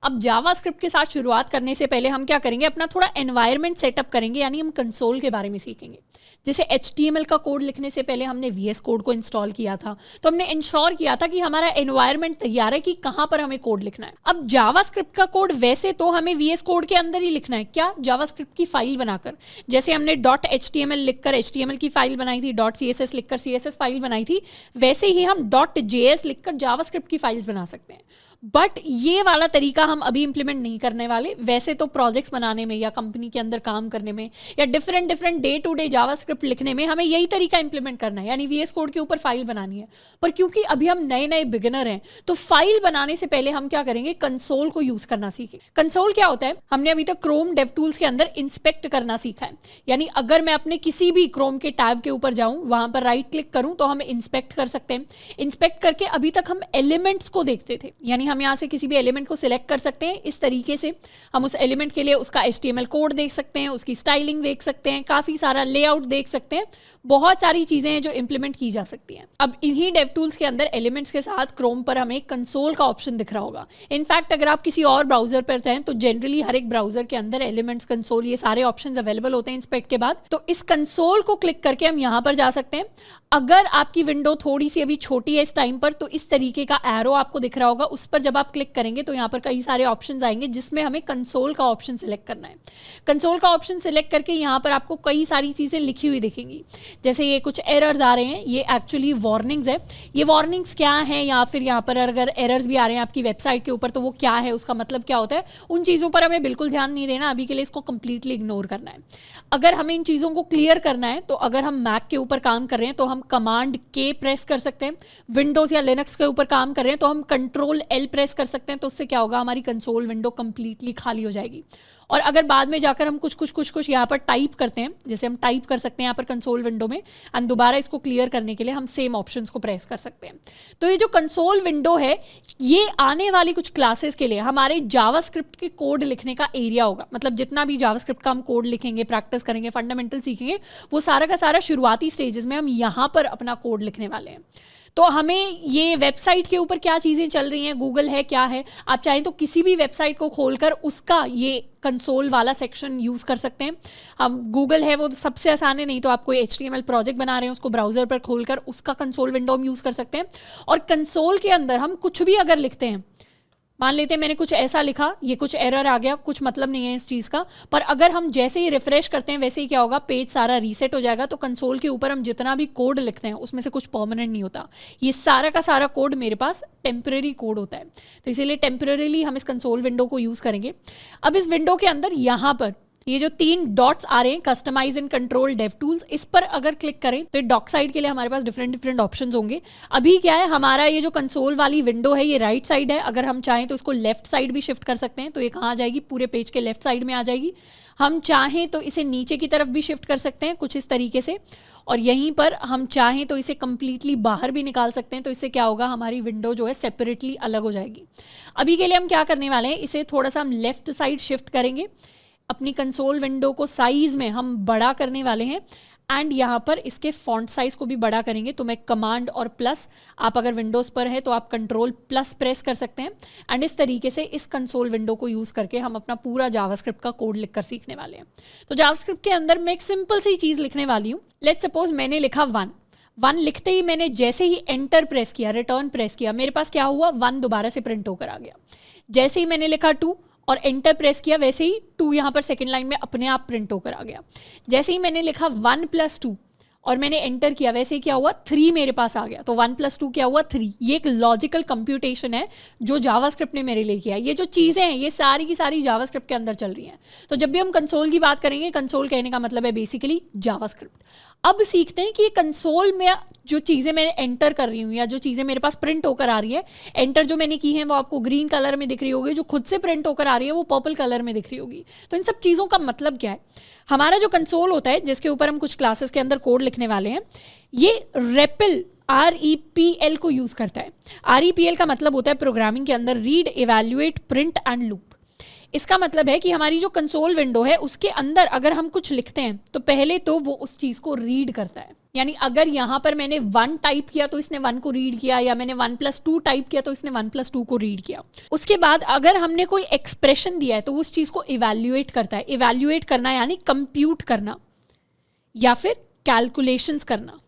अब जावास्क्रिप्ट के साथ शुरुआत करने से पहले हम क्या करेंगे, अपना थोड़ा एनवायरनमेंट सेटअप करेंगे, यानी हम कंसोल के बारे में सीखेंगे। जैसे HTML का कोड लिखने से पहले हमने VS कोड को इंस्टॉल किया था, तो हमने इंश्योर किया था कि हमारा एनवायरनमेंट तैयार है कि कहाँ पर हमें कोड लिखना है। अब जावास्क्रिप्ट का कोड वैसे तो हमें VS कोड के अंदर ही लिखना है, क्या, जावास्क्रिप्ट की फाइल बनाकर। जैसे हमने .html लिखकर HTML की फाइल बनाई थी, .css लिखकर CSS फाइल बनाई थी, वैसे ही हम .js लिखकर जावास्क्रिप्ट की फाइल्स बना सकते हैं। बट ये वाला तरीका हम अभी इंप्लीमेंट नहीं करने वाले। वैसे तो प्रोजेक्ट्स बनाने में या कंपनी के अंदर काम करने में या different day to day JavaScript लिखने में हमें यही तरीका इंप्लीमेंट करना है, यानी VS कोड के ऊपर फाइल बनानी है। पर क्योंकि अभी हम नए बिगिनर हैं, तो फाइल बनाने से पहले हम क्या करेंगे, कंसोल को यूज करना सीखें। कंसोल क्या होता है, हमने अभी तक क्रोम डेव टूल्स के अंदर इंस्पेक्ट करना सीखा है, यानी अगर मैं अपने किसी भी क्रोम के टैब के ऊपर जाऊं, वहां पर राइट क्लिक करूं तो हम इंस्पेक्ट कर सकते हैं। इंस्पेक्ट करके अभी तक हम एलिमेंट्स को देखते थे, यानी हम यहाँ से किसी भी एलिमेंट को सिलेक्ट कर सकते हैं। इस तरीके से हम उस एलिमेंट के लिए उसका HTML कोड देख सकते हैं, उसकी स्टाइलिंग देख सकते हैं, काफी सारा लेआउट देख सकते हैं, बहुत सारी चीजें हैं जो इंप्लीमेंट की जा सकती हैं। अब इन्हीं डेव टूल्स के अंदर एलिमेंट्स के साथ क्रोम पर हमें कंसोल का ऑप्शन दिख रहा होगा। इनफैक्ट अगर आप किसी और ब्राउजर पर हैं तो जनरली हर एक ब्राउजर के अंदर एलिमेंट्स, कंसोल, ये सारे ऑप्शंस अवेलेबल होते हैं इंस्पेक्ट के बाद। तो इस कंसोल को क्लिक करके हम यहां पर जा सकते हैं। अगर आपकी विंडो थोड़ी सी अभी छोटी है इस टाइम पर, तो इस तरीके का एरो आपको दिख रहा होगा, उस पर जब आप क्लिक करेंगे तो यहाँ पर कई सारे ऑप्शंस आएंगे जिसमें हमें कंसोल का ऑप्शन सिलेक्ट करना है। कंसोल का ऑप्शन सिलेक्ट करके यहाँ पर आपको कई सारी चीज़ें लिखी हुई दिखेंगी। जैसे ये कुछ एरर्स आ रहे हैं, ये एक्चुअली वार्निंग्स है। ये वार्निंग्स क्या है, या फिर यहाँ पर अगर एरर्स भी आ रहे हैं आपकी वेबसाइट के ऊपर तो वो क्या है, उसका मतलब क्या होता है, उन चीज़ों पर हमें बिल्कुल ध्यान नहीं देना। अभी के लिए इसको कंप्लीटली इग्नोर करना है। अगर हमें इन चीज़ों को क्लियर करना है तो अगर हम मैक के ऊपर काम कर रहे हैं तो हम कमांड K प्रेस कर सकते हैं। विंडोज़ या लिनक्स के ऊपर काम कर रहे हैं तो हम कंट्रोल L प्रेस कर सकते हैं। तो उससे क्या होगा, हमारी कंसोल विंडो कंप्लीटली खाली हो जाएगी। और अगर बाद में जाकर हम कुछ यहाँ पर टाइप करते हैं, जैसे हम टाइप कर सकते हैं यहाँ पर कंसोल विंडो में, एंड दोबारा इसको क्लियर करने के लिए हम सेम ऑप्शंस को प्रेस कर सकते हैं। तो ये जो कंसोल विंडो है, ये आने वाली कुछ क्लासेस के लिए हमारे जावास्क्रिप्ट के कोड लिखने का एरिया होगा। मतलब जितना भी जावास्क्रिप्ट का हम कोड लिखेंगे, प्रैक्टिस करेंगे, फंडामेंटल सीखेंगे, वो सारा का सारा शुरुआती स्टेजेस में हम यहाँ पर अपना कोड लिखने वाले हैं। तो हमें ये वेबसाइट के ऊपर क्या चीज़ें चल रही हैं, गूगल है, क्या है, आप चाहें तो किसी भी वेबसाइट को खोलकर उसका ये कंसोल वाला सेक्शन यूज़ कर सकते हैं। हम गूगल है वो तो सबसे आसान है, नहीं तो आप कोई HTML प्रोजेक्ट बना रहे हैं उसको ब्राउजर पर खोलकर उसका कंसोल विंडो हम यूज़ कर सकते हैं। और कंसोल के अंदर हम कुछ भी अगर लिखते हैं, मान लेते हैं मैंने कुछ ऐसा लिखा, ये कुछ एरर आ गया, कुछ मतलब नहीं है इस चीज़ का, पर अगर हम जैसे ही रिफ्रेश करते हैं वैसे ही क्या होगा, पेज सारा रीसेट हो जाएगा। तो कंसोल के ऊपर हम जितना भी कोड लिखते हैं उसमें से कुछ परमानेंट नहीं होता। ये सारा का सारा कोड मेरे पास टेम्परेरी कोड होता है, तो इसीलिए टेम्परेरीली हम इस कंसोल विंडो को यूज़ करेंगे। अब इस विंडो के अंदर यहाँ पर ये जो 3 डॉट्स आ रहे हैं, customize and control dev tools, इस पर अगर क्लिक करें तो डॉक साइड के लिए हमारे पास डिफरेंट ऑप्शंस होंगे। अभी क्या है, हमारा ये जो कंसोल वाली विंडो है ये राइट साइड है। अगर हम चाहें तो इसको लेफ्ट साइड भी शिफ्ट कर सकते हैं, तो ये कहाँ आ जाएगी, पूरे पेज के लेफ्ट साइड में आ जाएगी। हम चाहें तो इसे नीचे की तरफ भी शिफ्ट कर सकते हैं कुछ इस तरीके से, और यहीं पर हम चाहें तो इसे कंप्लीटली बाहर भी निकाल सकते हैं। तो इससे क्या होगा, हमारी विंडो जो है सेपरेटली अलग हो जाएगी। अभी के लिए हम क्या करने वाले हैं, इसे थोड़ा सा हम लेफ्ट साइड शिफ्ट करेंगे, अपनी कंसोल विंडो को साइज में हम बड़ा करने वाले हैं, एंड यहाँ पर इसके फॉन्ट साइज को भी बड़ा करेंगे। तो मैं कमांड और प्लस, आप अगर विंडोज़ पर है तो आप कंट्रोल प्लस प्रेस कर सकते हैं, एंड इस तरीके से इस कंसोल विंडो को यूज़ करके हम अपना पूरा जावास्क्रिप्ट का कोड लिखकर सीखने वाले हैं। तो जावास्क्रिप्ट के अंदर मैं एक सिंपल सी चीज़ लिखने वाली हूँ। लेट्स सपोज मैंने लिखा 1 लिखते ही मैंने जैसे ही एंटर प्रेस किया, रिटर्न प्रेस किया, मेरे पास क्या हुआ, 1 दोबारा से प्रिंट होकर आ गया। जैसे ही मैंने लिखा 2 और एंटर प्रेस किया, वैसे ही 2 यहाँ पर सेकंड लाइन में अपने आप प्रिंट होकर आ गया। जैसे ही मैंने लिखा 1 + 2 और मैंने एंटर किया, वैसे ही क्या हुआ, 3 मेरे पास आ गया। तो 1 + 2 क्या हुआ, 3। ये एक लॉजिकल कंप्यूटेशन है जो जावास्क्रिप्ट ने मेरे लिए किया। ये जो चीज़ें हैं ये सारी की सारी जावास्क्रिप्ट के अंदर चल रही हैं। तो जब भी हम कंसोल की बात करेंगे, कंसोल कहने का मतलब है बेसिकली जावास्क्रिप्ट। अब सीखते हैं कि कंसोल में जो चीज़ें मैं एंटर कर रही हूँ या जो चीज़ें मेरे पास प्रिंट होकर आ रही है, एंटर जो मैंने की है वो आपको ग्रीन कलर में दिख रही होगी, जो खुद से प्रिंट होकर आ रही है वो पर्पल कलर में दिख रही होगी। तो इन सब चीज़ों का मतलब क्या है, हमारा जो कंसोल होता है जिसके ऊपर हम कुछ क्लासेस के अंदर कोड लिखने वाले हैं, ये रेपल REPL को यूज़ करता है। REPL का मतलब होता है प्रोग्रामिंग के अंदर read, evaluate, print and loop. इसका मतलब है कि हमारी जो कंसोल विंडो है उसके अंदर अगर हम कुछ लिखते हैं तो पहले तो वो उस चीज़ को रीड करता है। यानी अगर यहाँ पर मैंने 1 टाइप किया तो इसने 1 को रीड किया, या मैंने 1+2 टाइप किया तो इसने 1+2 को रीड किया। उसके बाद अगर हमने कोई एक्सप्रेशन दिया है तो उस चीज़ को इवैल्यूएट करता है। इवैल्यूएट करना यानी कंप्यूट करना या फिर कैलकुलेशंस करना।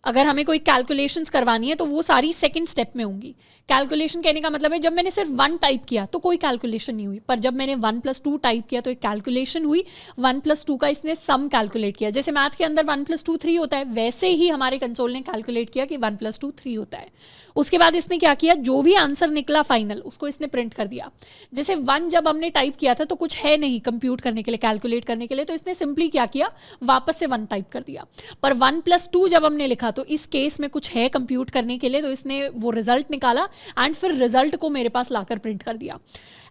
अगर हमें कोई कैलकुलेशंस करवानी है तो वो सारी सेकंड स्टेप में होंगी। कैलकुलेशन कहने का मतलब है जब मैंने सिर्फ 1 टाइप किया तो कोई कैलकुलेशन नहीं हुई, पर जब मैंने 1+2 टाइप किया तो एक कैलकुलेशन हुई। 1+2 का इसने सम कैलकुलेट किया। जैसे मैथ के अंदर 1+2 3 होता है, वैसे ही हमारे कंसोल ने कैलकुलेट किया कि 1+2 3 होता है। उसके बाद इसने क्या किया, जो भी आंसर निकला फाइनल उसको इसने प्रिंट कर दिया। जैसे 1 जब हमने टाइप किया था तो कुछ है नहीं कंप्यूट करने के लिए, कैलकुलेट करने के लिए, तो इसने सिंपली क्या किया, वापस से 1 टाइप कर दिया। पर 1+2 जब हमने लिखा तो इस केस में कुछ है कंप्यूट करने के लिए, तो इसने वो रिजल्ट निकाला एंड फिर रिजल्ट को मेरे पास लाकर प्रिंट कर दिया।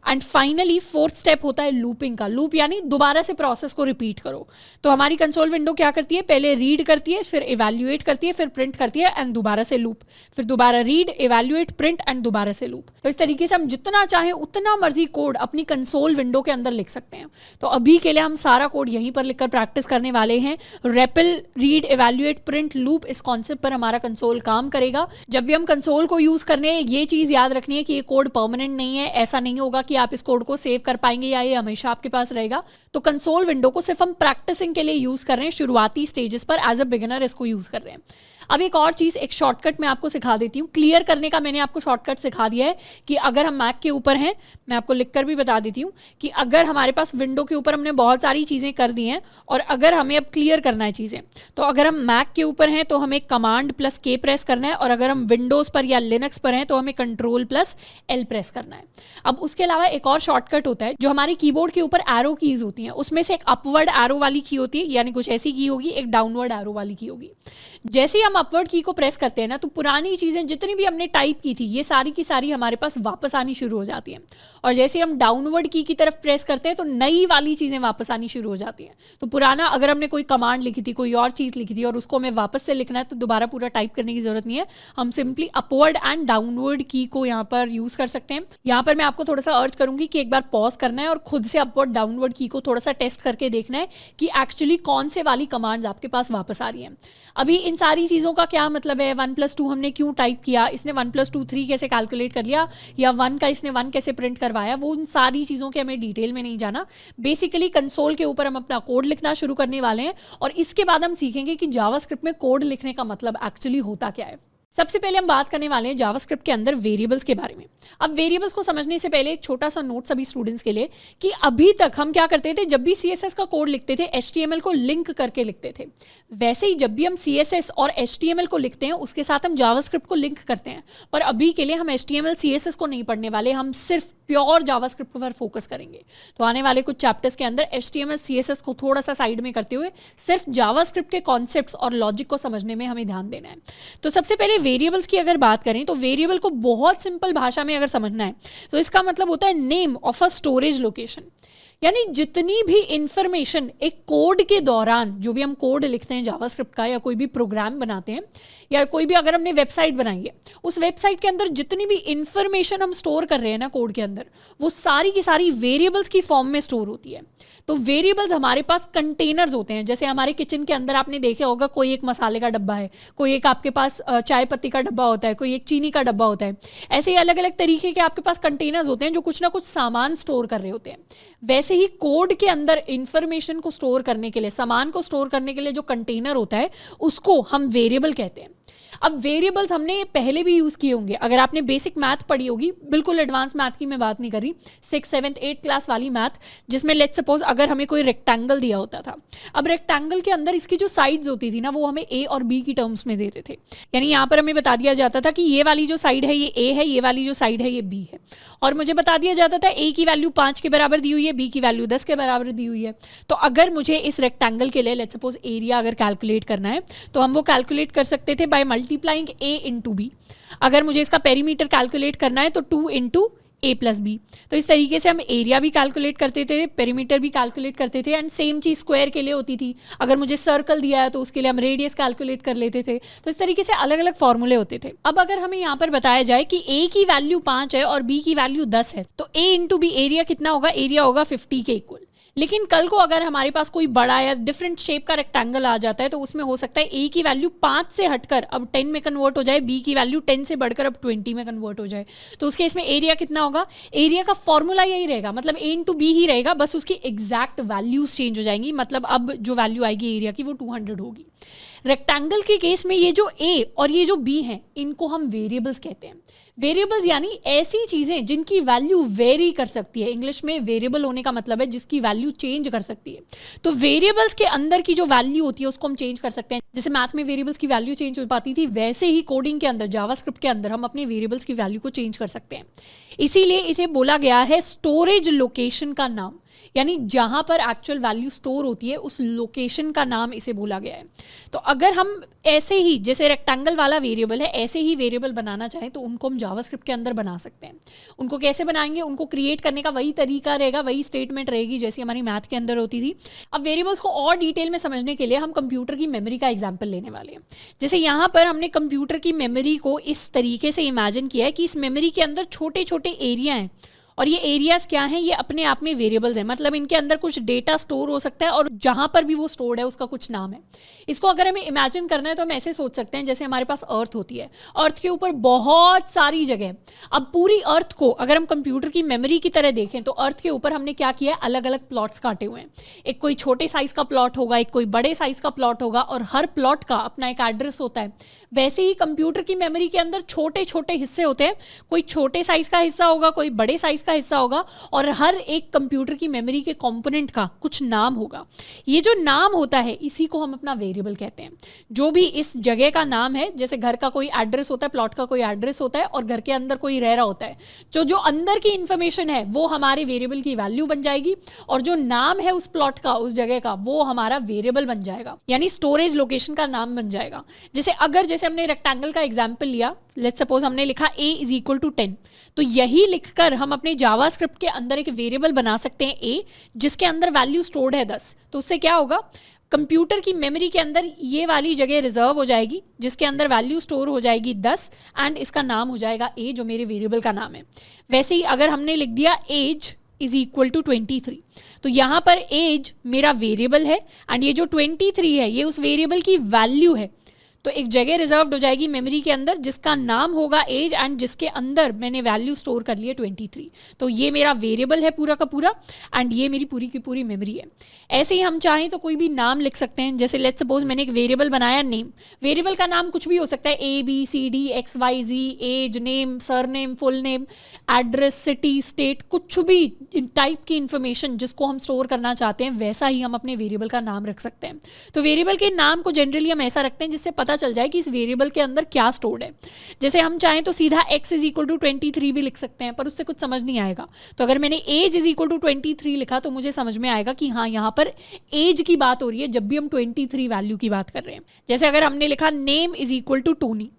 एंड फाइनली 4th स्टेप होता है लूपिंग का। लूप यानी दोबारा से प्रोसेस को रिपीट करो। तो हमारी कंसोल विंडो क्या करती है, पहले रीड करती है, फिर इवैल्यूएट करती है, फिर प्रिंट करती है एंड दोबारा से लूप, फिर दोबारा रीड, इवैल्यूएट, प्रिंट एंड दोबारा से लूप। तो इस तरीके से हम जितना चाहें उतना मर्जी कोड अपनी कंसोल विंडो के अंदर लिख सकते हैं। तो अभी के लिए हम सारा कोड यहीं पर लिखकर प्रैक्टिस करने वाले हैं। REPL, read, evaluate, print, loop, इस कॉन्सेप्ट पर हमारा कंसोल काम करेगा। जब भी हम कंसोल को यूज करने हैं ये चीज याद रखनी है कि ये कोड परमानेंट नहीं है। ऐसा नहीं होगा कि आप इस कोड को सेव कर पाएंगे या ये हमेशा आपके पास रहेगा। तो कंसोल विंडो को सिर्फ हम प्रैक्टिसिंग के लिए यूज कर रहे हैं, शुरुआती स्टेजेस पर एज अ बिगिनर इसको यूज कर रहे हैं। अब एक और चीज़, एक शॉर्टकट मैं आपको सिखा देती हूँ। क्लियर करने का मैंने आपको शॉर्टकट सिखा दिया है कि अगर हम मैक के ऊपर हैं, मैं आपको लिखकर भी बता देती हूँ कि अगर हमारे पास विंडो के ऊपर हमने बहुत सारी चीज़ें कर दी हैं और अगर हमें अब क्लियर करना है चीज़ें, तो अगर हम मैक के ऊपर हैं तो हमें Command+K प्रेस करना है, और अगर हम विंडोज़ पर या लिनक्स पर हैं तो हमें Ctrl+L प्रेस करना है। अब उसके अलावा एक और शॉर्टकट होता है जो हमारे कीबोर्ड के ऊपर एरो कीज़ होती हैं, उसमें से एक अपवर्ड एरो वाली की होती है, यानी कुछ ऐसी की होगी, एक डाउनवर्ड एरो वाली की होगी। जैसे ही हम अपवर्ड की को प्रेस करते हैं ना, तो पुरानी चीज़ें जितनी भी हमने टाइप की थी ये सारी की सारी हमारे पास वापस आनी शुरू हो जाती हैं, और जैसे हम डाउनवर्ड की तरफ प्रेस करते हैं तो नई वाली चीज़ें वापस आनी शुरू हो जाती हैं। तो पुराना अगर हमने कोई कमांड लिखी थी, कोई और चीज़ लिखी थी और उसको हमें वापस से लिखना है तो दोबारा पूरा टाइप करने की जरूरत नहीं है। हम सिंपली अपवर्ड एंड डाउनवर्ड की को यहाँ पर यूज़ कर सकते हैं। यहाँ पर मैं आपको थोड़ा सा अर्ज करूँगी कि एक बार पॉज करना है और खुद से अपवर्ड डाउनवर्ड की को थोड़ा सा टेस्ट करके देखना है कि एक्चुअली कौन से वाली कमांड्स आपके पास वापस आ रही हैं। अभी इन सारी चीज़ों का क्या मतलब है, 1+2 हमने क्यों टाइप किया, इसने 1+2 3 कैसे कैलकुलेट कर लिया, या 1 का इसने 1 कैसे प्रिंट करवाया, वो उन सारी चीज़ों के हमें डिटेल में नहीं जाना। बेसिकली कंसोल के ऊपर हम अपना कोड लिखना शुरू करने वाले हैं और इसके बाद हम सीखेंगे कि जावास्क्रिप्ट में कोड लिखने का मतलब एक्चुअली होता क्या है। सबसे पहले हम बात करने वाले हैं जावास्क्रिप्ट के अंदर वेरिएबल्स के बारे में। अब वेरिएबल्स को समझने से पहले एक छोटा सा नोट सभी स्टूडेंट्स के लिए कि अभी तक हम क्या करते थे, जब भी CSS का कोड लिखते थे HTML को लिंक करके लिखते थे। वैसे ही जब भी हम CSS और HTML को लिखते हैं उसके साथ हम जावास्क्रिप्ट को लिंक करते हैं। पर अभी के लिए हम HTML CSS को नहीं पढ़ने वाले, हम सिर्फ प्योर जावास्क्रिप्ट पर फोकस करेंगे। तो आने वाले कुछ चैप्टर्स के अंदर HTML CSS को थोड़ा सा साइड में करते हुए सिर्फ जावास्क्रिप्ट के कॉन्सेप्ट्स और लॉजिक को समझने में हमें ध्यान देना है। तो सबसे पहले वेरिएबल्स की अगर बात करें तो वेरिएबल को बहुत सिंपल भाषा में अगर समझना है तो इसका मतलब होता है name of a storage location. यानी जितनी भी इंफॉर्मेशन एक कोड के दौरान, जो भी हम कोड लिखते हैं जावास्क्रिप्ट का या कोई भी प्रोग्राम बनाते हैं या कोई भी अगर हमने वेबसाइट बनाई है, उस वेबसाइट के अंदर जितनी भी इंफॉर्मेशन हम स्टोर कर रहे हैं ना कोड के अंदर, वो सारी की सारी वेरिएबल्स की फॉर्म में स्टोर होती है। तो वेरिएबल्स हमारे पास कंटेनर्स होते हैं। जैसे हमारे किचन के अंदर आपने देखा होगा कोई एक मसाले का डब्बा है, कोई एक आपके पास चाय पत्ती का डब्बा होता है, कोई एक चीनी का डब्बा होता है। ऐसे ही अलग अलग तरीके के आपके पास कंटेनर्स होते हैं जो कुछ ना कुछ सामान स्टोर कर रहे होते हैं। वैसे ही कोड के अंदर इंफॉर्मेशन को स्टोर करने के लिए, सामान को स्टोर करने के लिए जो कंटेनर होता है उसको हम वेरिएबल कहते हैं। अब वेरिएबल्स हमने पहले भी यूज़ किए होंगे। अगर आपने बेसिक मैथ पढ़ी होगी, बिल्कुल एडवांस मैथ की मैं बात नहीं कर रही, 6th 7th 8th क्लास वाली मैथ, जिसमें लेट्स सपोज अगर हमें कोई रेक्टेंगल दिया होता था। अब रेक्टेंगल के अंदर इसकी जो साइड्स होती थी ना, वो हमें A और B की टर्म्स में देते थे। यानी यहाँ पर हमें बता दिया जाता था कि ये वाली जो साइड है ये A है, ये वाली जो साइड है ये B है, और मुझे बता दिया जाता था A की वैल्यू 5 के बराबर दी हुई है, B की वैल्यू 10 के बराबर दी हुई है। तो अगर मुझे इस रेक्टेंगल के लिए लेट्स सपोज एरिया अगर कैलकुलेट करना है तो हम वो कैलकुलेट कर सकते थे by multiplying A into B। अगर मुझे इसका पेरीमीटर कैलकुलेट करना है तो 2 इंटू a+b। तो इस तरीके से हम एरिया भी कैलकुलेट करते थे, पेरीमीटर भी कैलकुलेट करते थे, एंड सेम चीज़ स्क्वायर के लिए होती थी। अगर मुझे सर्कल दिया है तो उसके लिए हम रेडियस कैलकुलेट कर लेते थे। तो इस तरीके से अलग अलग फॉर्मूले होते थे। अब अगर हमें यहाँ पर बताया जाए कि a की वैल्यू 5 है और b की वैल्यू 10 है, तो a इंटू b एरिया कितना होगा? एरिया होगा 50 के इक्वल। लेकिन कल को अगर हमारे पास कोई बड़ा या डिफरेंट शेप का रेक्टेंगल आ जाता है तो उसमें हो सकता है a की वैल्यू 5 से हटकर अब 10 में कन्वर्ट हो जाए, b की वैल्यू 10 से बढ़कर अब 20 में कन्वर्ट हो जाए। तो उसके इसमें एरिया कितना होगा? एरिया का फॉर्मूला यही रहेगा, मतलब a इंटू बी ही रहेगा, बस उसकी एग्जैक्ट वैल्यूज चेंज हो जाएंगी। मतलब अब जो वैल्यू आएगी एरिया की वो 200 होगी। रेक्टेंगल के केस में ये जो a और ये जो b है इनको हम वेरिएबल्स कहते हैं। वेरिएबल्स यानी ऐसी चीज़ें जिनकी वैल्यू वेरी कर सकती है। इंग्लिश में वेरिएबल होने का मतलब है जिसकी वैल्यू चेंज कर सकती है। तो वेरिएबल्स के अंदर की जो वैल्यू होती है उसको हम चेंज कर सकते हैं। जैसे मैथ में वेरिएबल्स की वैल्यू चेंज हो पाती थी, वैसे ही कोडिंग के अंदर, जावास्क्रिप्ट के अंदर हम अपने वेरिएबल्स की वैल्यू को चेंज कर सकते हैं। इसीलिए इसे बोला गया है स्टोरेज लोकेशन का नाम, यानी जहां पर एक्चुअल वैल्यू स्टोर होती है उस लोकेशन का नाम इसे बोला गया है। तो अगर हम ऐसे ही, जैसे रेक्टेंगल वाला वेरिएबल है, ऐसे ही वेरिएबल बनाना चाहें तो उनको हम जावास्क्रिप्ट के अंदर बना सकते हैं। उनको कैसे बनाएंगे? उनको क्रिएट करने का वही तरीका रहेगा, वही स्टेटमेंट रहेगी जैसी हमारी मैथ के अंदर होती थी। अब वेरिएबल्स को और डिटेल में समझने के लिए हम कंप्यूटर की मेमोरी का एग्जाम्पल लेने वाले हैं। जैसे यहाँ पर हमने कंप्यूटर की मेमोरी को इस तरीके से इमेजिन किया है कि इस मेमोरी के अंदर छोटे छोटे एरिया हैं और ये एरियाज क्या हैं? ये अपने आप में वेरिएबल्स हैं, मतलब इनके अंदर कुछ डेटा स्टोर हो सकता है और जहां पर भी वो स्टोर्ड है उसका कुछ नाम है। इसको अगर हमें इमेजिन करना है तो हम ऐसे सोच सकते हैं जैसे हमारे पास अर्थ होती है, अर्थ के ऊपर बहुत सारी जगह। अब पूरी अर्थ को अगर हम कंप्यूटर की मेमोरी की तरह देखें तो अर्थ के ऊपर हमने क्या किया है? अलग अलग प्लॉट्स काटे हुए हैं। एक कोई छोटे साइज का प्लॉट होगा, एक कोई बड़े साइज का प्लॉट होगा, और हर प्लॉट का अपना एक एड्रेस होता है। वैसे ही कंप्यूटर की मेमोरी के अंदर छोटे छोटे हिस्से होते हैं, कोई छोटे साइज का हिस्सा होगा, कोई बड़े साइज का हिस्सा होगा, और हर एक कंप्यूटर की मेमोरी के कंपोनेंट का कुछ नाम होगा। ये जो नाम होता है इसी को हम अपना वेरिएबल कहते हैं। जो भी इस जगह का नाम है, जैसे घर का कोई एड्रेस होता है, प्लॉट का कोई एड्रेस होता है, और घर के अंदर कोई रह रहा होता है, जो जो अंदर की इंफॉर्मेशन है वो हमारे वेरिएबल की वैल्यू बन जाएगी, और जो नाम है उस प्लॉट का, उस जगह का, वो हमारा वेरिएबल बन जाएगा, यानी स्टोरेज लोकेशन का नाम बन जाएगा। जैसे हमने रेक्टेंगल का एग्जाम्पल लिया, लेट्स सपोज हमने लिखा a इज इक्वल टू 10, तो यही लिखकर हम अपने जावास्क्रिप्ट के अंदर एक वेरिएबल बना सकते हैं a, जिसके अंदर वैल्यू स्टोर्ड है 10। तो उससे क्या होगा? कंप्यूटर की मेमोरी के अंदर ये वाली जगह रिजर्व हो जाएगी जिसके अंदर वैल्यू स्टोर हो जाएगी 10, एंड इसका नाम हो जाएगा a, जो मेरे वेरिएबल का नाम है। वैसे ही अगर हमने लिख दिया एज इज इक्वल टू 23, तो यहाँ पर एज मेरा वेरिएबल है, एंड ये जो 23 है ये उस वेरिएबल की वैल्यू है। तो एक जगह रिजर्व्ड हो जाएगी मेमोरी के अंदर जिसका नाम होगा एज, एंड जिसके अंदर मैंने वैल्यू स्टोर कर ली है 23। तो ये मेरा वेरिएबल है पूरा का पूरा, एंड ये मेरी पूरी की पूरी मेमोरी है। ऐसे ही हम चाहें तो कोई भी नाम लिख सकते हैं। जैसे लेट्स सपोज मैंने एक वेरिएबल बनाया नेम। वेरिएबल का नाम कुछ भी हो सकता है, ABCD XYZ, age, name, surname, full name, address, city, state, कुछ भी टाइप की इंफॉर्मेशन जिसको हम स्टोर करना चाहते हैं वैसा ही हम अपने वेरिएबल का नाम रख सकते हैं। तो वेरिएबल के नाम को जनरली हम ऐसा रखते हैं जिससे पता चल जाए कि इस वेरिएबल के अंदर क्या स्टोर्ड है। जैसे हम चाहें तो सीधा x इज इक्वल टू 23 भी लिख सकते हैं, पर उससे कुछ समझ नहीं आएगा। तो अगर मैंने एज इज इक्वल टू 23 लिखा तो मुझे समझ में आएगा कि हाँ, यहाँ पर एज की बात हो रही है जब भी हम 23 वैल्यू की बात कर रहे हैं। जैसे अगर हमने लिखा name is equal to Tony,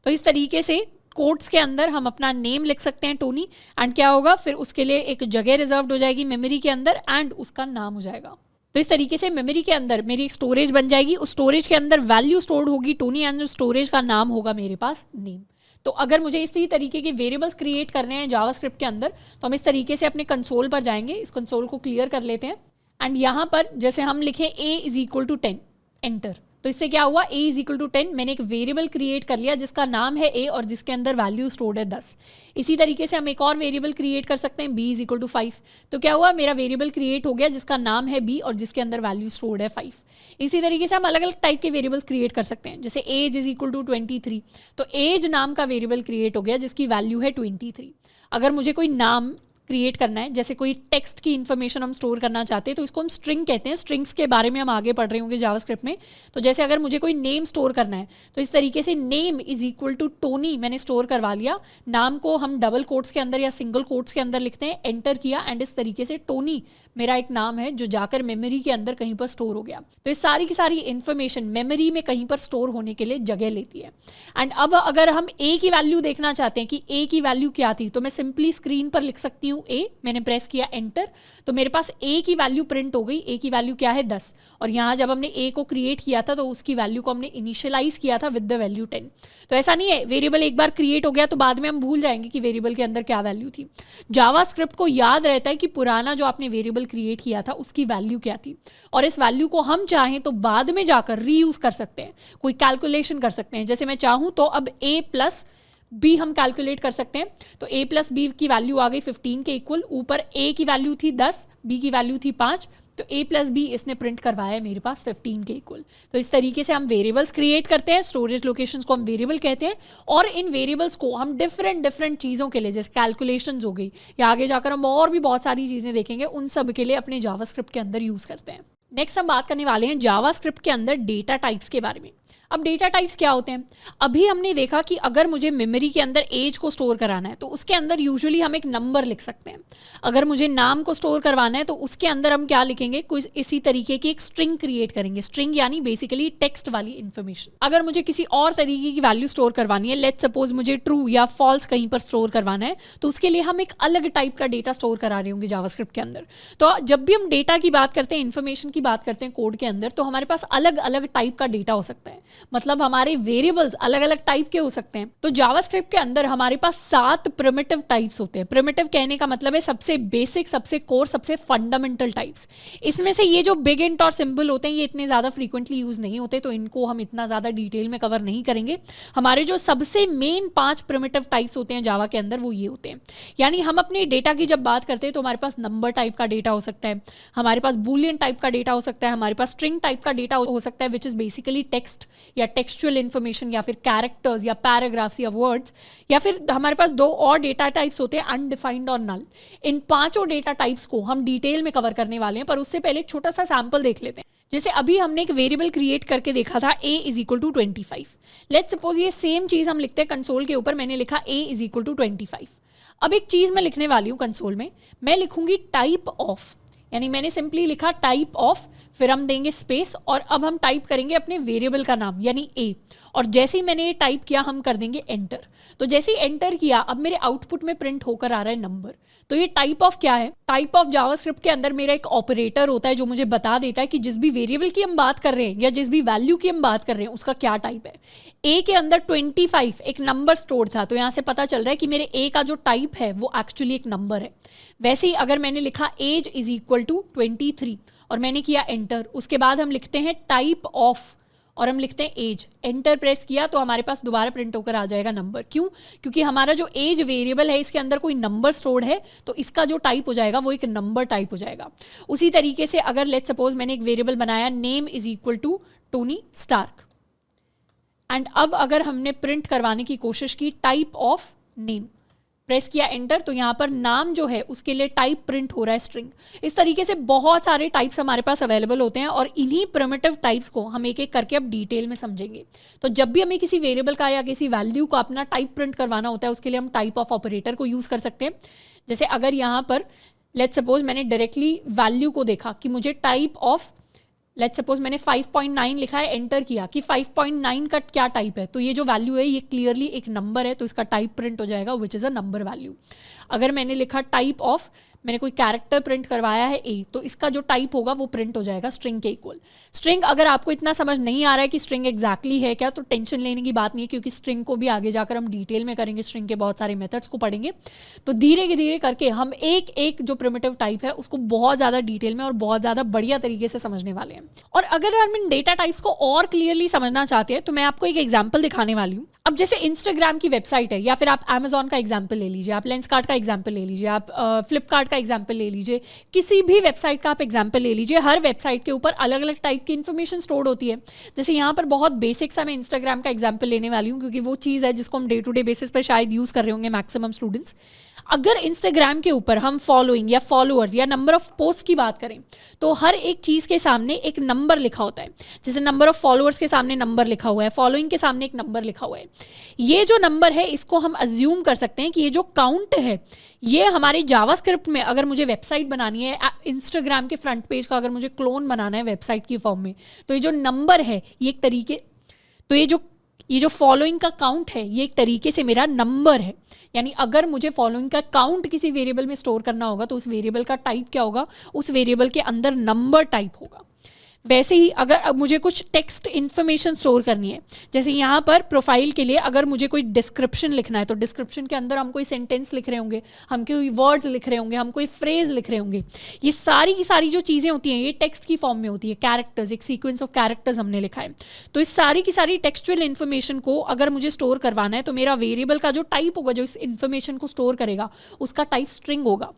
तो इस तरीके से कोट्स के अंदर हम अपना नेम लिख सकते हैं टोनी, एंड क्या होगा फिर उसके लिए एक जगह रिजर्व्ड हो जाएगी मेमोरी के अंदर, एंड उसका नाम हो जाएगा। तो इस तरीके से मेमोरी के अंदर मेरी एक स्टोरेज बन जाएगी, उस स्टोरेज के अंदर वैल्यू स्टोर्ड होगी टोनी, एंड स्टोरेज का नाम होगा मेरे पास नेम। तो अगर मुझे इसी तरीके के वेरिएबल्स क्रिएट करने हैं जावास्क्रिप्ट के अंदर तो हम इस तरीके से अपने कंसोल पर जाएंगे। इस कंसोल को क्लियर कर लेते हैं, एंड यहाँ पर जैसे हम लिखें a is equal to 10, enter. तो इससे क्या हुआ? a इज इक्वल टू 10, मैंने एक वेरिएबल क्रिएट कर लिया जिसका नाम है a और जिसके अंदर वैल्यू स्टोर्ड है 10। इसी तरीके से हम एक और वेरिएबल क्रिएट कर सकते हैं b इज इक्वल टू 5। तो क्या हुआ? मेरा वेरिएबल क्रिएट हो गया जिसका नाम है b और जिसके अंदर वैल्यू स्टोर्ड है 5। इसी तरीके से हम अलग अलग टाइप के वेरिएबल्स क्रिएट कर सकते हैं। जैसे एज इज इक्वल टू 23, तो एज नाम का वेरिएबल क्रिएट हो गया जिसकी वैल्यू है 23। अगर मुझे कोई नाम क्रिएट करना है, जैसे कोई टेक्स्ट की इन्फॉर्मेशन हम स्टोर करना चाहते हैं तो इसको हम स्ट्रिंग कहते हैं। स्ट्रिंग्स के बारे में हम आगे पढ़ रहे होंगे जावास्क्रिप्ट में। तो जैसे अगर मुझे कोई नेम स्टोर करना है तो इस तरीके से name is equal to Tony मैंने स्टोर करवा लिया। नाम को हम डबल कोट्स के अंदर या सिंगल कोट्स के अंदर लिखते हैं, एंटर किया एंड इस तरीके से टोनी मेरा एक नाम है जो जाकर मेमोरी के अंदर कहीं पर स्टोर हो गया। तो इस सारी की सारी इन्फॉर्मेशन मेमोरी में कहीं पर स्टोर होने के लिए जगह लेती है। एंड अब अगर हम ए की वैल्यू देखना चाहते हैं कि ए की वैल्यू क्या थी, तो मैं सिंपली स्क्रीन पर लिख सकती हूँ ए, मैंने प्रेस किया एंटर, तो मेरे पास ए की वैल्यू प्रिंट हो गई। ए की वैल्यू क्या है 10, और यहाँ जब हमने ए को क्रिएट किया था तो उसकी वैल्यू को हमने इनिशियलाइज किया था विद द वैल्यू 10। तो ऐसा नहीं है वेरिएबल एक बार क्रिएट हो गया तो बाद में हम भूल जाएंगे कि वेरिएबल के अंदर क्या वैल्यू थी। जावास्क्रिप्ट को याद रहता है कि पुराना जो आपने वेरिएबल क्रिएट किया था उसकी वैल्यू क्या थी, और इस वैल्यू को हम चाहें तो बाद में जाकर रीयूज कर सकते हैं, कोई कैलकुलेशन कर सकते हैं। जैसे मैं चाहूं तो अब a प्लस बी हम कैलकुलेट कर सकते हैं। तो a प्लस बी की वैल्यू आ गई 15 के इक्वल, ऊपर a की वैल्यू थी 10, b की वैल्यू थी 5, तो a प्लस बी इसने प्रिंट करवाया है मेरे पास 15 के इक्वल। तो इस तरीके से हम वेरिएबल्स क्रिएट करते हैं, स्टोरेज लोकेशंस को हम वेरिएबल कहते हैं, और इन वेरिएबल्स को हम डिफरेंट चीज़ों के लिए, जैसे कैलकुलेशंस हो गई या आगे जाकर हम और भी बहुत सारी चीज़ें देखेंगे, उन सब के लिए अपने जावास्क्रिप्ट के अंदर यूज़ करते हैं। नेक्स्ट हम बात करने वाले हैं जावास्क्रिप्ट के अंदर डेटा टाइप्स के बारे में। अब डेटा टाइप्स क्या होते हैं? अभी हमने देखा कि अगर मुझे मेमोरी के अंदर एज को स्टोर कराना है तो उसके अंदर यूजुअली हम एक नंबर लिख सकते हैं। अगर मुझे नाम को स्टोर करवाना है तो उसके अंदर हम क्या लिखेंगे, कुछ इसी तरीके की एक स्ट्रिंग क्रिएट करेंगे। स्ट्रिंग यानी बेसिकली टेक्स्ट वाली इन्फॉर्मेशन। अगर मुझे किसी और तरीके की वैल्यू स्टोर करवानी है, लेट्स सपोज मुझे ट्रू या फॉल्स कहीं पर स्टोर करवाना है, तो उसके लिए हम एक अलग टाइप का डेटा स्टोर करा रहे होंगे जावास्क्रिप्ट के अंदर। तो जब भी हम डेटा की बात करते हैं, इन्फॉर्मेशन की बात करते हैं कोड के अंदर, तो हमारे पास अलग अलग टाइप का डेटा हो सकता है। मतलब हमारे वेरिएबल्स अलग अलग टाइप के हो सकते हैं। तो जावास्क्रिप्ट के अंदर हमारे पास 7 प्रिमिटिव टाइप्स होते हैं। प्रिमिटिव कहने का मतलब है सबसे बेसिक, सबसे कोर, सबसे फंडामेंटल टाइप्स। इसमें से ये जो बिग इंट और सिंबल होते हैं ये इतने ज्यादा फ्रीक्वेंटली यूज नहीं होते, तो इनको हम इतना ज्यादा डिटेल में कवर नहीं करेंगे। हमारे जो सबसे मेन 5 प्रिमिटिव टाइप्स होते हैं जावा के अंदर वो ये होते हैं। यानी हम अपने डेटा की जब बात करते हैं तो हमारे पास नंबर टाइप का डेटा हो सकता है, हमारे पास बूलियन टाइप का डेटा हो सकता है, हमारे पास स्ट्रिंग टाइप का डेटा हो सकता है विच इज बेसिकली टेक्स्ट या टेक्सचुअल इन्फॉर्मेशन, या फिर कैरेक्टर्स या पैराग्राफ्स या वर्ड्स, या फिर हमारे पास 2 और डेटा टाइप्स होते हैं, अनडिफाइंड और नल। इन 5 डेटा टाइप्स को हम डिटेल में कवर करने वाले हैं, पर उससे पहले एक छोटा सा सैंपल देख लेते हैं। जैसे अभी हमने एक वेरिएबल क्रिएट करके देखा था a is equal to 25। Let's suppose ये सेम चीज हम लिखते हैं कंसोल के ऊपर, मैंने लिखा a इज इक्वल टू 25। अब एक चीज मैं लिखने वाली हूँ कंसोल में, मैं लिखूंगी टाइप ऑफ, यानी मैंने सिंपली लिखा टाइप ऑफ, फिर हम देंगे स्पेस, और अब हम टाइप करेंगे अपने वेरिएबल का नाम यानी a, और जैसे ही मैंने ये टाइप किया हम कर देंगे एंटर। तो जैसे ही एंटर किया अब मेरे आउटपुट में प्रिंट होकर आ रहा है नंबर। तो ये टाइप ऑफ क्या है? टाइप ऑफ जावास्क्रिप्ट के अंदर मेरा एक ऑपरेटर होता है जो मुझे बता देता है कि जिस भी वेरिएबल की हम बात कर रहे हैं या जिस भी वैल्यू की हम बात कर रहे हैं उसका क्या टाइप है। a के अंदर 25 एक नंबर स्टोर था, तो यहाँ से पता चल रहा है कि मेरे a का जो टाइप है वो एक्चुअली एक नंबर है। वैसे ही अगर मैंने लिखा एज इज इक्वल टू 23 और मैंने किया एंटर, उसके बाद हम लिखते हैं टाइप ऑफ और हम लिखते हैं एज, एंटर प्रेस किया तो हमारे पास दोबारा प्रिंट होकर आ जाएगा नंबर। क्यों? क्योंकि हमारा जो एज वेरिएबल है इसके अंदर कोई नंबर स्टोर्ड है, तो इसका जो टाइप हो जाएगा वो एक नंबर टाइप हो जाएगा। उसी तरीके से अगर लेट्स सपोज मैंने एक वेरिएबल बनाया name is equal to Tony Stark, and अब अगर हमने प्रिंट करवाने की कोशिश की टाइप ऑफ नेम, प्रेस किया एंटर, तो यहाँ पर नाम जो है उसके लिए टाइप प्रिंट हो रहा है स्ट्रिंग। इस तरीके से बहुत सारे टाइप्स हमारे पास अवेलेबल होते हैं और इन्हीं प्रिमिटिव टाइप्स को हम एक एक करके अब डिटेल में समझेंगे। तो जब भी हमें किसी वेरिएबल का या किसी वैल्यू का अपना टाइप प्रिंट करवाना होता है उसके लिए हम टाइप ऑफ ऑपरेटर को यूज कर सकते हैं। जैसे अगर यहाँ पर लेट्स सपोज मैंने डायरेक्टली वैल्यू को देखा कि मुझे टाइप ऑफ, लेट्स सपोज मैंने 5.9 लिखा है, एंटर किया कि 5.9 का क्या टाइप है, तो ये जो वैल्यू है ये क्लियरली एक नंबर है, तो इसका टाइप प्रिंट हो जाएगा which is a number value. अगर मैंने लिखा टाइप ऑफ, मैंने कोई कैरेक्टर प्रिंट करवाया है a, तो इसका जो टाइप होगा वो प्रिंट हो जाएगा स्ट्रिंग के इक्वल। स्ट्रिंग अगर आपको इतना समझ नहीं आ रहा है कि स्ट्रिंग एग्जैक्टली है क्या, तो टेंशन लेने की बात नहीं है, क्योंकि स्ट्रिंग को भी आगे जाकर हम डिटेल में करेंगे, स्ट्रिंग के बहुत सारे मेथड्स को पढ़ेंगे। तो धीरे धीरे करके हम एक एक जो प्रिमिटिव टाइप है उसको बहुत ज़्यादा डिटेल में और बहुत ज़्यादा बढ़िया तरीके से समझने वाले हैं। और अगर हम इन डेटा टाइप्स को और क्लियरली समझना चाहते हैं तो मैं आपको एक एग्जाम्पल दिखाने वाली हूँ। अब जैसे इंस्टाग्राम की वेबसाइट है, या फिर आप अमेजॉन का एग्जाम्पल ले लीजिए, आप लेंसकार्ट का एग्जाम्पल ले लीजिए, आप फ्लिपकार्ट का एग्जाम्पल ले लीजिए, किसी भी वेबसाइट का आप एग्जाम्पल ले लीजिए। हर वेबसाइट के ऊपर अलग अलग टाइप की इन्फॉर्मेशन स्टोर्ड होती है। जैसे यहाँ पर बहुत बेसिक सा मैं इंस्टाग्राम का एग्जाम्पल लेने वाली हूँ, क्योंकि वो चीज़ है जिसको हम डे टू डे बेसिस पर शायद यूज़ कर रहे होंगे मैक्सिमम स्टूडेंट्स। अगर इंस्टाग्राम के ऊपर हम फॉलोइंग या फॉलोअर्स या नंबर ऑफ पोस्ट की बात करें तो हर एक चीज़ के सामने एक नंबर लिखा होता है। जैसे नंबर ऑफ फॉलोअर्स के सामने नंबर लिखा हुआ है, फॉलोइंग के सामने एक नंबर लिखा हुआ है। ये जो नंबर है इसको हम अज्यूम कर सकते हैं कि ये जो काउंट है ये हमारे जावास्क्रिप्ट में, अगर मुझे वेबसाइट बनानी है इंस्टाग्राम के फ्रंट पेज का, अगर मुझे क्लोन बनाना है वेबसाइट की फॉर्म में, तो ये जो नंबर है ये एक तरीके, तो ये जो फॉलोइंग का काउंट है ये एक तरीके से मेरा नंबर है। यानी अगर मुझे फॉलोइंग का काउंट किसी वेरिएबल में स्टोर करना होगा तो उस वेरिएबल का टाइप क्या होगा, उस वेरिएबल के अंदर नंबर टाइप होगा। वैसे ही अगर अब मुझे कुछ टेक्स्ट इन्फॉर्मेशन स्टोर करनी है, जैसे यहाँ पर प्रोफाइल के लिए अगर मुझे कोई डिस्क्रिप्शन लिखना है तो डिस्क्रिप्शन के अंदर हम कोई सेंटेंस लिख रहे होंगे, हम कोई वर्ड्स लिख रहे होंगे, हम कोई फ्रेज लिख रहे होंगे। ये सारी की सारी जो चीज़ें होती हैं ये टेक्स्ट की फॉर्म में होती है, कैरेक्टर्स, एक सीक्वेंस ऑफ कैरेक्टर्स हमने लिखा है। तो इस सारी की सारी टेक्सचुअल इन्फॉर्मेशन को अगर मुझे स्टोर करवाना है तो मेरा वेरिएबल का जो टाइप होगा, जो इस इन्फॉर्मेशन को स्टोर करेगा, उसका टाइप स्ट्रिंग होगा।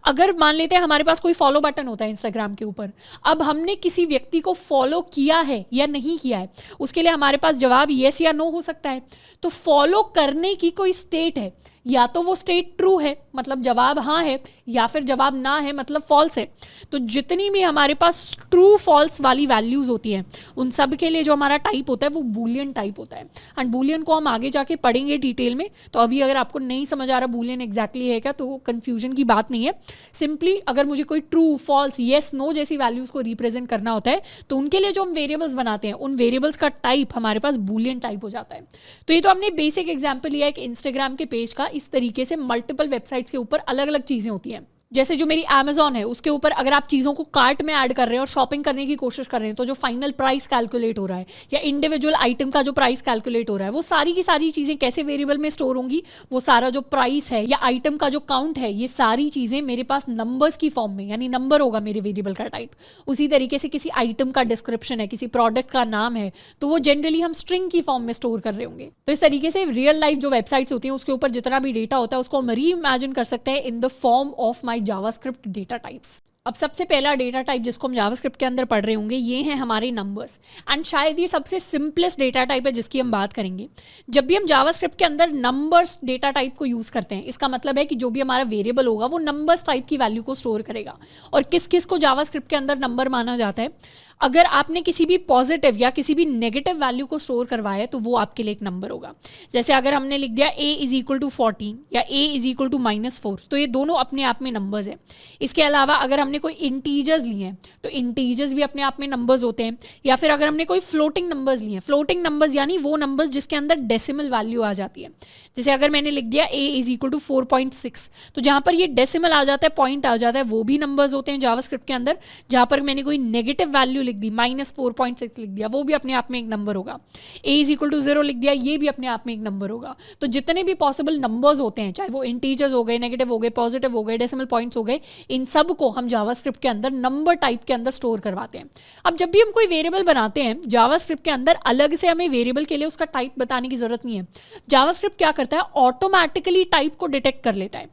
अगर मान लेते हैं हमारे पास कोई फॉलो बटन होता है इंस्टाग्राम के ऊपर, अब हमने किसी व्यक्ति को फॉलो किया है या नहीं किया है, उसके लिए हमारे पास जवाब येस या नो हो सकता है। तो फॉलो करने की कोई स्टेट है, या तो वो स्टेट ट्रू है मतलब जवाब हाँ है, या फिर जवाब ना है मतलब फॉल्स है। तो जितनी भी हमारे पास ट्रू फॉल्स वाली वैल्यूज होती हैं उन सब के लिए जो हमारा टाइप होता है वो बूलियन टाइप होता है। एंड बूलियन को हम आगे जाके पढ़ेंगे डिटेल में, तो अभी अगर आपको नहीं समझ आ रहा बूलियन एग्जैक्टली है क्या तो कन्फ्यूजन की बात नहीं है। सिंपली अगर मुझे कोई ट्रू फॉल्स येस नो जैसी वैल्यूज को रिप्रेजेंट करना होता है तो उनके लिए जो हम वेरिएबल्स बनाते हैं उन वेरिएबल्स का टाइप हमारे पास बूलियन टाइप हो जाता है। तो ये तो हमने बेसिक एग्जाम्पल लिया एक इंस्टाग्राम के पेज का। इस तरीके से मल्टीपल वेबसाइट्स के ऊपर अलग अलग चीजें होती हैं। जैसे जो मेरी Amazon है उसके ऊपर अगर आप चीज़ों को कार्ट में ऐड कर रहे हैं और शॉपिंग करने की कोशिश कर रहे हैं तो जो फाइनल प्राइस कैलकुलेट हो रहा है या इंडिविजुअल आइटम का जो प्राइस कैलकुलेट हो रहा है वो सारी की सारी चीज़ें कैसे वेरिएबल में स्टोर होंगी, वो सारा जो प्राइस है या आइटम का जो काउंट है ये सारी चीज़ें मेरे पास नंबर्स की फॉर्म में, यानी नंबर होगा मेरे वेरिएबल का टाइप। उसी तरीके से किसी आइटम का डिस्क्रिप्शन है, किसी प्रोडक्ट का नाम है, तो वो जनरली हम स्ट्रिंग की फॉर्म में स्टोर कर रहे होंगे। तो इस तरीके से रियल लाइफ जो वेबसाइट्स होती हैं उसके ऊपर जितना भी डेटा होता है उसको हम री इमेजिन कर सकते हैं in the form of my JavaScript data types. अब सबसे पहला डेटा टाइप जिसको हम जावास्क्रिप्ट के अंदर पढ़ रहे होंगे ये हैं हमारे नंबर्स। एंड शायद ये सबसे सिंपलेस्ट डेटा टाइप है जिसकी हम बात करेंगे। जब भी हम जावास्क्रिप्ट के अंदर नंबर्स डेटा टाइप को यूज़ करते हैं इसका मतलब है कि जो भी हमारा वेरिएबल होगा वो नंबर्स टाइप की वैल्यू को स्टोर करेगा। और किस किस को जावास्क्रिप्ट के अंदर नंबर माना जाता है, अगर आपने किसी भी पॉजिटिव या किसी भी नेगेटिव वैल्यू को स्टोर करवाया है तो वो आपके लिए एक नंबर होगा। जैसे अगर हमने लिख दिया a इज इक्वल टू 14 या a इज इक्वल टू -4 तो ये दोनों अपने आप में नंबर्स हैं। इसके अलावा अगर हमने कोई इंटीजर्स लिए हैं तो इंटीजर्स भी अपने आप में नंबर्स होते हैं। या फिर अगर हमने कोई फ्लोटिंग नंबर्स लिए हैं, फ्लोटिंग नंबर्स यानी वो नंबर्स जिसके अंदर डेसिमल वैल्यू आ जाती है। जैसे अगर मैंने लिख दिया a इज इक्वल टू 4.6 तो जहाँ पर ये डेसिमल आ जाता है, पॉइंट आ जाता है, वो भी नंबर्स होते हैं जावास्क्रिप्ट के अंदर। जहाँ पर मैंने कोई नेगेटिव वैल्यू लिख दी -4.6 लिख दिया वो भी अपने आप में एक नंबर होगा। a इज इक्वल टू 0 लिख दिया ये भी अपने आप में एक नंबर होगा। तो जितने भी पॉसिबल नंबर्स होते हैं चाहे वो इंटीजर्स हो गए, नेगेटिव हो गए, पॉजिटिव हो गए, डेसिमल पॉइंट्स हो गए, इन सब को हम जावास्क्रिप्ट के अंदर नंबर टाइप के अंदर स्टोर करवाते हैं। अब जब भी हम कोई वेरिएबल बनाते हैं जावास्क्रिप्ट के अंदर अलग से हमें वेरिएबल के लिए उसका टाइप बताने की जरूरत नहीं है। जावास्क्रिप्ट क्या करता है, ऑटोमेटिकली टाइप को डिटेक्ट कर लेता है।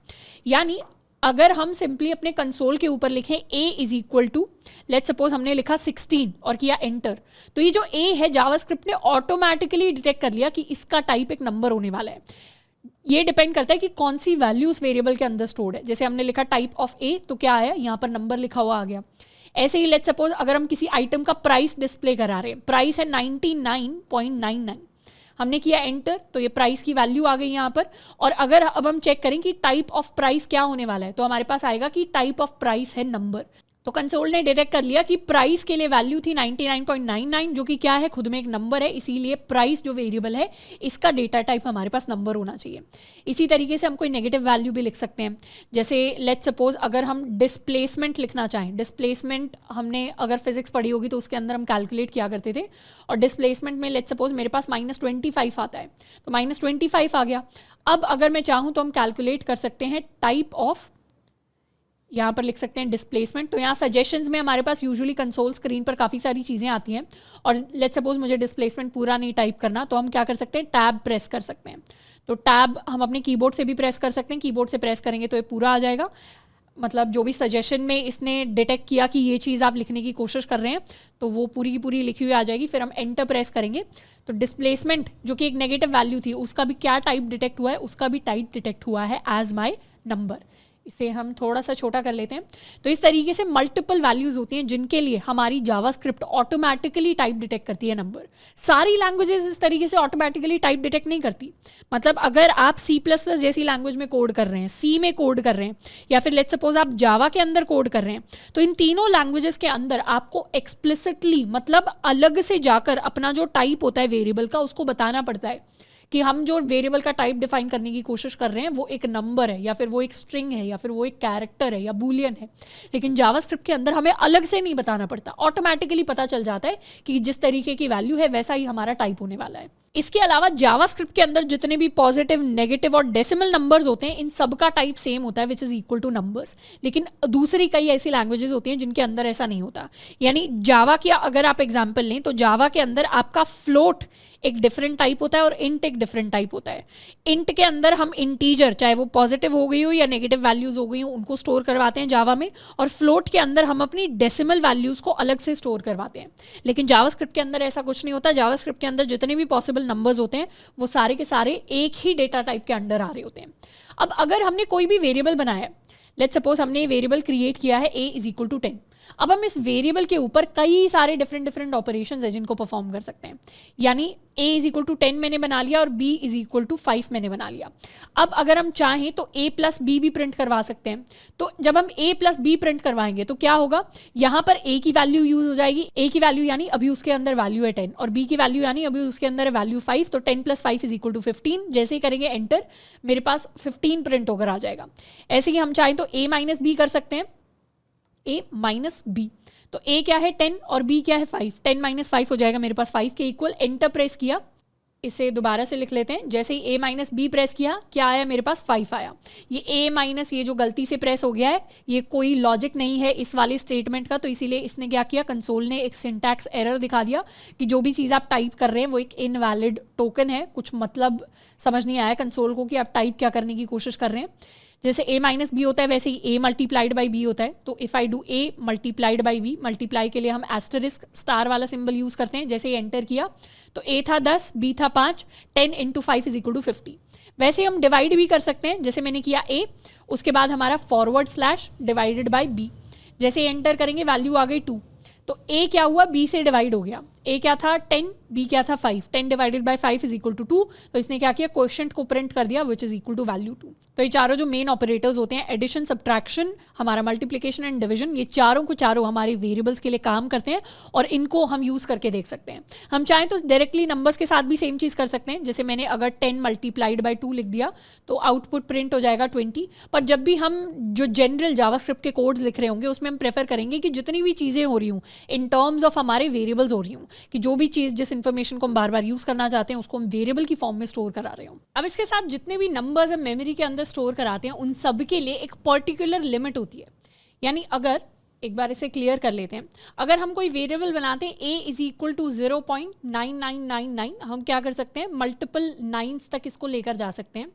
यानी अगर हम सिंपली अपने कंसोल के ऊपर लिखें a is equal to, let's suppose हमने लिखा 16 और किया एंटर, तो ये जो a है जावास्क्रिप्ट ने ऑटोमेटिकली डिटेक्ट कर लिया कि इसका टाइप एक नंबर होने वाला है। ये डिपेंड करता है कि कौन सी वैल्यू उस वेरिएबल के अंदर स्टोर्ड है। जैसे हमने लिखा टाइप ऑफ a तो क्या आया, यहाँ पर नंबर लिखा हुआ आ गया। ऐसे ही लेट्स सपोज अगर हम किसी आइटम का प्राइस डिस्प्ले करा रहे हैं, प्राइस है 99.99, हमने किया एंटर तो ये प्राइस की वैल्यू आ गई यहाँ पर। और अगर अब हम चेक करें कि टाइप ऑफ प्राइस क्या होने वाला है तो हमारे पास आएगा कि टाइप ऑफ प्राइस है नंबर। तो कंसोल ने डिटेक्ट कर लिया कि प्राइस के लिए वैल्यू थी 99.99 जो कि क्या है, खुद में एक नंबर है, इसीलिए प्राइस जो वेरिएबल है इसका डेटा टाइप हमारे पास नंबर होना चाहिए। इसी तरीके से हम कोई नेगेटिव वैल्यू भी लिख सकते हैं। जैसे लेट्स सपोज अगर हम डिस्प्लेसमेंट लिखना चाहें, डिस्प्लेसमेंट हमने अगर फिजिक्स पढ़ी होगी तो उसके अंदर हम कैलकुलेट किया करते थे, और डिस्प्लेसमेंट में लेट्स सपोज मेरे पास -25 आता है तो -25 आ गया। अब अगर मैं चाहूँ तो हम कैलकुलेट कर सकते हैं टाइप ऑफ, यहाँ पर लिख सकते हैं डिस्प्लेसमेंट। तो यहाँ सजेशंस में हमारे पास यूजुअली कंसोल स्क्रीन पर काफ़ी सारी चीज़ें आती हैं और लेट्स सपोज मुझे डिस्प्लेसमेंट पूरा नहीं टाइप करना तो हम क्या कर सकते हैं, टैब प्रेस कर सकते हैं। तो टैब हम अपने कीबोर्ड से भी प्रेस कर सकते हैं, कीबोर्ड से प्रेस करेंगे तो ये पूरा आ जाएगा। मतलब जो भी सजेशन में इसने डिटेक्ट किया कि ये चीज़ आप लिखने की कोशिश कर रहे हैं तो वो पूरी की पूरी लिखी हुई आ जाएगी। फिर हम एंटर प्रेस करेंगे तो डिस्प्लेसमेंट जो कि एक नेगेटिव वैल्यू थी उसका भी क्या टाइप डिटेक्ट हुआ है, उसका भी टाइप डिटेक्ट हुआ है एज माई नंबर। इसे हम थोड़ा सा छोटा कर लेते हैं। तो इस तरीके से मल्टीपल वैल्यूज होती हैं जिनके लिए हमारी जावास्क्रिप्ट ऑटोमेटिकली टाइप डिटेक्ट करती है नंबर। सारी लैंग्वेजेस इस तरीके से ऑटोमेटिकली टाइप डिटेक्ट नहीं करती। मतलब अगर आप C++ जैसी लैंग्वेज में कोड कर रहे हैं, C में कोड कर रहे हैं, या फिर लेट्स सपोज आप जावा के अंदर कोड कर रहे हैं, तो इन तीनों लैंग्वेजेस के अंदर आपको एक्सप्लिसिटली मतलब अलग से जाकर अपना जो टाइप होता है वेरिएबल का उसको बताना पड़ता है कि हम जो वेरिएबल का टाइप डिफाइन करने की कोशिश कर रहे हैं वो एक नंबर है, या फिर वो एक स्ट्रिंग है, या फिर वो एक कैरेक्टर है, या बूलियन है। लेकिन जावास्क्रिप्ट के अंदर हमें अलग से नहीं बताना पड़ता, ऑटोमेटिकली पता चल जाता है कि जिस तरीके की वैल्यू है वैसा ही हमारा टाइप होने वाला है। इसके अलावा जावास्क्रिप्ट के अंदर जितने भी पॉजिटिव, नेगेटिव और डेसिमल नंबर्स होते हैं इन सब का टाइप सेम होता है, विच इज इक्वल टू नंबर्स। लेकिन दूसरी कई ऐसी लैंग्वेजेस होती हैं जिनके अंदर ऐसा नहीं होता। यानी जावा की अगर आप एग्जांपल लें तो जावा के अंदर आपका फ्लोट एक डिफरेंट टाइप होता है और इंट एक डिफरेंट टाइप होता है। इंट के अंदर हम इंटीजर, चाहे वो पॉजिटिव हो गई हो या नेगेटिव वैल्यूज हो गई हो, उनको स्टोर करवाते हैं जावा में, और फ्लोट के अंदर हम अपनी डेसिमल वैल्यूज को अलग से स्टोर करवाते हैं। लेकिन जावास्क्रिप्ट के अंदर ऐसा कुछ नहीं होता। जावास्क्रिप्ट के अंदर जितने भी पॉसिबल नंबर्स होते हैं वो सारे के सारे एक ही डेटा टाइप के अंडर आ रहे होते हैं। अब अगर हमने कोई भी वेरिएबल बनाया है, लेट्स सपोज हमने वेरिएबल क्रिएट किया है a इज इक्वल टू 10। अब हम इस वेरिएबल के ऊपर कई सारे डिफरेंट ऑपरेशंस है जिनको परफॉर्म कर सकते हैं। यानी a इज इक्वल टू 10 मैंने बना लिया और b इज इक्वल टू 5 मैंने बना लिया। अब अगर हम चाहें तो a प्लस b भी प्रिंट करवा सकते हैं। तो जब हम a प्लस b प्रिंट करवाएंगे तो क्या होगा, यहाँ पर a की वैल्यू यूज हो जाएगी। a की वैल्यू यानी अभी उसके अंदर वैल्यू है 10, और b की वैल्यू यानी अभी उसके अंदर है वैल्यू 5। तो 10 प्लस 5 इज इक्वल टू 15। जैसे ही करेंगे एंटर, मेरे पास 15 प्रिंट होकर आ जाएगा। ऐसे ही हम चाहें तो a माइनस b कर सकते हैं, a माइनस b। तो a क्या है 10 और b क्या है 5। 10 माइनस 5 हो जाएगा मेरे पास 5 के इक्वल। एंटर प्रेस किया, इसे दोबारा से लिख लेते हैं। जैसे ही a माइनस बी प्रेस किया, क्या आया मेरे पास 5 आया। ये a माइनस ये जो गलती से प्रेस हो गया है, ये कोई लॉजिक नहीं है इस वाले स्टेटमेंट का, तो इसीलिए इसने क्या किया, कंसोल ने एक सिंटैक्स एरर दिखा दिया कि जो भी चीज़ आप टाइप कर रहे हैं वो एक इनवैलिड टोकन है। कुछ मतलब समझ नहीं आया कंसोल को कि आप टाइप क्या करने की कोशिश कर रहे हैं। जैसे a माइनस बी होता है वैसे ही a मल्टीप्लाइड बाई बी होता है। तो if I do a multiplied by B, multiply के लिए हम एस्टरिस्क स्टार वाला सिंबल यूज़ करते हैं। जैसे ही एंटर किया तो a था 10, b था 5, 10 इंटू 5 इज इक्वल टू 50। वैसे हम डिवाइड भी कर सकते हैं, जैसे मैंने किया a, उसके बाद हमारा forward slash divided by b। जैसे एंटर करेंगे वैल्यू आ गई 2, तो a क्या हुआ, b से डिवाइड हो गया। a क्या था 10, b क्या था 5, 10 divided by 5 is equal to 2। तो इसने क्या किया, क्वोशिएंट को प्रिंट कर दिया which is equal to value 2। तो ये चारों जो मेन ऑपरेटर्स होते हैं, एडिशन, सब्ट्रैक्शन, हमारा मल्टीप्लिकेशन एंड डिवीजन, ये चारों को चारों हमारे वेरिएबल्स के लिए काम करते हैं और इनको हम यूज़ करके देख सकते हैं। हम चाहें तो डायरेक्टली नंबर्स के साथ भी सेम चीज़ कर सकते हैं। जैसे मैंने अगर 10 मल्टीप्लाइड बाई 2 लिख दिया तो आउटपुट प्रिंट हो जाएगा 20। पर जब भी हम जो जनरल जावास्क्रिप्ट के कोड्स लिख रहे होंगे उसमें हम प्रेफर करेंगे कि जितनी भी चीज़ें हो रही हूँ इन टर्म्स ऑफ हमारे वेरिएबल्स हो रही हूँ, कि जो भी चीज़ जिस इन्फॉर्मेशन को हम बार बार यूज़ करना चाहते हैं उसको हम वेरिएबल की फॉर्म में स्टोर करा रहे हूँ। अब इसके साथ जितने भी नंबर्स हम मेमोरी के अंदर स्टोर कराते हैं उन सब के लिए एक पर्टिकुलर लिमिट होती है। यानी अगर एक बार इसे क्लियर कर लेते हैं, अगर हम कोई वेरिएबल बनाते हैं a इज इक्वल टू 0.9999, हम क्या कर सकते हैं, मल्टीपल नाइन्स तक इसको लेकर जा सकते हैं।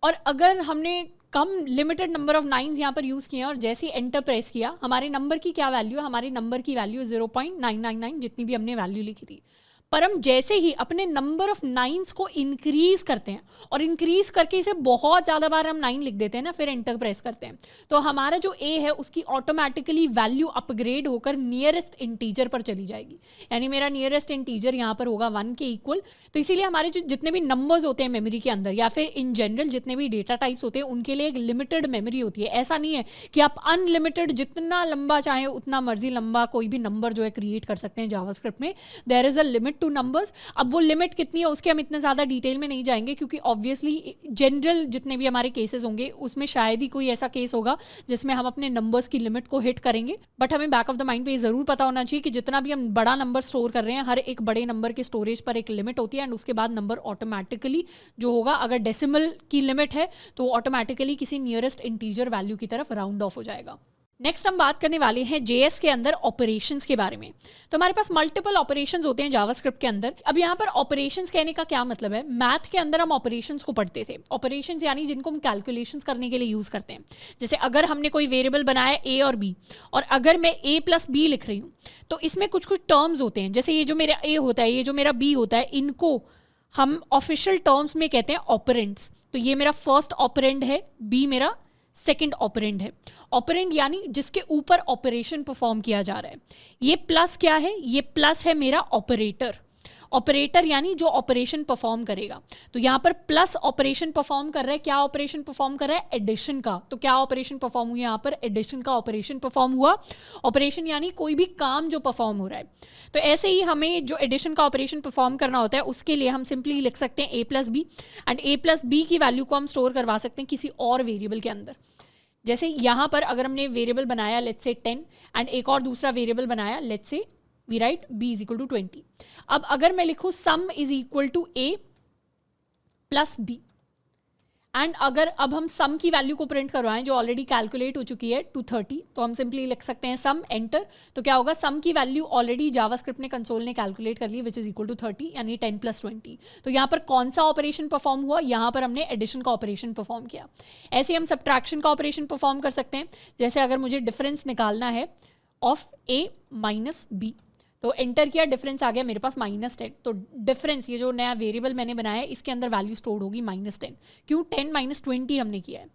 और अगर हमने कम लिमिटेड नंबर ऑफ नाइन्स यहाँ पर यूज़ किए और जैसे ही एंटर प्रेस किया, हमारे नंबर की क्या वैल्यू है, हमारे नंबर की वैल्यू 0.999 जितनी भी हमने वैल्यू लिखी थी। पर हम जैसे ही अपने नंबर ऑफ नाइन्स को इंक्रीज करते हैं और इंक्रीज करके इसे बहुत ज़्यादा बार हम 9 लिख देते हैं ना, फिर एंटर प्रेस करते हैं, तो हमारा जो a है उसकी ऑटोमेटिकली वैल्यू अपग्रेड होकर नियरेस्ट इंटीजर पर चली जाएगी। यानी मेरा नियरेस्ट इंटीजर यहाँ पर होगा 1 के इक्वल। तो इसीलिए हमारे जो जितने भी नंबर्स होते हैं मेमोरी के अंदर या फिर इन जनरल जितने भी डेटा टाइप्स होते हैं उनके लिए एक लिमिटेड मेमोरी होती है। ऐसा नहीं है कि आप अनलिमिटेड जितना लंबा चाहें उतना मर्जी लंबा कोई भी नंबर जो है क्रिएट कर सकते हैं जावास्क्रिप्ट में। There is a limit to numbers. अब वो लिमिट कितनी है उसके हम इतना ज़्यादा डिटेल में नहीं जाएंगे, क्योंकि ऑब्वियसली जनरल जितने भी हमारे केसेस होंगे उसमें शायद ही कोई ऐसा केस होगा जिसमें हम अपने नंबर्स की लिमिट को हिट करेंगे। बट हमें बैक ऑफ द माइंड पे ये ज़रूर पता होना चाहिए कि जितना भी हम बड़ा नंबर स्टोर कर रहे हैं, हर एक बड़े नंबर के स्टोरेज पर एक लिमिट होती है एंड उसके बाद नंबर ऑटोमेटिकली जो होगा, अगर डेसिमल की लिमिट है तो ऑटोमेटिकली किसी नियरेस्ट इंटीजर वैल्यू की तरफ राउंड ऑफ हो जाएगा। नेक्स्ट हम बात करने वाले हैं JS के अंदर ऑपरेशंस के बारे में। तो हमारे पास मल्टीपल ऑपरेशंस होते हैं जावास्क्रिप्ट के अंदर। अब यहाँ पर ऑपरेशंस कहने का क्या मतलब है, मैथ के अंदर हम ऑपरेशंस को पढ़ते थे। ऑपरेशंस यानी जिनको हम कैलकुलेशंस करने के लिए यूज़ करते हैं। जैसे अगर हमने कोई वेरिएबल बनाया A और B और अगर मैं A प्लस B लिख रही हूँ तो इसमें कुछ कुछ टर्म्स होते हैं। जैसे ये जो मेरा A होता है, ये जो मेरा B होता है, इनको हम ऑफिशियल टर्म्स में कहते हैं ऑपरेंड्स। तो ये मेरा फर्स्ट ऑपरेंड है, B मेरा सेकंड ऑपरेंड है। ऑपरेंड यानी जिसके ऊपर ऑपरेशन परफॉर्म किया जा रहा है। ये प्लस क्या है? ये प्लस है मेरा ऑपरेटर। ऑपरेटर यानी जो ऑपरेशन परफॉर्म करेगा। तो यहाँ पर प्लस ऑपरेशन परफॉर्म कर रहा है। क्या ऑपरेशन परफॉर्म कर रहा है? एडिशन का। तो क्या ऑपरेशन परफॉर्म हुआ? यहाँ पर एडिशन का ऑपरेशन परफॉर्म हुआ। ऑपरेशन यानी कोई भी काम जो परफॉर्म हो रहा है। तो ऐसे ही हमें जो एडिशन का ऑपरेशन परफॉर्म करना होता है उसके लिए हम सिंपली लिख सकते हैं a plus B, and a plus B की वैल्यू को हम स्टोर करवा सकते हैं किसी और वेरिएबल के अंदर। जैसे यहाँ पर अगर हमने वेरिएबल बनाया लेट्स से 10 एंड एक और दूसरा वेरिएबल बनाया let's say we write b is equal to 20। अब अगर मैं लिखूँ sum is equal to a plus b, and अगर अब हम सम की वैल्यू को प्रिंट करवाएं जो ऑलरेडी कैलकुलेट हो चुकी है 230, तो हम सिंपली लिख सकते हैं सम एंटर। तो क्या होगा? सम की वैल्यू ऑलरेडी जावास्क्रिप्ट ने कंसोल ने कैलकुलेट कर ली विच इज इक्वल टू 30 यानी 10 प्लस 20। तो यहाँ पर कौन सा ऑपरेशन परफॉर्म हुआ? यहाँ पर हमने एडिशन का ऑपरेशन परफॉर्म किया। ऐसे हम सब्ट्रैक्शन का ऑपरेशन परफॉर्म कर सकते हैं। जैसे अगर मुझे डिफरेंस निकालना है ऑफ a माइनस b, तो एंटर किया, डिफरेंस आ गया मेरे पास -10। तो डिफरेंस ये जो नया वेरिएबल मैंने बनाया है इसके अंदर वैल्यू स्टोर्ड होगी -10। क्यों? 10 माइनस 20 हमने किया है।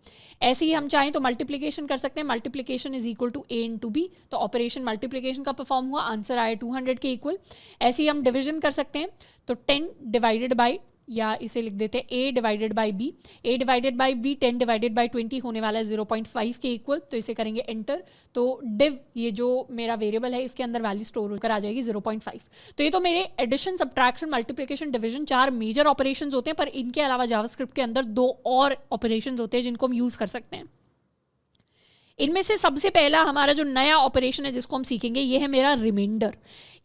ऐसे ही हम चाहें तो मल्टीप्लिकेशन कर सकते हैं। Multiplication is equal to a into B. तो ऑपरेशन मल्टीप्लिकेशन का परफॉर्म हुआ, आंसर आया 200 के इक्वल। ऐसे ही हम डिविजन कर सकते हैं। तो 10 डिवाइडेड बाई, या इसे लिख देते हैं a divided by b, a divided by b 10 divided by 20 होने वाला है 0.5 के इक्वल। तो इसे करेंगे एंटर। तो डिव ये जो मेरा वेरिएबल है इसके अंदर वैल्यू स्टोर होकर आ जाएगी 0.5। तो ये तो मेरे addition, subtraction, multiplication, division 4 major operations होते हैं, पर इनके अलावा जावास्क्रिप्ट के अंदर 2 और ऑपरेशंस होते हैं जिनको हम यूज कर सकते हैं। इनमें से सबसे पहला हमारा जो नया ऑपरेशन है जिसको हम सीखेंगे ये है मेरा रिमाइंडर,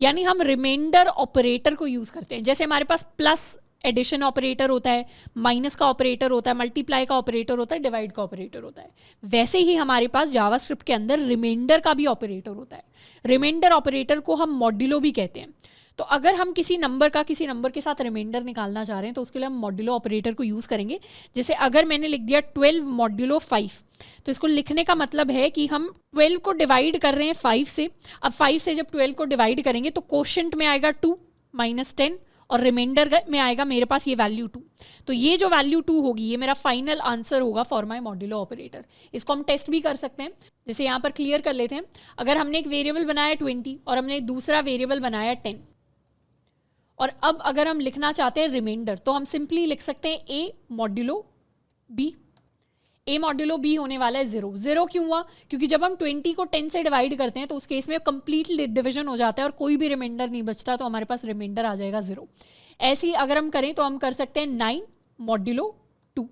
यानी हम रिमाइंडर ऑपरेटर को यूज करते हैं। जैसे हमारे पास प्लस एडिशन ऑपरेटर होता है, माइनस का ऑपरेटर होता है, मल्टीप्लाई का ऑपरेटर होता है, डिवाइड का ऑपरेटर होता है, वैसे ही हमारे पास जावास्क्रिप्ट के अंदर रिमाइंडर का भी ऑपरेटर होता है। रिमाइंडर ऑपरेटर को हम मॉड्यूलो भी कहते हैं। तो अगर हम किसी नंबर का किसी नंबर के साथ रिमाइंडर निकालना चाह रहे हैं तो उसके लिए हम मॉड्यूलो ऑपरेटर को यूज़ करेंगे। जैसे अगर मैंने लिख दिया 12 मॉड्यूलो 5, तो इसको लिखने का मतलब है कि हम 12 को डिवाइड कर रहे हैं 5 से। अब 5 से जब 12 को डिवाइड करेंगे तो कोशेंट में आएगा 2 माइनस 10 और रिमाइंडर में आएगा मेरे पास ये वैल्यू 2। तो ये जो वैल्यू 2 होगी ये मेरा फाइनल आंसर होगा फॉर माई मॉड्यूलो ऑपरेटर। इसको हम टेस्ट भी कर सकते हैं। जैसे यहाँ पर क्लियर कर लेते हैं। अगर हमने एक वेरिएबल बनाया 20 और हमने दूसरा वेरिएबल बनाया 10, और अब अगर हम लिखना चाहते हैं रिमाइंडर तो हम सिंपली लिख सकते हैं a modulo b। a modulo b होने वाला है 0। 0 क्यों हुआ? क्योंकि जब हम 20 को 10 से डिवाइड करते हैं तो उस केस में कंप्लीट डिवीजन हो जाता है और कोई भी रिमाइंडर नहीं बचता, तो हमारे पास रिमाइंडर आ जाएगा 0। ऐसे ही अगर हम करें तो हम कर सकते हैं 9 मॉड्यूलो 2।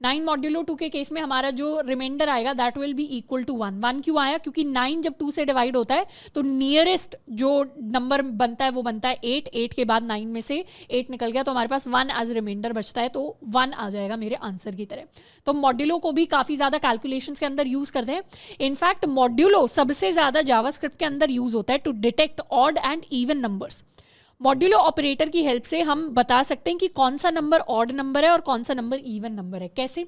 9 मॉड्यूलो 2 के केस में हमारा जो रिमाइंडर आएगा that will be equal to 1। 1 क्यों आया? क्योंकि 9 जब 2 से डिवाइड होता है तो नियरेस्ट जो नंबर बनता है वो बनता है 8। 8 के बाद 9 में से 8 निकल गया तो हमारे पास 1 एज रिमाइंडर बचता है, तो 1 आ जाएगा मेरे आंसर की तरह। तो मॉड्यूलो को भी काफ़ी ज़्यादा कैलकुलेशंस के अंदर यूज़ करते हैं। इनफैक्ट मॉड्यूलो सबसे ज़्यादा जावास्क्रिप्ट के अंदर यूज़ होता है to detect odd and even numbers. Modulo operator की हेल्प से हम बता सकते हैं कि कौन सा नंबर ऑड नंबर है और कौन सा नंबर इवन नंबर है। कैसे?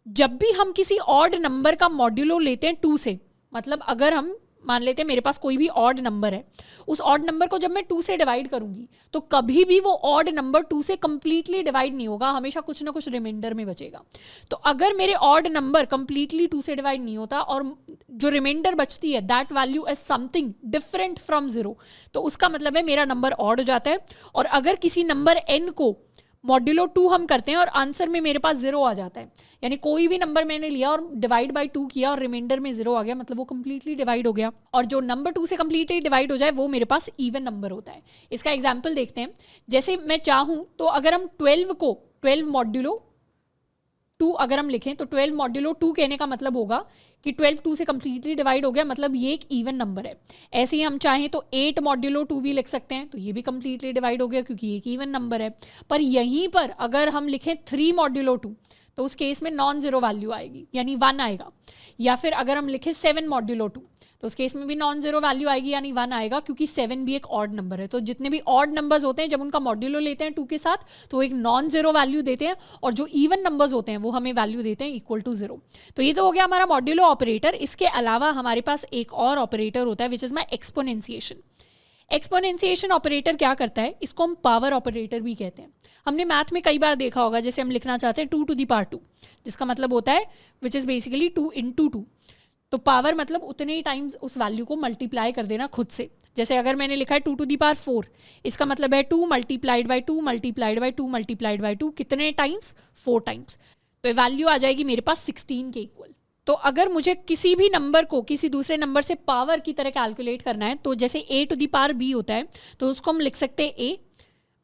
जब भी हम किसी ऑड नंबर का मॉड्यूलो लेते हैं 2 से, मतलब अगर हम मान लेते हैं मेरे पास कोई भी ऑड नंबर है, उस ऑड नंबर को जब मैं 2 से डिवाइड करूंगी तो कभी भी वो ऑड नंबर 2 से कंप्लीटली डिवाइड नहीं होगा, हमेशा कुछ ना कुछ रिमाइंडर में बचेगा। तो अगर मेरे ऑड नंबर कंप्लीटली 2 से डिवाइड नहीं होता और जो रिमाइंडर बचती है that value is something different from 0, तो उसका मतलब है मेरा नंबर ऑड हो जाता है। और अगर किसी नंबर n को मॉड्यूलो 2 हम करते हैं और आंसर में मेरे पास 0 आ जाता है, यानी कोई भी नंबर मैंने लिया और डिवाइड बाय 2 किया और रिमाइंडर में 0 आ गया, मतलब वो कंप्लीटली डिवाइड हो गया। और जो नंबर 2 से कंप्लीटली डिवाइड हो जाए वो मेरे पास इवन नंबर होता है। इसका एग्जांपल देखते हैं। जैसे मैं चाहूँ तो अगर हम 12 को 12 मॉड्यूलो 2 अगर हम लिखें तो 12 मॉड्यूलो 2 कहने का मतलब होगा कि 12 2 से कंप्लीटली डिवाइड हो गया, मतलब ये एक इवन नंबर है। ऐसे ही हम चाहें तो 8 मॉड्यूलो 2 भी लिख सकते हैं, तो ये भी कंप्लीटली डिवाइड हो गया क्योंकि ये एक इवन नंबर है। पर यहीं पर अगर हम लिखें 3 मॉड्यूलो 2 तो उस केस में नॉन जीरो वैल्यू आएगी, यानी 1 आएगा। या फिर अगर हम लिखें 7 मॉड्यूलो 2 तो उस केस में भी नॉन जीरो वैल्यू आएगी, यानी 1 आएगा, क्योंकि 7 भी एक ऑड नंबर है। तो जितने भी ऑड नंबर्स होते हैं जब उनका मॉड्यूलो लेते हैं 2 के साथ तो एक नॉन जीरो वैल्यू देते हैं, और जो इवन नंबर्स होते हैं वो हमें वैल्यू देते हैं इक्वल टू 0। तो ये तो हो गया हमारा मॉड्यूलो ऑपरेटर। इसके अलावा हमारे पास एक और ऑपरेटर होता है which is my exponentiation. Exponentiation operator क्या करता है, इसको हम पावर ऑपरेटर भी कहते हैं। हमने मैथ में कई बार देखा होगा, जैसे हम लिखना चाहते हैं 2 to the power 2, जिसका मतलब होता है विच इज़ बेसिकली 2 into 2। तो पावर मतलब उतने ही टाइम्स उस वैल्यू को मल्टीप्लाई कर देना खुद से। जैसे अगर मैंने लिखा है 2 to the power 4, इसका मतलब है 2 multiplied by 2 multiplied by 2 multiplied by 2, कितने टाइम्स, 4 टाइम्स। तो वैल्यू आ जाएगी मेरे पास 16 के इक्वल। तो अगर मुझे किसी भी नंबर को किसी दूसरे नंबर से पावर की तरह कैलकुलेट करना है, तो जैसे a to the power b होता है, तो उसको हम लिख सकते हैं a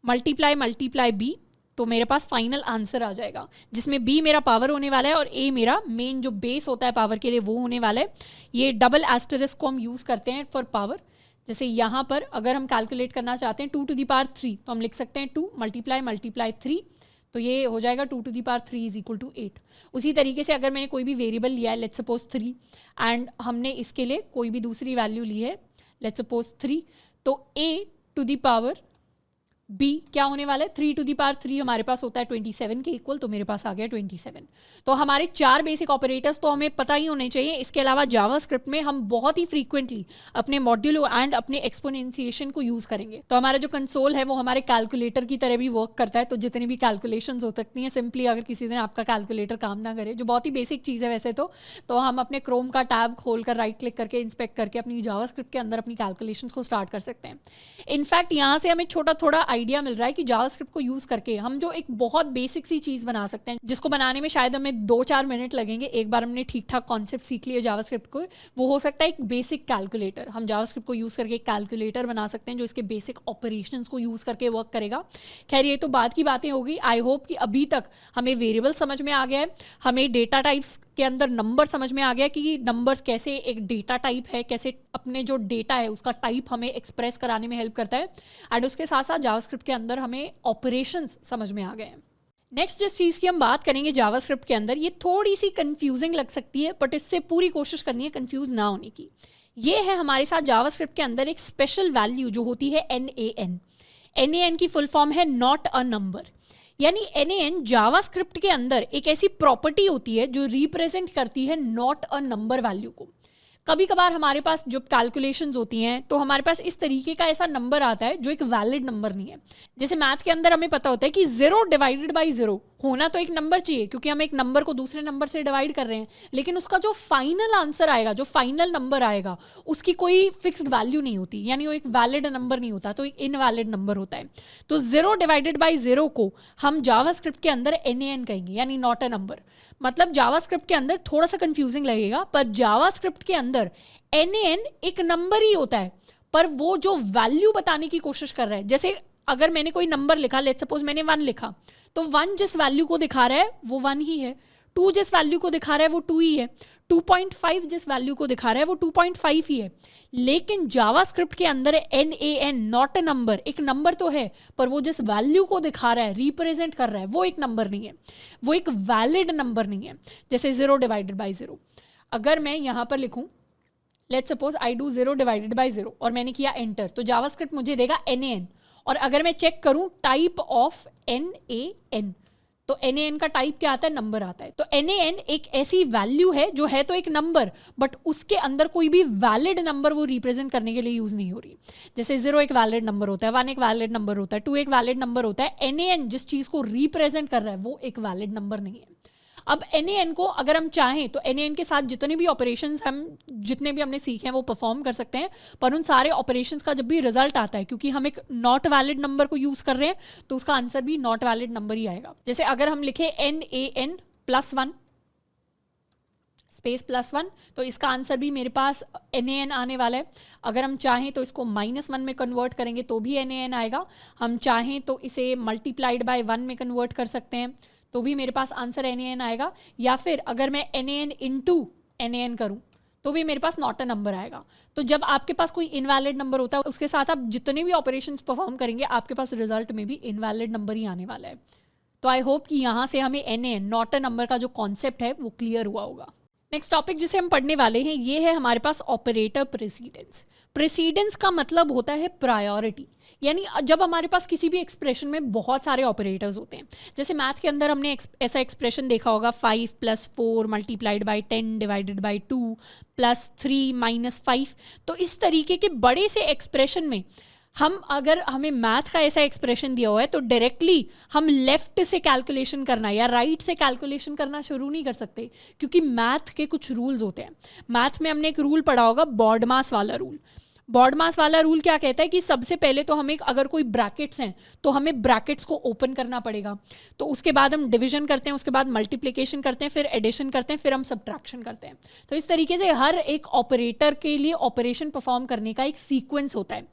मल्टीप्लाई b, तो मेरे पास फाइनल आंसर आ जाएगा, जिसमें b मेरा पावर होने वाला है और a मेरा मेन जो बेस होता है पावर के लिए वो होने वाला है। ये डबल एस्टरिस्क को हम यूज़ करते हैं फॉर पावर। जैसे यहाँ पर अगर हम कैलकुलेट करना चाहते हैं 2 to the power 3, तो हम लिख सकते हैं 2 मल्टीप्लाई 3, तो ये हो जाएगा 2 to the power 3 is equal to 8। उसी तरीके से अगर मैंने कोई भी वेरिएबल लिया है, लेट्स सपोज 3, एंड हमने इसके लिए कोई भी दूसरी वैल्यू ली है, लेट्स सपोज 3, तो a to the power b क्या होने वाला है, 3 to the power 3 हमारे पास होता है 27 के इक्वल, तो मेरे पास आ गया 27। तो हमारे 4 बेसिक ऑपरेटर्स तो हमें पता ही होने चाहिए। इसके अलावा जावास्क्रिप्ट में हम बहुत ही फ्रीक्वेंटली अपने मॉड्यूलो एंड अपने एक्सपोनेंशिएशन को यूज़ करेंगे। तो हमारा जो कंसोल है वो हमारे कैलकुलेटर की तरह भी वर्क करता है। तो जितनी भी कैलकुलेशंस हो सकती हैं, सिंपली अगर किसी दिन आपका कैलकुलेटर काम ना करे, जो बहुत ही बेसिक चीज़ है वैसे तो हम अपने क्रोम का टैब खोलकर राइट क्लिक करके इंस्पेक्ट करके अपनी जावास्क्रिप्ट के अंदर अपनी कैलकुलेशंस को स्टार्ट कर सकते हैं। इनफैक्ट यहाँ से हमें छोटा थोड़ा आइडिया मिल रहा है कि जावास्क्रिप्ट को यूज करके हम जो एक बहुत बेसिक सी चीज बना सकते हैं, जिसको बनाने में शायद हमें 2-4 मिनट लगेंगे, एक बार हमने ठीक ठाक कॉन्सेप्ट सीख लिया जावास्क्रिप्ट को, वो हो सकता है एक बेसिक कैलकुलेटर। हम जावास्क्रिप्ट को यूज करके एक कैलकुलेटर बना सकते हैं जो इसके बेसिक ऑपरेशंस को यूज करके वर्क करेगा। खैर ये तो बाद की बातें होगी। आई होप कि अभी तक हमें वेरिएबल समझ में आ गया है, हमें डेटा टाइप्स के अंदर नंबर समझ में आ गया कि नंबर्स कैसे एक डेटा टाइप है, कैसे अपने जो डेटा है उसका टाइप हमें एक्सप्रेस कराने में हेल्प करता है, एंड उसके साथ साथ जावास्क्रिप्ट के अंदर हमें ऑपरेशंस समझ में आ गए हैं। नेक्स्ट जिस चीज़ की हम बात करेंगे जावास्क्रिप्ट के अंदर, ये थोड़ी सी कंफ्यूजिंग लग सकती है, बट इससे पूरी कोशिश करनी है कंफ्यूज ना होने की। ये है हमारे साथ जावास्क्रिप्ट के अंदर एक स्पेशल वैल्यू जो होती है NaN। NaN की फुल फॉर्म है नॉट अ नंबर, यानी NaN जावास्क्रिप्ट के अंदर एक ऐसी प्रॉपर्टी होती है जो रिप्रेजेंट करती है नॉट अ नंबर वैल्यू को। कभी कभार हमारे पास जो कैलकुलेशंस होती हैं तो हमारे पास इस तरीके का ऐसा नंबर आता है जो एक वैलिड नंबर नहीं है। जैसे मैथ के अंदर हमें पता होता है कि 0 डिवाइडेड बाई 0 होना तो एक नंबर चाहिए, क्योंकि हम एक नंबर को दूसरे नंबर से डिवाइड कर रहे हैं, लेकिन उसका जो फाइनल आंसर आएगा, जो फाइनल नंबर आएगा, उसकी कोई फिक्स्ड वैल्यू नहीं होती, यानी वो एक वैलिड नंबर नहीं होता, तो एक इनवैलिड नंबर होता है। तो 0 डिवाइडेड बाई 0 को हम जावास्क्रिप्ट के अंदर NaN कहेंगे, यानी नॉट अ नंबर। मतलब जावास्क्रिप्ट के अंदर थोड़ा सा कंफ्यूजिंग लगेगा, पर जावास्क्रिप्ट के अंदर NaN एक नंबर ही होता है, पर वो जो वैल्यू बताने की कोशिश कर रहा है, जैसे अगर मैंने कोई नंबर लिखा, लेट्स सपोज मैंने 1 लिखा, तो 1 जिस वैल्यू को दिखा रहा है वो 1 ही है, 2 जिस वैल्यू को दिखा रहा है वो 2 ही है, 2.5 जिस वैल्यू को दिखा रहा है वो 2.5 ही है। लेकिन जावास्क्रिप्ट के अंदर NaN नॉट अ नंबर, एक नंबर तो है, पर वो जिस वैल्यू को दिखा रहा है, रिप्रेजेंट कर रहा है, वो एक नंबर नहीं है, वो एक वैलिड नंबर नहीं है। जैसे 0 डिवाइडेड बाई 0, अगर मैं यहाँ पर लिखूँ, let's suppose I do 0 divided by 0 और मैंने किया एंटर, तो जावास्क्रिप्ट मुझे देगा NaN। और अगर मैं चेक करूं टाइप ऑफ NaN, तो NaN का टाइप क्या आता है, नंबर आता है। तो NaN एक ऐसी वैल्यू है जो है तो एक नंबर, बट उसके अंदर कोई भी वैलिड नंबर वो रिप्रेजेंट करने के लिए यूज नहीं हो रही। जैसे 0 एक वैलिड नंबर होता है, 1 एक वैलिड नंबर होता है, 2 एक वैलिड नंबर होता है। NaN जिस चीज को रिप्रेजेंट कर रहा है वो एक वैलिड नंबर नहीं है। अब NaN को अगर हम चाहें तो NaN के साथ जितने भी ऑपरेशंस जितने भी हमने सीखे हैं वो परफॉर्म कर सकते हैं, पर उन सारे ऑपरेशंस का जब भी रिजल्ट आता है, क्योंकि हम एक नॉट वैलिड नंबर को यूज कर रहे हैं, तो उसका आंसर भी नॉट वैलिड नंबर ही आएगा। जैसे अगर हम लिखे NaN +1 स्पेस +1, तो इसका आंसर भी मेरे पास NaN आने वाला है। अगर हम चाहें तो इसको -1 में कन्वर्ट करेंगे तो भी NaN आएगा। हम चाहें तो इसे मल्टीप्लाइड बाय 1 में कन्वर्ट कर सकते हैं तो भी मेरे पास आंसर NaN आएगा। या फिर अगर मैं NaN इंटू NaN करूं तो भी मेरे पास नॉट अ नंबर आएगा। तो जब आपके पास कोई इनवैलिड नंबर होता है, उसके साथ आप जितने भी ऑपरेशंस परफॉर्म करेंगे, आपके पास रिजल्ट में भी इनवैलिड नंबर ही आने वाला है। तो आई होप कि यहाँ से हमें NaN नॉट अ नंबर का जो कॉन्सेप्ट है वो क्लियर हुआ होगा। नेक्स्ट टॉपिक जिसे हम पढ़ने वाले हैं ये है हमारे पास ऑपरेटर प्रेसिडेंस। प्रेसिडेंस का मतलब होता है प्रायोरिटी, यानी जब हमारे पास किसी भी एक्सप्रेशन में बहुत सारे ऑपरेटर्स होते हैं। जैसे मैथ के अंदर हमने ऐसा एक्सप्रेशन देखा होगा 5 + 4 मल्टीप्लाइड बाई 10 डिवाइडेड बाई 2 +3 - 5। तो इस तरीके के बड़े से एक्सप्रेशन में हम अगर हमें मैथ का ऐसा एक्सप्रेशन दिया हुआ है तो डायरेक्टली हम लेफ्ट से कैलकुलेशन करना या राइट से कैलकुलेशन करना शुरू नहीं कर सकते, क्योंकि मैथ के कुछ रूल्स होते हैं। मैथ में हमने एक रूल पढ़ा होगा, बॉडमास वाला रूल। बॉडमास वाला रूल क्या कहता है कि सबसे पहले तो हमें, अगर कोई ब्रैकेट्स हैं तो हमें ब्रैकेट्स को ओपन करना पड़ेगा, तो उसके बाद हम डिवीजन करते हैं, उसके बाद मल्टीप्लिकेशन करते हैं, फिर एडिशन करते हैं, फिर हम सब्ट्रैक्शन करते हैं। तो इस तरीके से हर एक ऑपरेटर के लिए ऑपरेशन परफॉर्म करने का एक सीक्वेंस होता है।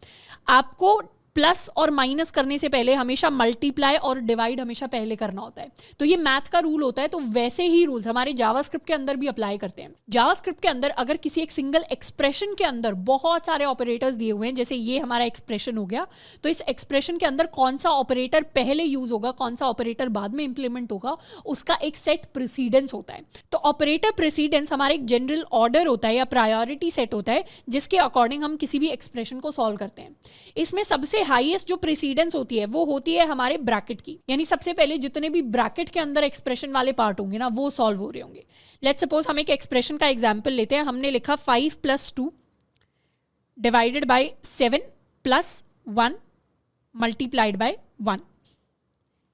आपको प्लस और माइनस करने से पहले हमेशा मल्टीप्लाई और डिवाइड हमेशा पहले करना होता है। तो ये मैथ का रूल होता है। तो वैसे ही रूल्स हमारे जावास्क्रिप्ट के अंदर भी अप्लाई करते हैं। जावास्क्रिप्ट के अंदर अगर किसी एक सिंगल एक्सप्रेशन के अंदर बहुत सारे ऑपरेटर्स दिए हुए हैं, जैसे ये हमारा एक्सप्रेशन हो गया, तो इस एक्सप्रेशन के अंदर कौन सा ऑपरेटर पहले यूज होगा, कौन सा ऑपरेटर बाद में इंप्लीमेंट होगा, उसका एक सेट प्रेसिडेंस होता है। तो ऑपरेटर प्रेसिडेंस हमारा एक जनरल ऑर्डर होता है या प्रायोरिटी सेट होता है, जिसके अकॉर्डिंग हम किसी भी एक्सप्रेशन को सॉल्व करते हैं। इसमें सबसे हाईएस्ट जो प्रेसिडेंस होती है वो होती है हमारे ब्रैकेट की, यानी सबसे पहले जितने भी ब्रैकेट के अंदर एक्सप्रेशन वाले पार्ट होंगे ना, वो सॉल्व हो रहे होंगे। लेट्स सपोज हम एक एक्सप्रेशन का एग्जांपल लेते हैं। हमने लिखा 5 + 2 डिवाइडेड बाय 7 + 1 मल्टीप्लाइड बाय 1,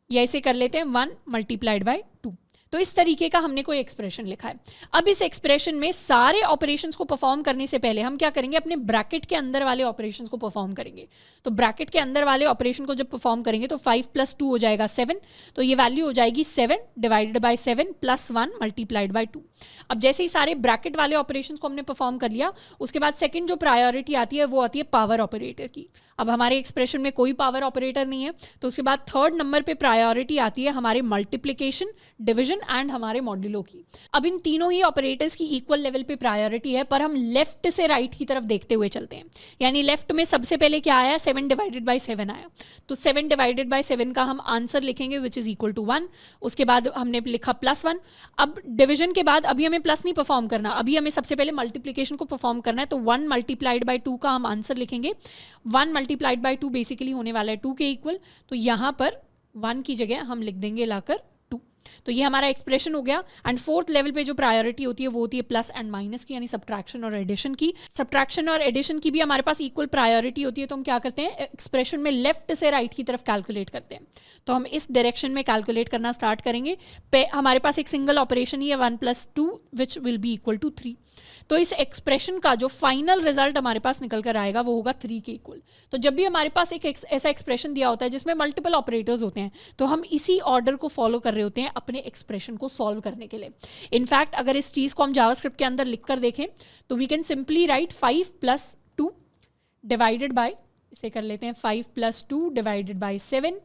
या इसे कर लेते हैं 1 मल्टीप्लाइड बाय 2। तो इस तरीके का हमने कोई एक्सप्रेशन लिखा है। अब इस एक्सप्रेशन में सारे ऑपरेशंस को परफॉर्म करने से पहले हम क्या करेंगे, अपने ब्रैकेट के अंदर वाले ऑपरेशंस को परफॉर्म करेंगे। तो ब्रैकेट के अंदर वाले ऑपरेशन को जब परफॉर्म करेंगे तो 5 + 2 हो जाएगा 7, तो ये वैल्यू हो जाएगी 7 डिवाइडेड बाय 7 + 1 मल्टीप्लाइड बाय 2। अब जैसे ही सारे ब्रैकेट वाले ऑपरेशंस को हमने परफॉर्म कर लिया, उसके बाद सेकंड जो प्रायोरिटी आती है वो आती है पावर ऑपरेटर की। अब हमारे एक्सप्रेशन में कोई पावर ऑपरेटर नहीं है, तो उसके बाद थर्ड नंबर पे प्रायोरिटी आती है हमारे मल्टीप्लिकेशन, डिवीजन एंड हमारे मॉड्यूलो की। अब इन तीनों ही ऑपरेटर्स की इक्वल लेवल पे प्रायोरिटी है, पर हम लेफ्ट से राइट की तरफ देखते हुए चलते हैं। यानी लेफ्ट में सबसे पहले क्या आया, 7 डिवाइडेड बाय 7 आया, तो 7 डिवाइडेड बाय 7 का हम आंसर लिखेंगे विच इज इक्वल टू 1। उसके बाद हमने लिखा +1। अब डिवीजन के बाद अभी हमें प्लस नहीं परफॉर्म करना, अभी हमें सबसे पहले मल्टीप्लिकेशन को परफॉर्म करना है, तो 1 मल्टीप्लाइड बाय 2 का हम आंसर लिखेंगे। 1 मल्टीप्लाइड बाय 2 बेसिकली होने वाला है 2 के इक्वल, तो यहाँ पर 1 की जगह हम लिख देंगे लाकर 2। तो ये हमारा एक्सप्रेशन हो गया। एंड फोर्थ लेवल पे जो प्रायोरिटी होती है वो होती है प्लस एंड माइनस की, यानी सब्ट्रैक्शन और एडिशन की। सब्ट्रैक्शन और एडिशन की भी हमारे पास इक्वल प्रायोरिटी होती है, तो हम क्या करते हैं, एक्सप्रेशन में लेफ्ट से राइट की तरफ कैलकुलेट करते हैं। तो हम इस डायरेक्शन में कैलकुलेट करना स्टार्ट करेंगे। हमारे पास एक सिंगल ऑपरेशन ही है 1 + 2 which will be equal to 3। तो इस एक्सप्रेशन का जो फाइनल रिजल्ट हमारे पास निकल कर आएगा वो होगा 3 के इक्वल। तो जब भी हमारे पास एक ऐसा एक्सप्रेशन दिया होता है जिसमें मल्टीपल ऑपरेटर्स होते हैं, तो हम इसी ऑर्डर को फॉलो कर रहे होते हैं अपने एक्सप्रेशन को सॉल्व करने के लिए। इनफैक्ट अगर इस चीज़ को हम जावास्क्रिप्ट के अंदर लिख कर देखें तो we can simply write 5 + 2 divided by, इसे कर लेते हैं 5 + 2 डिवाइडेड बाय 7।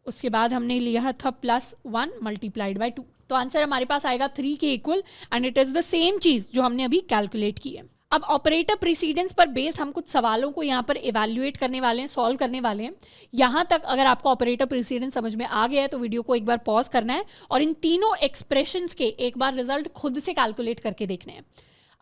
उसके बाद हमने लिया था +1 मल्टीप्लाइड बाय 2। तो आंसर हमारे पास आएगा 3 के equal, and it is the same चीज़ जो हमने अभी कैलकुलेट की है। अब ऑपरेटर प्रीसीडेंस पर बेस्ड हम कुछ सवालों को यहाँ पर इवैल्यूएट करने वाले हैं, सॉल्व करने वाले हैं। यहाँ तक अगर आपको ऑपरेटर प्रीसीडेंस समझ में आ गया है तो वीडियो को एक बार पॉज करना है और इन तीनों एक्सप्रेशंस के एक बार रिजल्ट खुद से कैलकुलेट करके देखने हैं।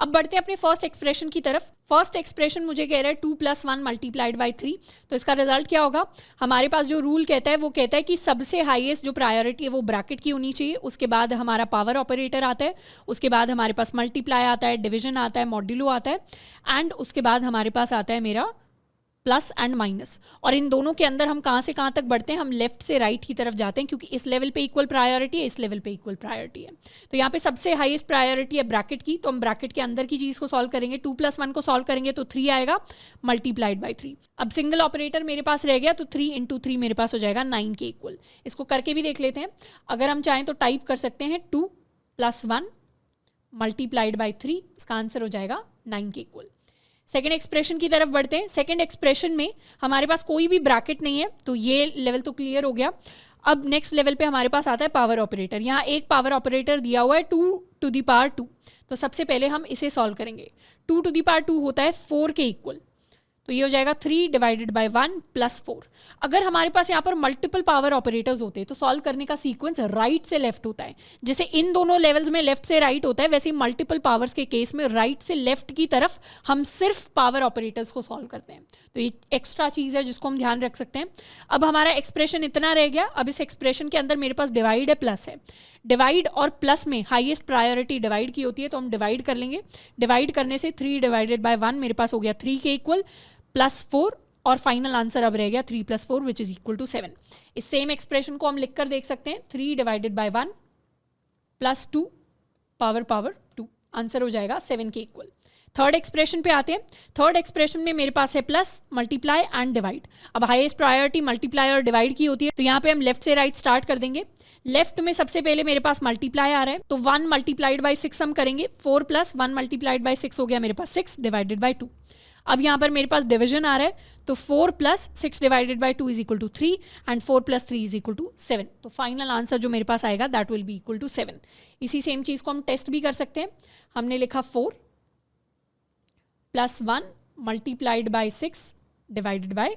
अब बढ़ते हैं अपने फर्स्ट एक्सप्रेशन की तरफ। फर्स्ट एक्सप्रेशन मुझे कह रहा है 2 + 1 मल्टीप्लाइड बाय 3। तो इसका रिजल्ट क्या होगा, हमारे पास जो रूल कहता है वो कहता है कि सबसे हाईएस्ट जो प्रायोरिटी है वो ब्रैकेट की होनी चाहिए। उसके बाद हमारा पावर ऑपरेटर आता है, उसके बाद हमारे पास मल्टीप्लाई आता है, डिवीजन आता है, मॉड्यूलो आता है, एंड उसके बाद हमारे पास आता है मेरा प्लस एंड माइनस। और इन दोनों के अंदर हम कहाँ से कहाँ तक बढ़ते हैं, हम लेफ्ट से राइट की तरफ जाते हैं, क्योंकि इस लेवल पे इक्वल प्रायोरिटी है, इस लेवल पे इक्वल प्रायोरिटी है। तो यहाँ पे सबसे हाईएस्ट प्रायोरिटी है ब्रैकेट की, तो हम ब्रैकेट के अंदर की चीज़ को सॉल्व करेंगे। 2 + 1 को सॉल्व करेंगे तो 3 आएगा मल्टीप्लाइड बाय 3। अब सिंगल ऑपरेटर मेरे पास रह गया, तो 3 × 3 मेरे पास हो जाएगा 9 के इक्वल। इसको करके भी देख लेते हैं। अगर हम चाहें तो टाइप कर सकते हैं 2 + 1 मल्टीप्लाइड बाय 3, इसका आंसर हो जाएगा 9 के इक्वल। सेकेंड एक्सप्रेशन की तरफ बढ़ते हैं। सेकेंड एक्सप्रेशन में हमारे पास कोई भी ब्रैकेट नहीं है, तो ये लेवल तो क्लियर हो गया। अब नेक्स्ट लेवल पे हमारे पास आता है पावर ऑपरेटर। यहाँ एक पावर ऑपरेटर दिया हुआ है 2⁻²। तो सबसे पहले हम इसे सॉल्व करेंगे। 2⁻² होता है 4 के इक्वल, तो ये हो जाएगा 3 डिवाइडेड बाय 1 + 4। अगर हमारे पास यहाँ पर मल्टीपल पावर ऑपरेटर्स होते तो सॉल्व करने का सीक्वेंस राइट से लेफ्ट होता है। जैसे इन दोनों लेवल्स में लेफ्ट से राइट होता है, वैसे ही मल्टीपल पावर्स के केस में राइट से लेफ्ट की तरफ हम सिर्फ पावर ऑपरेटर्स को सॉल्व करते हैं। तो ये एक्स्ट्रा चीज़ है जिसको हम ध्यान रख सकते हैं। अब हमारा एक्सप्रेशन इतना रह गया। अब इस एक्सप्रेशन के अंदर मेरे पास डिवाइड है, प्लस है। डिवाइड और प्लस में हाईएस्ट प्रायोरिटी डिवाइड की होती है, तो हम डिवाइड कर लेंगे। डिवाइड करने से 3 डिवाइडेड बाय 1 मेरे पास हो गया 3 के इक्वल, +4 और फाइनल आंसर अब रह गया 3 + 4 विच इज इक्वल टू 7। इस सेम एक्सप्रेशन को हम लिखकर देख सकते हैं 3 / 1 + 2 पावर 2, आंसर हो जाएगा 7 के इक्वल। थर्ड एक्सप्रेशन पे आते हैं। थर्ड एक्सप्रेशन में मेरे पास है प्लस, मल्टीप्लाई एंड डिवाइड। अब हाईएस्ट प्रायोरिटी मल्टीप्लाई और डिवाइड की होती है, तो यहाँ पे हम लेफ्ट से राइट स्टार्ट कर देंगे। लेफ्ट में सबसे पहले मेरे पास मल्टीप्लाई आ रहा है, तो 1 × 6 हम करेंगे, 4 + 1 × 6 हो गया मेरे पास 6 / 2। अब यहाँ पर मेरे पास डिवीजन आ रहा है, तो 4 + 6 / 2 is equal to 3 and 4 + 3 is equal to 7। तो फाइनल आंसर जो मेरे पास आएगा that will be equal to 7। इसी सेम चीज को हम टेस्ट भी कर सकते हैं। हमने लिखा 4 + 1 × 6 /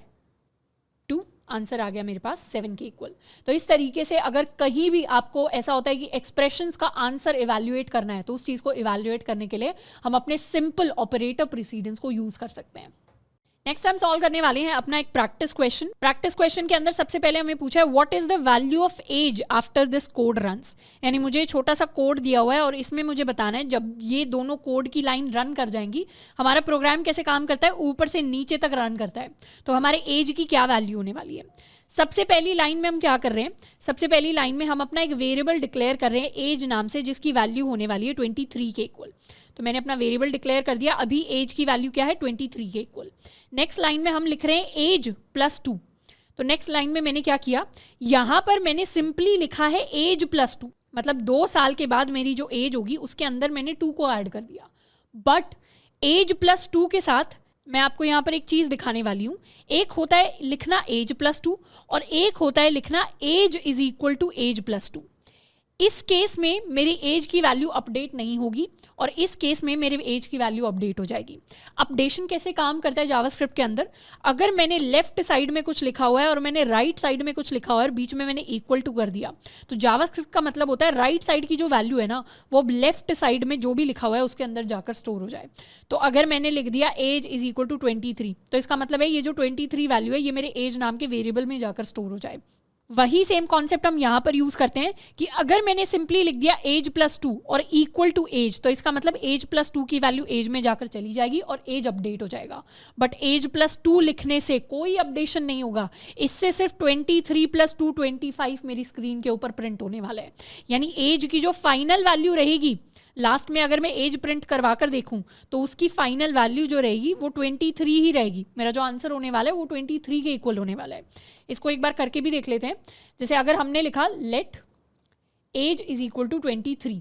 2, आंसर आ गया मेरे पास 7 के इक्वल। तो इस तरीके से अगर कहीं भी आपको ऐसा होता है कि एक्सप्रेशंस का आंसर इवैल्यूएट करना है, तो उस चीज को इवैल्यूएट करने के लिए हम अपने सिंपल ऑपरेटर प्रीसीडेंस को यूज कर सकते हैं। नेक्स्ट हम सॉल्व करने वाले हैं अपना एक प्रैक्टिस क्वेश्चन। प्रैक्टिस क्वेश्चन के अंदर सबसे पहले हमें पूछा है what is the value of age after this code runs. यानी मुझे छोटा सा कोड दिया हुआ है और इसमें मुझे बताना है जब ये दोनों कोड की लाइन रन कर जाएंगी, हमारा प्रोग्राम कैसे काम करता है, ऊपर से नीचे तक रन करता है, तो हमारे एज की क्या वैल्यू होने वाली है। सबसे पहली लाइन में हम क्या कर रहे हैं, सबसे पहली लाइन में हम अपना एक वेरिएबल डिक्लेयर कर रहे हैं एज नाम से, जिसकी वैल्यू होने वाली है 23 के इक्वल। तो मैंने अपना वेरिएबल डिक्लेयर कर दिया, अभी एज की वैल्यू क्या है 23 के इक्वल। नेक्स्ट लाइन में हम लिख रहे हैं एज + 2। तो नेक्स्ट लाइन में मैंने क्या किया, यहां पर मैंने सिंपली लिखा है एज + 2, मतलब 2 साल के बाद मेरी जो एज होगी उसके अंदर मैंने 2 को ऐड कर दिया। बट एज + 2 के साथ मैं आपको यहां पर एक चीज दिखाने वाली हूं। एक होता है लिखना एज + 2 और एक होता है लिखना age is equal to age + 2। इस केस में मेरी एज की वैल्यू अपडेट नहीं होगी और इस केस में मेरे एज की वैल्यू अपडेट हो जाएगी। अपडेशन कैसे काम करता है जावास्क्रिप्ट के अंदर, अगर मैंने लेफ्ट साइड में कुछ लिखा हुआ है और मैंने राइट साइड में कुछ लिखा हुआ है और बीच में मैंने इक्वल टू कर दिया, तो जावास्क्रिप्ट का मतलब होता है राइट साइड की जो वैल्यू है ना, वो लेफ्ट साइड में जो भी लिखा हुआ है उसके अंदर जाकर स्टोर हो जाए। तो अगर मैंने लिख दिया एज इज इक्वल टू 23, तो इसका मतलब है ये जो 23 वैल्यू है ये मेरे एज नाम के वेरिएबल में जाकर स्टोर हो जाए। वही सेम कॉन्सेप्ट हम यहां पर यूज करते हैं कि अगर मैंने सिंपली लिख दिया एज + 2 और इक्वल टू एज, तो इसका मतलब एज + 2 की वैल्यू एज में जाकर चली जाएगी और एज अपडेट हो जाएगा। बट एज + 2 लिखने से कोई अपडेशन नहीं होगा, इससे सिर्फ 23 + 2 25 मेरी स्क्रीन के ऊपर प्रिंट होने वाला है। यानी एज की जो फाइनल वैल्यू रहेगी, लास्ट में अगर मैं एज प्रिंट करवा कर देखूं तो उसकी फाइनल वैल्यू जो रहेगी वो 23 ही रहेगी। मेरा जो आंसर होने वाला है वो 23 के इक्वल होने वाला है। इसको एक बार करके भी देख लेते हैं। जैसे अगर हमने लिखा let age is equal to 23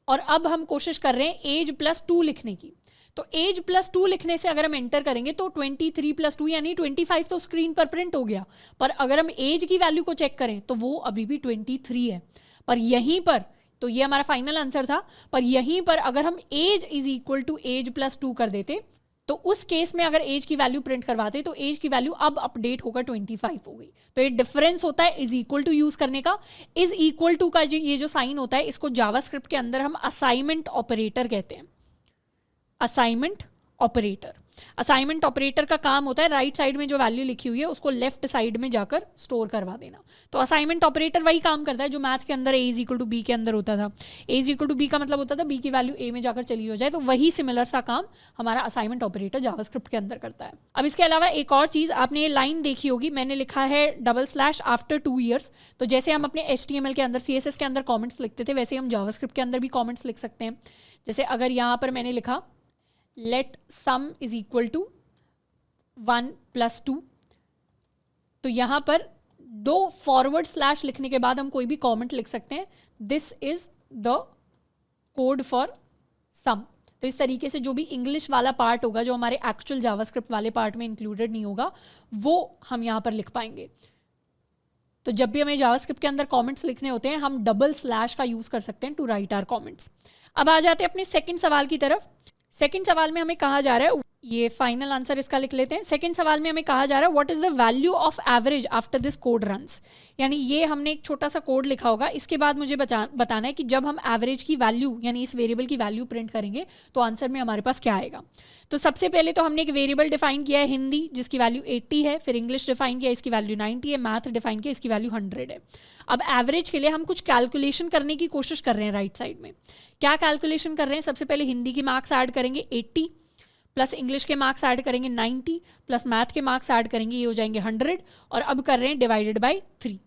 और अब हम कोशिश कर रहे हैं एज + 2 लिखने की, तो एज + 2 लिखने से अगर हम एंटर करेंगे तो 23 + 2 यानी 25 तो स्क्रीन पर प्रिंट हो गया, पर अगर हम एज की वैल्यू को चेक करें तो वो अभी भी 23 है। पर यहीं पर, तो ये हमारा फाइनल आंसर था, पर यहीं पर अगर हम age is equal to age + 2 कर देते, तो उस केस में अगर एज की वैल्यू प्रिंट करवाते तो एज की वैल्यू अब अपडेट होकर 25 हो गई। तो ये डिफरेंस होता है इज इक्वल टू यूज करने का। इज इक्वल टू का ये जो साइन होता है, इसको जावास्क्रिप्ट के अंदर हम असाइनमेंट ऑपरेटर कहते हैं। असाइनमेंट ऑपरेटर, असाइनमेंट ऑपरेटर का काम होता है राइट साइड में जो वैल्यू लिखी हुई है उसको लेफ्ट साइड में जाकर स्टोर करवा देना। तो असाइनमेंट ऑपरेटर वही काम करता है जो मैथ के अंदर ए इज इक्वल टू बी के अंदर होता था। ए इज इक्वल टू बी का मतलब होता था बी की वैल्यू ए में जाकर चली हो जाए, तो वही सिमिलर सा काम हमारा असाइनमेंट ऑपरेटर जावास्क्रिप्ट के अंदर करता है। अब इसके अलावा एक और चीज, आपने ये लाइन देखी होगी, मैंने लिखा है / आफ्टर 2 years। तो जैसे हम अपने HTML के अंदर CSS के अंदर कॉमेंट्स लिखते थे, वैसे हम जावास्क्रिप्ट के अंदर भी कॉमेंट्स लिख सकते हैं। जैसे अगर यहाँ पर मैंने लिखा let sum is equal to 1 + 2, तो यहां पर 2 / लिखने के बाद हम कोई भी कमेंट लिख सकते हैं, this is the code for sum. तो इस तरीके से जो भी इंग्लिश वाला पार्ट होगा, जो हमारे एक्चुअल जावास्क्रिप्ट वाले पार्ट में इंक्लूडेड नहीं होगा, वो हम यहां पर लिख पाएंगे। तो जब भी हमें जावास्क्रिप्ट के अंदर कमेंट्स लिखने होते हैं, हम / का यूज कर सकते हैं टू राइट आवर कमेंट्स। अब आ जाते हैं अपने सेकंड सवाल की तरफ। सेकंड सवाल में हमें कहा जा रहा है, ये फाइनल आंसर इसका लिख लेते हैं। सेकंड सवाल में हमें कहा जा रहा है what is the value of average after this code runs. यानी ये हमने एक छोटा सा कोड लिखा होगा, इसके बाद मुझे बताना है कि जब हम एवरेज की वैल्यू यानी इस वेरिएबल की वैल्यू प्रिंट करेंगे तो आंसर में हमारे पास क्या आएगा। तो सबसे पहले तो हमने एक वेरिएबल डिफाइन किया है हिंदी, जिसकी वैल्यू 80 है, फिर इंग्लिश डिफाइन किया, इसकी वैल्यू 90 है, मैथ डिफाइन किया, इसकी वैल्यू 100 है। अब एवरेज के लिए हम कुछ कैलकुलेशन करने की कोशिश कर रहे हैं राइट साइड में। क्या कैलकुलेशन कर रहे हैं, सबसे पहले हिंदी की मार्क्स ऐड करेंगे 80 प्लस इंग्लिश के मार्क्स ऐड करेंगे 90 प्लस मैथ के मार्क्स ऐड करेंगे, ये हो जाएंगे 100 और अब कर रहे हैं डिवाइडेड बाय 3।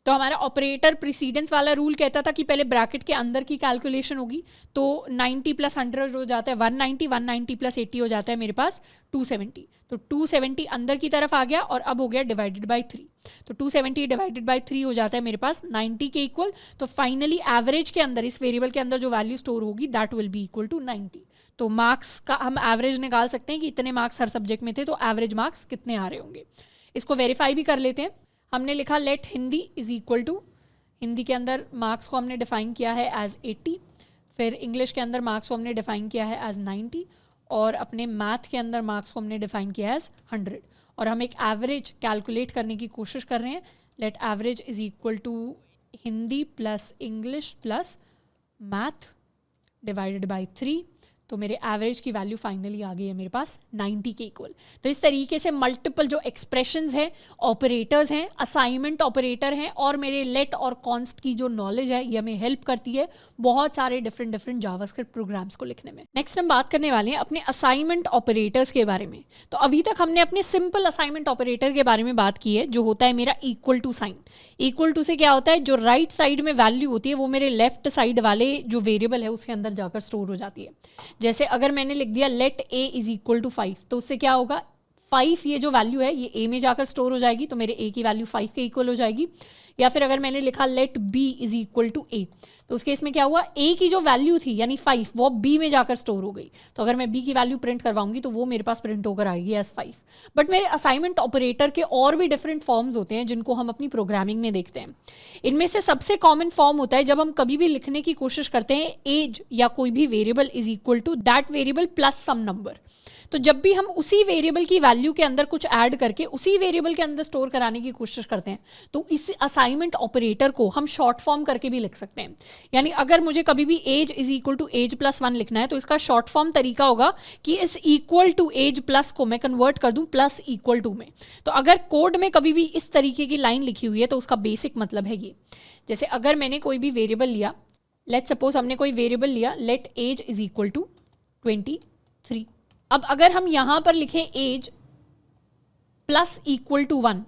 तो हमारा ऑपरेटर प्रीसीडेंस वाला रूल कहता था कि पहले ब्रैकेट के अंदर की कैलकुलेशन होगी, तो 90 प्लस 100 हो जाता है 190, 190 प्लस 80 हो जाता है मेरे पास 270। तो 270 अंदर की तरफ आ गया और अब हो गया डिवाइडेड बाय 3। तो 270 डिवाइडेड बाय 3 हो जाता है मेरे पास 90 के इक्वल। तो फाइनली एवरेज के अंदर, इस वेरिएबल के अंदर जो वैल्यू स्टोर होगी that will be equal to 90। तो मार्क्स का हम एवरेज निकाल सकते हैं कि इतने मार्क्स हर सब्जेक्ट में थे, तो एवरेज मार्क्स कितने आ रहे होंगे। इसको वेरीफाई भी कर लेते हैं। हमने लिखा let Hindi is equal to, Hindi के अंदर मार्क्स को हमने डिफाइन किया है एज 80, फिर इंग्लिश के अंदर मार्क्स को हमने डिफाइन किया है एज 90 और अपने मैथ के अंदर मार्क्स को हमने डिफाइन किया है एज 100 और हम एक एवरेज कैलकुलेट करने की कोशिश कर रहे हैं। Let average is equal to Hindi plus English plus math divided by 3। तो मेरे एवरेज की वैल्यू फाइनली आ गई है मेरे पास 90 के इक्वल। तो इस तरीके से मल्टीपल जो एक्सप्रेशंस हैं, ऑपरेटर्स हैं, असाइनमेंट ऑपरेटर हैं और मेरे लेट और कॉन्स्ट की जो नॉलेज है ये हमें हेल्प करती है बहुत सारे डिफरेंट जावास्क्रिप्ट प्रोग्राम्स को लिखने में। नेक्स्ट हम बात करने वाले हैं अपने असाइनमेंट ऑपरेटर्स के बारे में। तो अभी तक हमने अपने सिंपल असाइनमेंट ऑपरेटर के बारे में बात की है, जो होता है मेरा equal to sign. Equal to से क्या होता है, जो राइट साइड में वैल्यू होती है वो मेरे लेफ्ट साइड वाले जो वेरिएबल है उसके अंदर जाकर स्टोर हो जाती है। जैसे अगर मैंने लिख दिया let a is equal to 5, तो उससे क्या होगा, 5 ये जो वैल्यू है ये a में जाकर स्टोर हो जाएगी, तो मेरे a की वैल्यू 5 के इक्वल हो जाएगी। या फिर अगर मैंने लिखा let b is equal to a, तो उस केस में क्या हुआ, a की जो वैल्यू थी यानी 5 वो b में जाकर स्टोर हो गई। तो अगर मैं b की वैल्यू प्रिंट करवाऊंगी तो वो मेरे पास प्रिंट होकर आएगी एज 5। बट मेरे असाइनमेंट ऑपरेटर के और भी डिफरेंट फॉर्म्स होते हैं जिनको हम अपनी प्रोग्रामिंग में देखते हैं। इनमें से सबसे कॉमन फॉर्म होता है जब हम कभी भी लिखने की कोशिश करते हैं एज या कोई भी variable is equal to that variable plus some number. तो जब भी हम उसी वेरिएबल की वैल्यू के अंदर कुछ ऐड करके उसी वेरिएबल के अंदर स्टोर कराने की कोशिश करते हैं तो इस असाइनमेंट ऑपरेटर को हम शॉर्ट फॉर्म करके भी लिख सकते हैं। यानी अगर मुझे कभी भी age is equal to age plus 1 लिखना है तो इसका शॉर्ट फॉर्म तरीका होगा कि इस इक्वल टू एज प्लस को मैं कन्वर्ट कर दूं प्लस इक्वल टू में। तो अगर कोड में कभी भी इस तरीके की लाइन लिखी हुई है तो उसका बेसिक मतलब है ये। जैसे अगर मैंने कोई भी वेरिएबल लिया, लेट्स सपोज हमने कोई वेरिएबल लिया let age is equal to 23। अब अगर हम यहां पर लिखें एज प्लस इक्वल टू 1,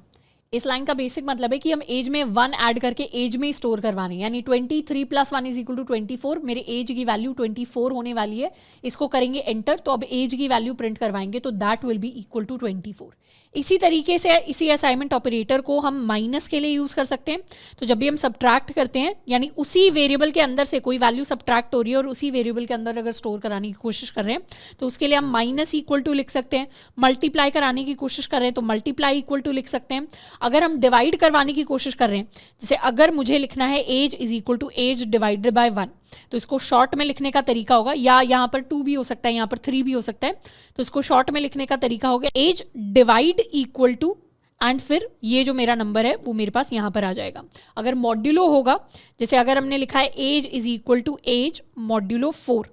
इस लाइन का बेसिक मतलब है कि हम एज में 1 ऐड करके एज में ही स्टोर करवाने, यानी 23 प्लस 1 इज इक्वल टू 24। मेरे एज की वैल्यू 24 होने वाली है, इसको करेंगे एंटर, तो अब एज की वैल्यू प्रिंट करवाएंगे तो that will be equal to 24। इसी तरीके से इसी असाइनमेंट ऑपरेटर को हम माइनस के लिए यूज कर सकते हैं। तो जब भी हम सब्ट्रैक्ट करते हैं यानी उसी वेरिएबल के अंदर से कोई वैल्यू सब्ट्रैक्ट हो रही है और उसी वेरिएबल के अंदर अगर स्टोर कराने की कोशिश कर रहे हैं तो उसके लिए हम माइनस इक्वल टू लिख सकते हैं। मल्टीप्लाई कराने की कोशिश कर रहे हैं तो मल्टीप्लाई इक्वल टू लिख सकते हैं। अगर हम डिवाइड करवाने की कोशिश कर रहे हैं, जैसे अगर मुझे लिखना है age is equal to age divided by 1, तो इसको शॉर्ट में लिखने का तरीका होगा, या यहाँ पर 2 भी हो सकता है, यहाँ पर 3 भी हो सकता है, तो इसको शॉर्ट में लिखने का तरीका होगा age divide equal to and फिर ये जो मेरा नंबर है वो मेरे पास यहाँ पर आ जाएगा। अगर मॉड्यूलो होगा, जैसे अगर हमने लिखा है age is equal to age modulo 4,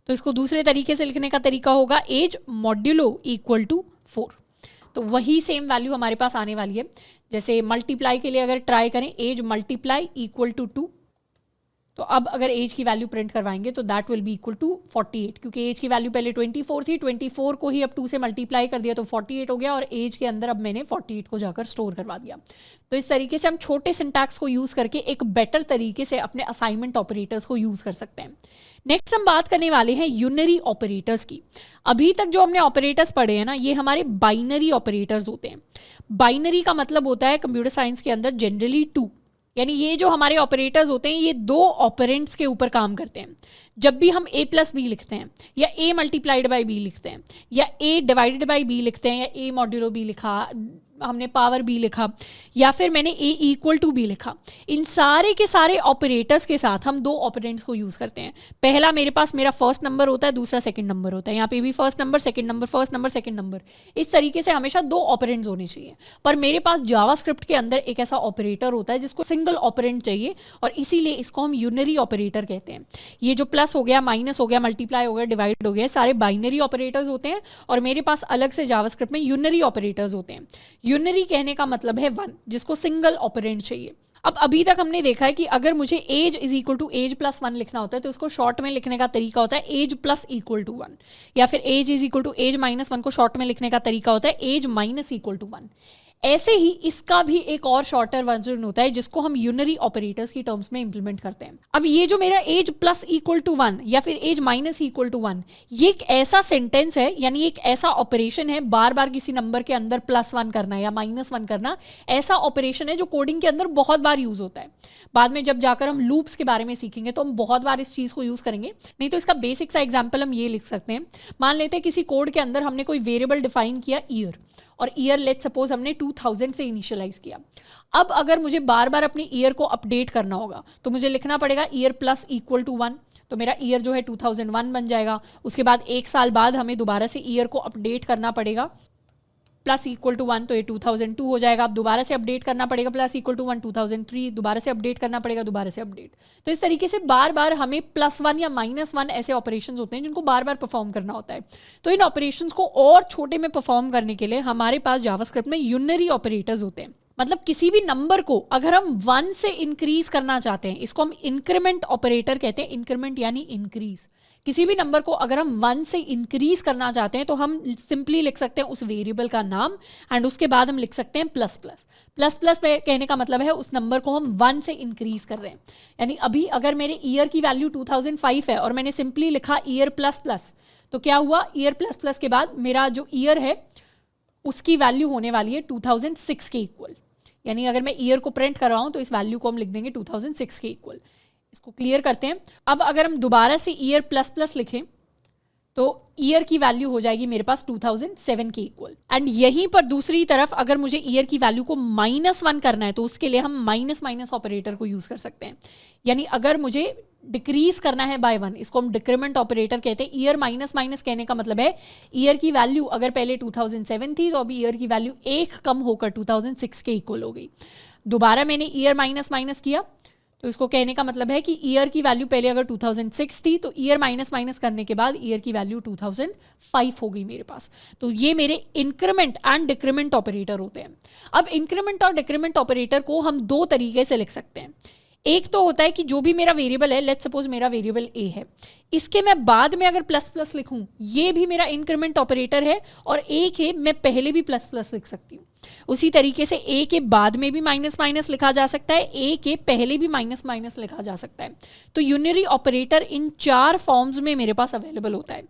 तो इसको दूसरे तरीके से लिखने का तरीका होगा एज मॉड्यूलो इक्वल टू 4। तो वही सेम वैल्यू हमारे पास आने वाली है। जैसे मल्टीप्लाई के लिए अगर ट्राई करें एज मल्टीप्लाई इक्वल टू 2, तो अब अगर एज की वैल्यू प्रिंट करवाएंगे तो that will be equal to 48, क्योंकि एज की वैल्यू पहले 24 थी, 24 को ही अब 2 से मल्टीप्लाई कर दिया तो 48 हो गया और एज के अंदर अब मैंने 48 को जाकर स्टोर करवा दिया। तो इस तरीके से हम छोटे सिंटैक्स को यूज करके एक बेटर तरीके से अपने असाइनमेंट ऑपरेटर्स को यूज कर सकते हैं। नेक्स्ट हम बात करने वाले हैं यूनरी ऑपरेटर्स की। अभी तक जो हमने ऑपरेटर्स पढ़े हैं ना, ये हमारे बाइनरी ऑपरेटर्स होते हैं। बाइनरी का मतलब होता है कंप्यूटर साइंस के अंदर जनरली 2, यानी ये जो हमारे ऑपरेटर्स होते हैं ये 2 ऑपरेंड्स के ऊपर काम करते हैं। जब भी हम a प्लस बी लिखते हैं या a मल्टीप्लाइड बाई b लिखते हैं या a डिवाइडेड बाई b लिखते हैं या a मॉड्यूलो b लिखा, हमने पावर b लिखा या फिर मैंने a इक्वल टू b लिखा, इन सारे के सारे ऑपरेटर्स के साथ हम 2 ऑपरेंड्स को यूज करते हैं। पहला मेरे पास मेरा फर्स्ट नंबर होता है, दूसरा सेकंड नंबर होता है। यहाँ पे भी first number second number, first number second number, इस तरीके से हमेशा 2 ऑपरेंड्स होने चाहिए। पर मेरे पास जावास्क्रिप्ट के अंदर एक ऐसा ऑपरेटर होता है जिसको सिंगल ऑपरेंड चाहिए और इसीलिए इसको हम यूनरी ऑपरेटर कहते हैं। ये जो प्लस हो गया, माइनस हो गया, मल्टीप्लाई हो गया, डिवाइड हो गया, सारे बाइनरी ऑपरेटर्स होते हैं और मेरे पास अलग से जावास्क्रिप्ट में यूनरी ऑपरेटर्स होते हैं। यूनरी कहने का मतलब है 1, जिसको सिंगल ऑपरेंड चाहिए। अब अभी तक हमने देखा है कि अगर मुझे age is equal to age plus 1 लिखना होता है तो इसको शॉर्ट में लिखने का तरीका होता है एज प्लस इक्वल टू 1, या फिर age is equal to age minus 1 को शॉर्ट में लिखने का तरीका होता है एज माइनस इक्वल टू 1। ऐसे ही इसका भी एक और शॉर्टर वर्जन होता है जिसको हम यूनरी ऑपरेटर्स की टर्म्स में इंप्लीमेंट करते हैं। अब ये जो मेरा एज प्लस इक्वल टू 1 या फिर एज माइनस इक्वल टू 1, ये एक ऐसा सेंटेंस है, यानी एक ऐसा ऑपरेशन है, बार बार किसी नंबर के अंदर प्लस 1 करना या माइनस 1 करना, ऐसा ऑपरेशन है जो कोडिंग के अंदर बहुत बार यूज होता है। बाद में जब जाकर हम लूप्स के बारे में सीखेंगे तो हम बहुत बार इस चीज को यूज करेंगे। नहीं तो इसका बेसिक सा एग्जाम्पल हम ये लिख सकते हैं, मान लेते हैं किसी कोड के अंदर हमने कोई वेरिएबल डिफाइन किया ईयर, और ईयर लेट सपोज हमने 2000 से इनिशियलाइज किया। अब अगर मुझे बार बार अपनी ईयर को अपडेट करना होगा तो मुझे लिखना पड़ेगा ईयर प्लस इक्वल टू 1, तो मेरा ईयर जो है 2001 बन जाएगा। उसके बाद 1 साल बाद हमें दोबारा से ईयर को अपडेट करना पड़ेगा प्लस इक्वल टू 1, तो ये 2002 हो जाएगा। अब दोबारा से अपडेट करना पड़ेगा प्लस इक्वल टू 1, 2003, दोबारा से अपडेट करना पड़ेगा, दोबारा से अपडेट। तो इस तरीके से बार बार हमें +1 या -1 ऐसे ऑपरेशंस होते हैं जिनको बार बार परफॉर्म करना होता है। तो इन ऑपरेशंस को और छोटे में परफॉर्म करने के लिए हमारे पास जावास्क्रिप्ट में यूनरी ऑपरेटर्स होते हैं। मतलब किसी भी नंबर को अगर हम 1 से इंक्रीज करना चाहते हैं, इसको हम इंक्रीमेंट ऑपरेटर कहते हैं। इंक्रीमेंट यानी इंक्रीज। किसी भी नंबर को अगर हम 1 से इंक्रीज करना चाहते हैं तो हम सिंपली लिख सकते हैं उस वेरिएबल का नाम, एंड उसके बाद हम लिख सकते हैं प्लस प्लस। प्लस प्लस कहने का मतलब है उस नंबर को हम 1 से इंक्रीज कर रहे हैं। यानी अभी अगर मेरे ईयर की वैल्यू 2005 है और मैंने सिंपली लिखा ईयर प्लस प्लस, तो क्या हुआ, ईयर प्लस प्लस के बाद मेरा जो ईयर है उसकी वैल्यू होने वाली है 2006 के इक्वल। यानी अगर मैं ईयर को प्रिंट कर रहा हूं तो इस वैल्यू को हम लिख देंगे 2006 के इक्वल। इसको क्लियर करते हैं। अब अगर हम दोबारा से ईयर प्लस प्लस लिखें तो ईयर की वैल्यू हो जाएगी मेरे पास 2007 के इक्वल। एंड यहीं पर दूसरी तरफ अगर मुझे ईयर की वैल्यू को -1 करना है तो उसके लिए हम माइनस माइनस ऑपरेटर को यूज कर सकते हैं। यानी अगर मुझे डिक्रीज करना है बाय 1, इसको हम डिक्रीमेंट ऑपरेटर कहते हैं। ईयर माइनस माइनस कहने का मतलब है ईयर की वैल्यू अगर पहले 2007 थी तो अभी ईयर की वैल्यू 1 कम होकर 2006 के इक्वल हो गई। दोबारा मैंने ईयर माइनस माइनस किया तो इसको कहने का मतलब है कि ईयर की वैल्यू पहले अगर 2006 थी तो ईयर माइनस माइनस करने के बाद ईयर की वैल्यू 2005 हो गई मेरे पास। तो ये मेरे इंक्रीमेंट एंड डिक्रीमेंट ऑपरेटर होते हैं। अब इंक्रीमेंट और डिक्रीमेंट ऑपरेटर को हम 2 तरीके से लिख सकते हैं। एक तो होता है कि जो भी मेरा वेरिएबल है, लेट्स सपोज मेरा वेरिएबल ए है, इसके मैं बाद में अगर प्लस प्लस लिखूं, ये भी मेरा इंक्रीमेंट ऑपरेटर है, और ए के मैं पहले भी प्लस प्लस लिख सकती हूँ। उसी तरीके से ए के बाद में भी माइनस माइनस लिखा जा सकता है, ए के पहले भी माइनस माइनस लिखा जा सकता है। तो यूनरी ऑपरेटर इन 4 फॉर्म्स में मेरे पास अवेलेबल होता है।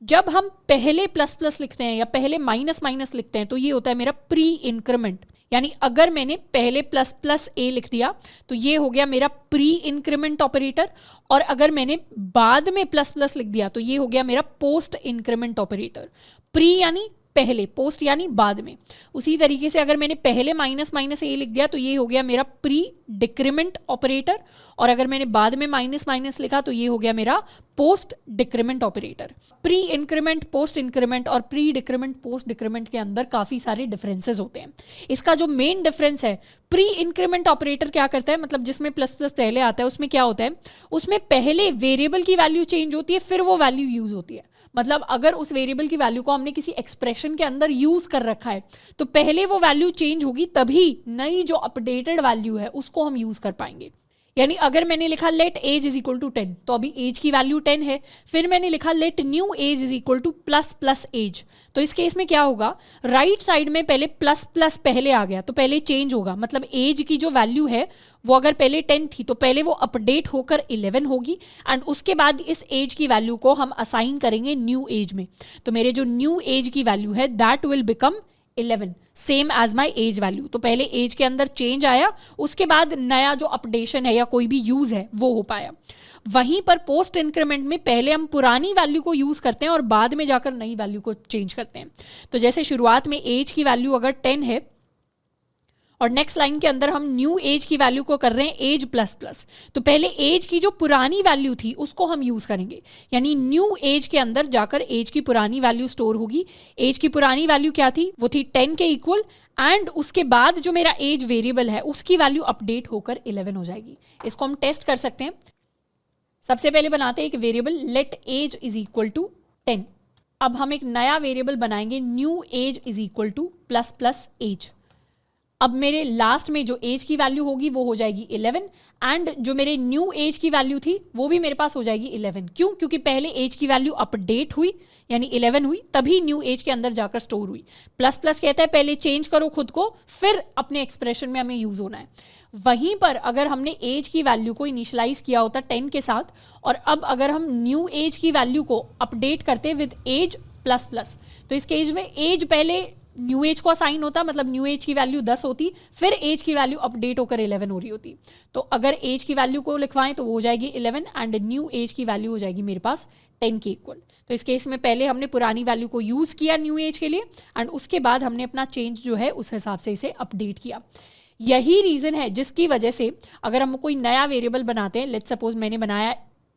जब हम पहले प्लस प्लस लिखते हैं या पहले माइनस माइनस लिखते हैं तो ये होता है मेरा प्री इंक्रीमेंट। यानी अगर मैंने पहले प्लस प्लस ए लिख दिया तो ये हो गया मेरा प्री इंक्रीमेंट ऑपरेटर, और अगर मैंने बाद में प्लस प्लस लिख दिया तो ये हो गया मेरा पोस्ट इंक्रीमेंट ऑपरेटर। प्री यानी पहले, पोस्ट यानी बाद में। उसी तरीके से अगर मैंने पहले माइनस माइनस ए लिख दिया तो ये हो गया मेरा प्री डिक्रीमेंट ऑपरेटर, और अगर मैंने बाद में माइनस माइनस लिखा तो ये हो गया मेरा post decrement operator. Pre increment, post increment और प्री डिक्रीमेंट, पोस्ट डिक्रीमेंट के अंदर काफी सारे डिफरेंसेस होते हैं। इसका जो मेन डिफरेंस है, प्री इंक्रीमेंट ऑपरेटर क्या करता है, मतलब जिसमें प्लस प्लस पहले आता है, उसमें क्या होता है, उसमें पहले वेरिएबल की वैल्यू चेंज होती है फिर वो वैल्यू यूज होती है। मतलब अगर उस वेरिएबल की वैल्यू को हमने किसी एक्सप्रेशन के अंदर यूज कर रखा है तो पहले वो वैल्यू चेंज होगी, तभी नई जो अपडेटेड वैल्यू है उसको हम यूज कर पाएंगे। यानी अगर मैंने लिखा let age is equal to 10 तो अभी एज की वैल्यू 10 है। फिर मैंने लिखा let new age is equal to plus plus age, तो इस केस में क्या होगा, राइट साइड में पहले प्लस प्लस पहले आ गया तो पहले चेंज होगा। मतलब एज की जो वैल्यू है वो अगर पहले 10 थी तो पहले वो अपडेट होकर 11 होगी, एंड उसके बाद इस एज की वैल्यू को हम असाइन करेंगे न्यू एज में। तो मेरे जो न्यू एज की वैल्यू है that will become 11 same age my age value. तो पहले एज के अंदर चेंज आया, उसके बाद नया जो अपडेशन है या कोई भी यूज है वो हो पाया। वहीं पर पोस्ट इंक्रीमेंट में पहले हम पुरानी वैल्यू को यूज करते हैं और बाद में जाकर नई वैल्यू को चेंज करते हैं। तो जैसे शुरुआत में एज की वैल्यू अगर 10 है और नेक्स्ट लाइन के अंदर हम न्यू एज की वैल्यू को कर रहे हैं एज प्लस प्लस, तो पहले एज की जो पुरानी वैल्यू थी उसको हम यूज करेंगे। यानी न्यू एज के अंदर जाकर एज की पुरानी वैल्यू स्टोर होगी। एज की पुरानी वैल्यू क्या थी, वो थी 10 के इक्वल, एंड उसके बाद जो मेरा एज वेरिएबल है उसकी वैल्यू अपडेट होकर 11 हो जाएगी। इसको हम टेस्ट कर सकते हैं। सबसे पहले बनाते हैं एक variable let age is equal to 10। अब हम एक नया वेरिएबल बनाएंगे new age is equal to plus plus age. अब मेरे लास्ट में जो एज की वैल्यू होगी वो हो जाएगी 11 एंड जो मेरे न्यू एज की वैल्यू थी वो भी मेरे पास हो जाएगी 11। क्यों? क्योंकि पहले एज की वैल्यू अपडेट हुई यानी 11 हुई, तभी न्यू एज के अंदर जाकर स्टोर हुई। प्लस प्लस कहता है पहले चेंज करो खुद को, फिर अपने एक्सप्रेशन में हमें यूज होना है। वहीं पर अगर हमने एज की वैल्यू को इनिशियलाइज किया होता 10 के साथ, और अब अगर हम न्यू एज की वैल्यू को अपडेट करते विद एज प्लस प्लस, तो इस केस में एज पहले न्यू एज को असाइन होता, मतलब न्यू एज की वैल्यू 10 होती, फिर एज की वैल्यू अपडेट होकर 11 हो रही होती। तो अगर एज की वैल्यू को लिखवाएं तो वो हो जाएगी 11 एंड न्यू एज की वैल्यू हो जाएगी मेरे पास 10 के इक्वल। तो इस केस में पहले हमने पुरानी वैल्यू को यूज किया न्यू एज के लिए एंड उसके बाद हमने अपना चेंज जो है उस हिसाब से इसे अपडेट किया। यही रीजन है जिसकी वजह से अगर हम कोई नया वेरिएबल बनाते हैं, लेट्स सपोज मैंने बनाया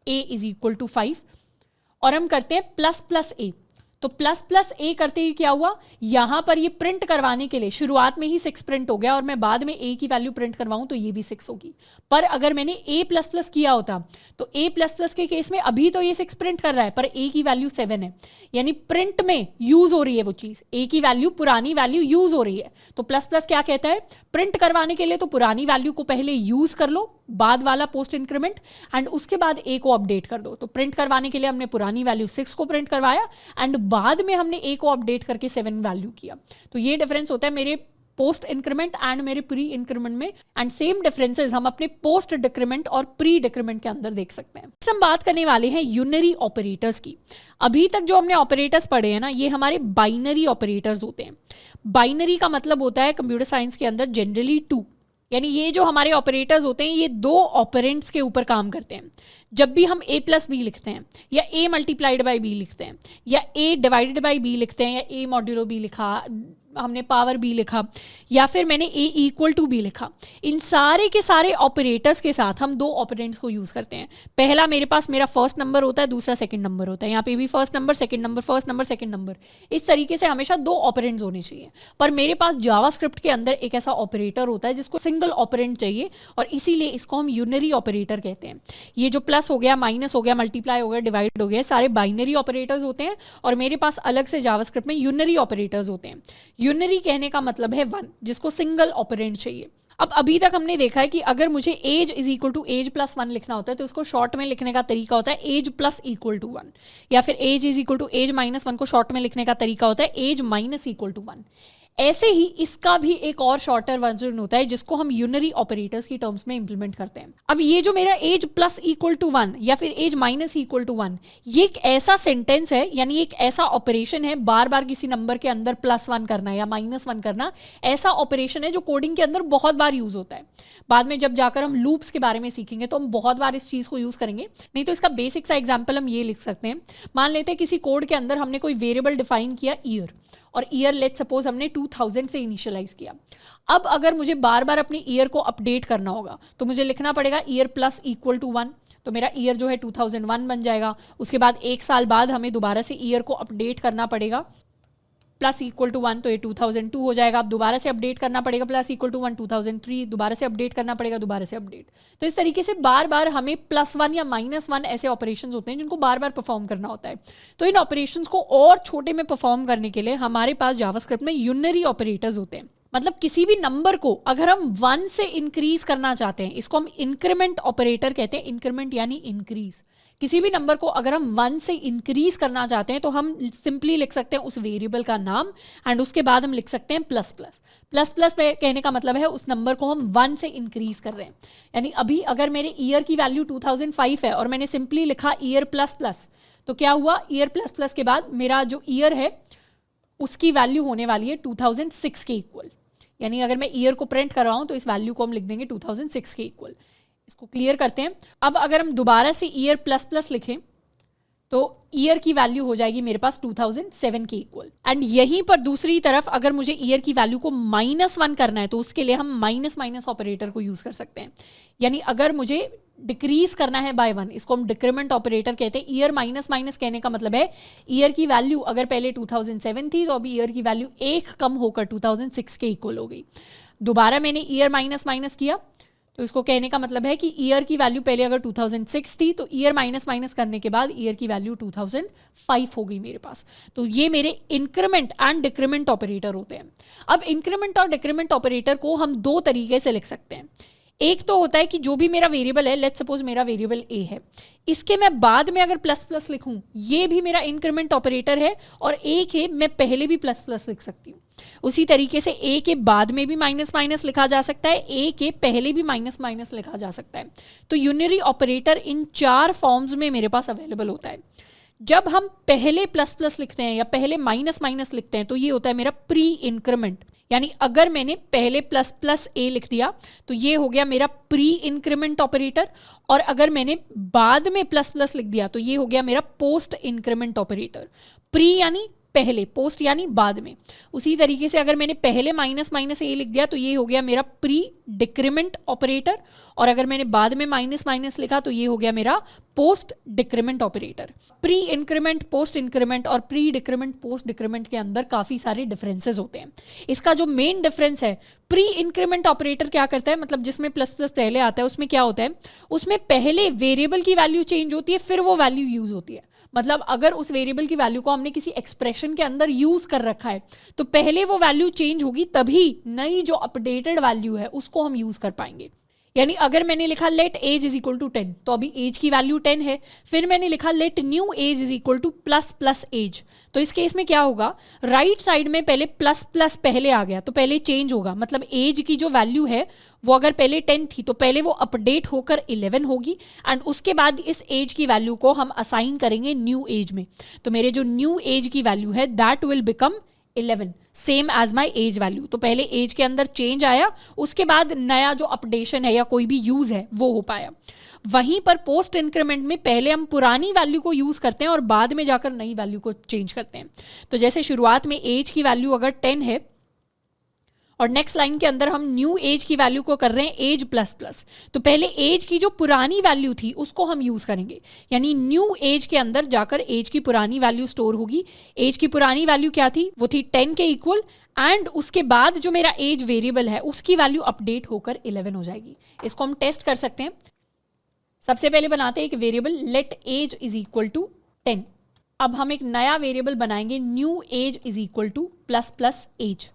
a इज इक्वल टू 5 और हम करते हैं प्लस प्लस a, तो प्लस प्लस ए करते ही क्या हुआ, यहां पर ये प्रिंट करवाने के लिए शुरुआत में ही 6 प्रिंट हो गया और मैं बाद में ए की वैल्यू प्रिंट करवाऊं तो ये भी 6 होगी। पर अगर मैंने ए प्लस प्लस किया होता तो ए प्लस प्लस के केस में अभी तो ये 6 प्रिंट कर रहा है पर ए की वैल्यू 7 है, यानी प्रिंट में यूज हो रही है वो चीज, ए की वैल्यू पुरानी वैल्यू यूज हो रही है। तो प्लस प्लस क्या कहता है, प्रिंट करवाने के लिए तो पुरानी वैल्यू को पहले यूज कर लो, बाद वाला पोस्ट इंक्रीमेंट, एंड उसके बाद ए को अपडेट कर दो। तो प्रिंट करवाने के लिए हमने पुरानी वैल्यू 6 को प्रिंट करवाया एंड बाद में हमने ए को अपडेट करके 7 वैल्यू किया। तो ये डिफरेंस होता है मेरे पोस्ट इंक्रीमेंट एंड मेरे प्री इंक्रीमेंट में, एंड सेम डिफरेंसेस हम अपने पोस्ट डिक्रीमेंट और प्री डिक्रीमेंट के अंदर देख सकते हैं। नेक्स्ट हम बात करने वाले हैं यूनरी ऑपरेटर्स की। अभी तक जो हमने ऑपरेटर्स पढ़े हैं ना, ये हमारे बाइनरी ऑपरेटर्स होते हैं। बाइनरी का मतलब होता है कंप्यूटर साइंस के अंदर जनरली 2, यानी ये जो हमारे ऑपरेटर्स होते हैं ये 2 ऑपरेंट्स के ऊपर काम करते हैं। जब भी हम a प्लस बी लिखते हैं या a मल्टीप्लाइड बाई बी लिखते हैं या a डिवाइडेड बाई बी लिखते हैं या a मॉड्यूलो बी लिखा, हमने पावर b लिखा, या फिर मैंने a इक्वल टू b लिखा, इन सारे के सारे ऑपरेटर्स के साथ हम 2 ऑपरेंट्स को यूज करते हैं। पहला मेरे पास मेरा फर्स्ट नंबर होता है, दूसरा सेकंड नंबर होता है, यहाँ पे भी first number second number, first number second number, इस तरीके से हमेशा 2 ऑपरेंट्स होने चाहिए। पर मेरे पास जावास्क्रिप्ट के अंदर एक ऐसा ऑपरेटर होता है जिसको सिंगल ऑपरेंट चाहिए और इसीलिए इसको हम यूनरी ऑपरेटर कहते हैं। ये जो प्लस हो गया, माइनस हो गया, मल्टीप्लाई हो गया, डिवाइड हो गया, सारे बाइनरी ऑपरेटर्स होते हैं और मेरे पास अलग से जावास्क्रिप्ट में यूनरी ऑपरेटर्स होते हैं। यूनरी कहने का मतलब है 1, जिसको सिंगल ऑपरेंट चाहिए। अब अभी तक हमने देखा है कि अगर मुझे age is equal to age plus 1 लिखना होता है तो उसको शॉर्ट में लिखने का तरीका होता है एज प्लस इक्वल टू 1, या फिर age is equal to age minus 1 को शॉर्ट में लिखने का तरीका होता है एज माइनस इक्वल टू 1। ऐसे ही इसका भी एक और शॉर्टर वर्जन होता है जिसको हम यूनरी ऑपरेटर्स की टर्म्स में इंप्लीमेंट करते हैं। अब ये जो मेरा एज प्लस इक्वल टू 1 या फिर एज माइनस इक्वल टू 1, ये एक ऐसा सेंटेंस है, यानी एक ऐसा ऑपरेशन है, बार बार किसी नंबर के अंदर +1 करना या -1 करना, ऐसा ऑपरेशन है जो कोडिंग के अंदर बहुत बार यूज होता है। बाद में जब जाकर हम लूप्स के बारे में सीखेंगे तो हम बहुत बार इस चीज को यूज करेंगे। नहीं तो इसका बेसिक सा एग्जाम्पल हम ये लिख सकते हैं। मान लेते हैं किसी कोड के अंदर हमने कोई वेरिएबल डिफाइन किया ईयर, और ईयर लेट्स सपोज हमने 2000 से इनिशियलाइज किया। अब अगर मुझे बार बार अपनी ईयर को अपडेट करना होगा तो मुझे लिखना पड़ेगा ईयर प्लस इक्वल टू 1, तो मेरा ईयर जो है 2001 बन जाएगा। उसके बाद 1 साल बाद हमें दोबारा से ईयर को अपडेट करना पड़ेगा प्लस इक्वल टू 1, तो ये 2002 हो जाएगा। अब दोबारा से अपडेट करना पड़ेगा प्लस इक्वल टू 1, 2003, दोबारा से अपडेट करना पड़ेगा, दोबारा से अपडेट। तो इस तरीके से बार बार हमें +1 या -1 ऐसे ऑपरेशंस होते हैं जिनको बार बार परफॉर्म करना होता है। तो इन ऑपरेशंस को और छोटे में परफॉर्म करने के लिए हमारे पास जावास्क्रिप्ट में यूनरी ऑपरेटर्स होते हैं। मतलब किसी भी नंबर को अगर हम 1 से इंक्रीज करना चाहते हैं, इसको हम इंक्रीमेंट ऑपरेटर कहते हैं। इंक्रीमेंट यानी इंक्रीज। किसी भी नंबर को अगर हम 1 से इंक्रीज करना चाहते हैं तो हम सिंपली लिख सकते हैं उस वेरिएबल का नाम एंड उसके बाद हम लिख सकते हैं प्लस प्लस। प्लस प्लस कहने का मतलब है उस नंबर को हम 1 से इंक्रीज कर रहे हैं। यानी अभी अगर मेरे ईयर की वैल्यू 2005 है और मैंने सिंपली लिखा ईयर प्लस प्लस, तो क्या हुआ, ईयर प्लस प्लस के बाद मेरा जो ईयर है उसकी वैल्यू होने वाली है 2006 के इक्वल। यानी अगर मैं ईयर को प्रिंट कर रहा हूं तो इस वैल्यू को हम लिख देंगे 2006 के इक्वल। इसको क्लियर करते हैं। अब अगर हम दोबारा से ईयर प्लस प्लस लिखें तो ईयर की वैल्यू हो जाएगी मेरे पास 2007 के इक्वल। एंड यहीं पर दूसरी तरफ अगर मुझे ईयर की वैल्यू को -1 करना है तो उसके लिए हम माइनस ऑपरेटर को यूज कर सकते हैं। यानी अगर मुझे डिक्रीज करना है बाय 1, इसको हम डिक्रीमेंट ऑपरेटर कहते हैं। ईयर माइनस कहने का मतलब है ईयर की वैल्यू अगर पहले 2007 थी तो अभी ईयर की वैल्यू 1 कम होकर 2006 के इक्वल हो गई। दोबारा मैंने ईयर माइनस किया तो इसको कहने का मतलब है कि ईयर की वैल्यू पहले अगर 2006 थी तो ईयर माइनस माइनस करने के बाद ईयर की वैल्यू 2005 हो गई मेरे पास। तो ये मेरे इंक्रीमेंट एंड डिक्रीमेंट ऑपरेटर होते हैं। अब इंक्रीमेंट और डिक्रीमेंट ऑपरेटर को हम दो तरीके से लिख सकते हैं। एक तो होता है कि जो भी मेरा वेरिएबल है, लेट्स सपोज मेरा वेरिएबल ए है, इसके मैं बाद में अगर प्लस प्लस लिखूं, ये भी मेरा इंक्रीमेंट ऑपरेटर है, और ए के मैं पहले भी प्लस प्लस लिख सकती हूँ। उसी तरीके से ए के बाद में भी माइनस माइनस लिखा जा सकता है, ए के पहले भी माइनस माइनस लिखा जा सकता है। तो यूनिरी ऑपरेटर इन 4 फॉर्म्स में मेरे पास अवेलेबल होता है। जब हम पहले प्लस प्लस लिखते हैं या पहले माइनस माइनस लिखते हैं तो ये होता है मेरा प्री इंक्रीमेंट, यानी अगर मैंने पहले प्लस प्लस ए लिख दिया तो ये हो गया मेरा प्री इंक्रीमेंट ऑपरेटर, और अगर मैंने बाद में प्लस प्लस लिख दिया तो ये हो गया मेरा पोस्ट इंक्रीमेंट ऑपरेटर। प्री यानी पहले, पोस्ट यानी बाद में। उसी तरीके से अगर मैंने पहले माइनस माइनस ए लिख दिया तो ये हो गया मेरा प्री डिक्रीमेंट ऑपरेटर, और अगर मैंने बाद में माइनस माइनस लिखा तो ये हो गया मेरा post decrement operator. Pre increment, post increment और प्री डिक्रीमेंट, पोस्ट डिक्रीमेंट के अंदर काफी सारे डिफरेंसेस होते हैं। इसका जो मेन डिफरेंस है, प्री इंक्रीमेंट ऑपरेटर क्या करता है, मतलब जिसमें प्लस प्लस पहले आता है, उसमें क्या होता है, उसमें पहले वेरिएबल की वैल्यू चेंज होती है, फिर वो वैल्यू यूज होती है। मतलब अगर उस वेरिएबल की वैल्यू को हमने किसी एक्सप्रेशन के अंदर यूज कर रखा है तो पहले वो वैल्यू चेंज होगी, तभी नई जो अपडेटेड वैल्यू है उसको हम यूज कर पाएंगे। यानी अगर मैंने लिखा let age is equal to 10, तो अभी एज की वैल्यू 10 है। फिर मैंने लिखा let new age is equal to plus plus age, तो इस केस में क्या होगा, राइट साइड में पहले प्लस प्लस पहले आ गया तो पहले चेंज होगा। मतलब एज की जो वैल्यू है वो अगर पहले 10 थी तो पहले वो अपडेट होकर 11 होगी, एंड उसके बाद इस एज की वैल्यू को हम असाइन करेंगे न्यू एज में। तो मेरे जो न्यू एज की वैल्यू है that will become 11, same age my age value. तो पहले एज के अंदर चेंज आया, उसके बाद नया जो अपडेशन है या कोई भी यूज है वो हो पाया। वहीं पर पोस्ट इंक्रीमेंट में पहले हम पुरानी वैल्यू को यूज करते हैं और बाद में जाकर नई वैल्यू को चेंज करते हैं। तो जैसे शुरुआत में एज की वैल्यू अगर 10 है और नेक्स्ट लाइन के अंदर हम न्यू एज की वैल्यू को कर रहे हैं एज प्लस प्लस, तो पहले एज की जो पुरानी वैल्यू थी उसको हम यूज करेंगे, यानी न्यू एज के अंदर जाकर एज की पुरानी वैल्यू स्टोर होगी। एज की पुरानी वैल्यू क्या थी, वो थी 10 के इक्वल, एंड उसके बाद जो मेरा एज वेरिएबल है उसकी वैल्यू अपडेट होकर 11 हो जाएगी। इसको हम टेस्ट कर सकते हैं। सबसे पहले बनाते हैं एक variable let age is equal to 10। अब हम एक नया वेरिएबल बनाएंगे new age is equal to plus plus age.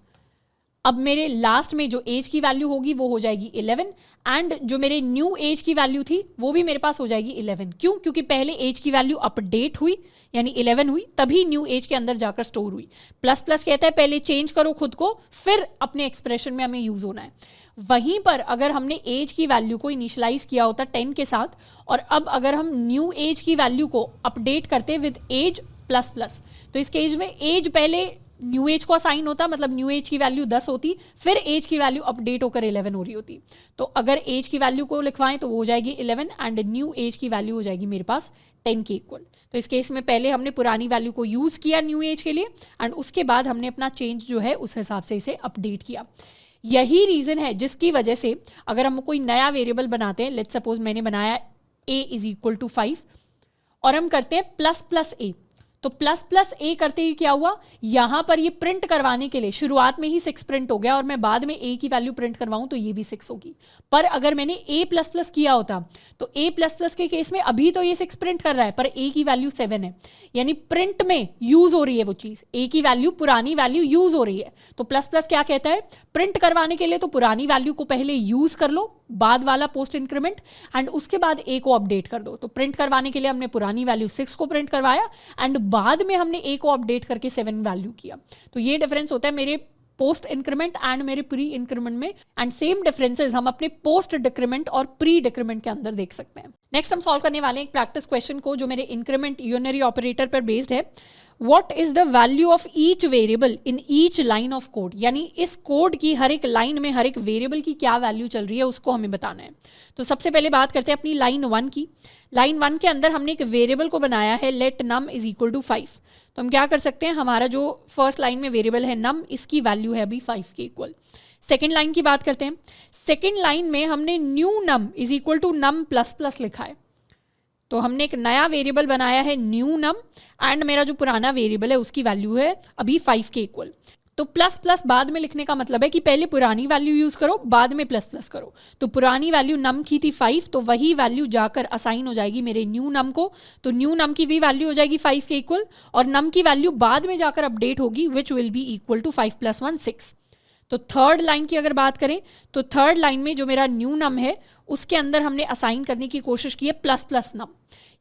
अब मेरे लास्ट में जो एज की वैल्यू होगी वो हो जाएगी 11, एंड जो मेरे न्यू एज की वैल्यू थी वो भी मेरे पास हो जाएगी 11। क्यों? क्योंकि पहले एज की वैल्यू अपडेट हुई यानी 11 हुई, तभी न्यू एज के अंदर जाकर स्टोर हुई। प्लस प्लस कहता है पहले चेंज करो खुद को, फिर अपने एक्सप्रेशन में हमें यूज होना है। वहीं पर अगर हमने एज की वैल्यू को इनिशियलाइज किया होता 10 के साथ, और अब अगर हम न्यू एज की वैल्यू को अपडेट करते विद एज प्लस प्लस, तो इस केस में एज पहले न्यू एज को असाइन होता, मतलब न्यू एज की वैल्यू 10 होती, फिर एज की वैल्यू अपडेट होकर 11 हो रही होती। तो अगर एज की वैल्यू को लिखवाएं तो वो हो जाएगी 11, एंड न्यू एज की वैल्यू हो जाएगी मेरे पास 10 के इक्वल। तो इस केस में पहले हमने पुरानी वैल्यू को यूज किया न्यू एज के लिए, एंड उसके बाद हमने अपना चेंज जो है उस हिसाब से इसे अपडेट किया। यही रीजन है जिसकी वजह से अगर हम कोई नया वेरिएबल बनाते हैं, लेट्स सपोज मैंने बनाया a इज इक्वल टू 5 और हम करते हैं प्लस प्लस a, तो प्लस प्लस ए करते ही क्या हुआ, यहां पर ये प्रिंट करवाने के लिए शुरुआत में ही 6 प्रिंट हो गया, और मैं बाद में ए की वैल्यू प्रिंट करवाऊं तो ये भी 6 होगी। पर अगर मैंने ए प्लस प्लस किया होता तो ए प्लस प्लस के केस में अभी तो ये 6 प्रिंट कर रहा है, पर ए की वैल्यू 7 है, यानी प्रिंट में यूज हो रही है वो चीज, ए की वैल्यू पुरानी वैल्यू यूज हो रही है। तो प्लस प्लस क्या कहता है, प्रिंट करवाने के लिए तो पुरानी वैल्यू को पहले यूज कर लो, बाद वाला पोस्ट इंक्रीमेंट, एंड उसके बाद ए को अपडेट कर दो। तो प्रिंट करवाने के लिए हमने पुरानी वैल्यू 6 को प्रिंट करवाया, एंड बाद में हमने ए को अपडेट करके 7 वैल्यू किया। तो ये डिफरेंस होता है मेरे पोस्ट इंक्रीमेंट एंड मेरे प्री इंक्रीमेंट में, एंड सेम डिफरेंसेस हम अपने पोस्ट डिक्रीमेंट और प्री डिक्रीमेंट के अंदर देख सकते हैं। नेक्स्ट हम सॉल्व करने वाले हैं एक प्रैक्टिस क्वेश्चन को जो मेरे इंक्रीमेंट यूनियनरी ऑपरेटर पर बेस्ड है। What is the value of each variable in each line of code? यानी इस कोड की हर एक लाइन में हर एक वेरिएबल की क्या वैल्यू चल रही है उसको हमें बताना है। तो सबसे पहले बात करते हैं अपनी लाइन 1 की। लाइन 1 के अंदर हमने एक वेरिएबल को बनाया है let num is equal to 5। तो हम क्या कर सकते हैं, हमारा जो फर्स्ट लाइन में वेरिएबल है नम, इसकी वैल्यू है अभी 5 के इक्वल। सेकेंड लाइन की बात करते हैं। सेकेंड लाइन में हमने new num is equal to num plus plus लिखा है, तो हमने एक नया वेरिएबल बनाया है न्यू नम, एंड मेरा जो पुराना वेरिएबल है उसकी वैल्यू है अभी 5 के इक्वल। तो प्लस प्लस बाद में लिखने का मतलब है कि पहले पुरानी वैल्यू यूज करो, बाद में प्लस प्लस करो। तो पुरानी वैल्यू नम की थी 5, तो वही वैल्यू जाकर असाइन हो जाएगी मेरे न्यू नम को, तो न्यू नम की भी वैल्यू हो जाएगी 5 के इक्वल, और नम की वैल्यू बाद में जाकर अपडेट होगी which will be equal to 5 + 1 6। तो थर्ड लाइन की अगर बात करें तो थर्ड लाइन में जो मेरा न्यू नम है उसके अंदर हमने असाइन करने की कोशिश की है प्लस प्लस नम,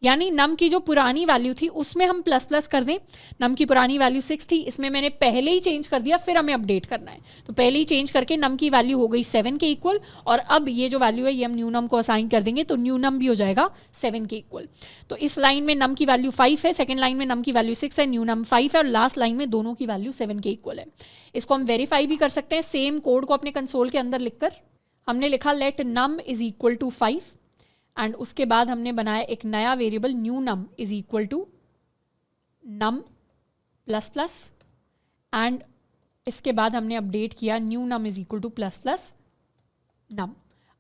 यानी नम की जो पुरानी वैल्यू थी उसमें हम प्लस प्लस कर दें। नम की पुरानी वैल्यू 6 थी, इसमें मैंने पहले ही चेंज कर दिया, फिर हमें अपडेट करना है, तो पहले ही चेंज करके नम की वैल्यू हो गई 7 के इक्वल, और अब ये जो वैल्यू है ये हम न्यू नम को असाइन कर देंगे, तो न्यू नम भी हो जाएगा 7 के इक्वल। तो इस लाइन में नम की वैल्यू 5 है, सेकेंड लाइन में नम की वैल्यू 6 है, न्यू नम 5 है, और लास्ट लाइन में दोनों की वैल्यू 7 के इक्वल है। इसको हम वेरीफाई भी कर सकते हैं सेम कोड को अपने कंसोल के अंदर लिखकर। हमने लिखा let num is equal to 5 and उसके बाद हमने बनाया एक नया variable new num is equal to num plus plus, and इसके बाद हमने अपडेट किया new num is equal to plus plus num.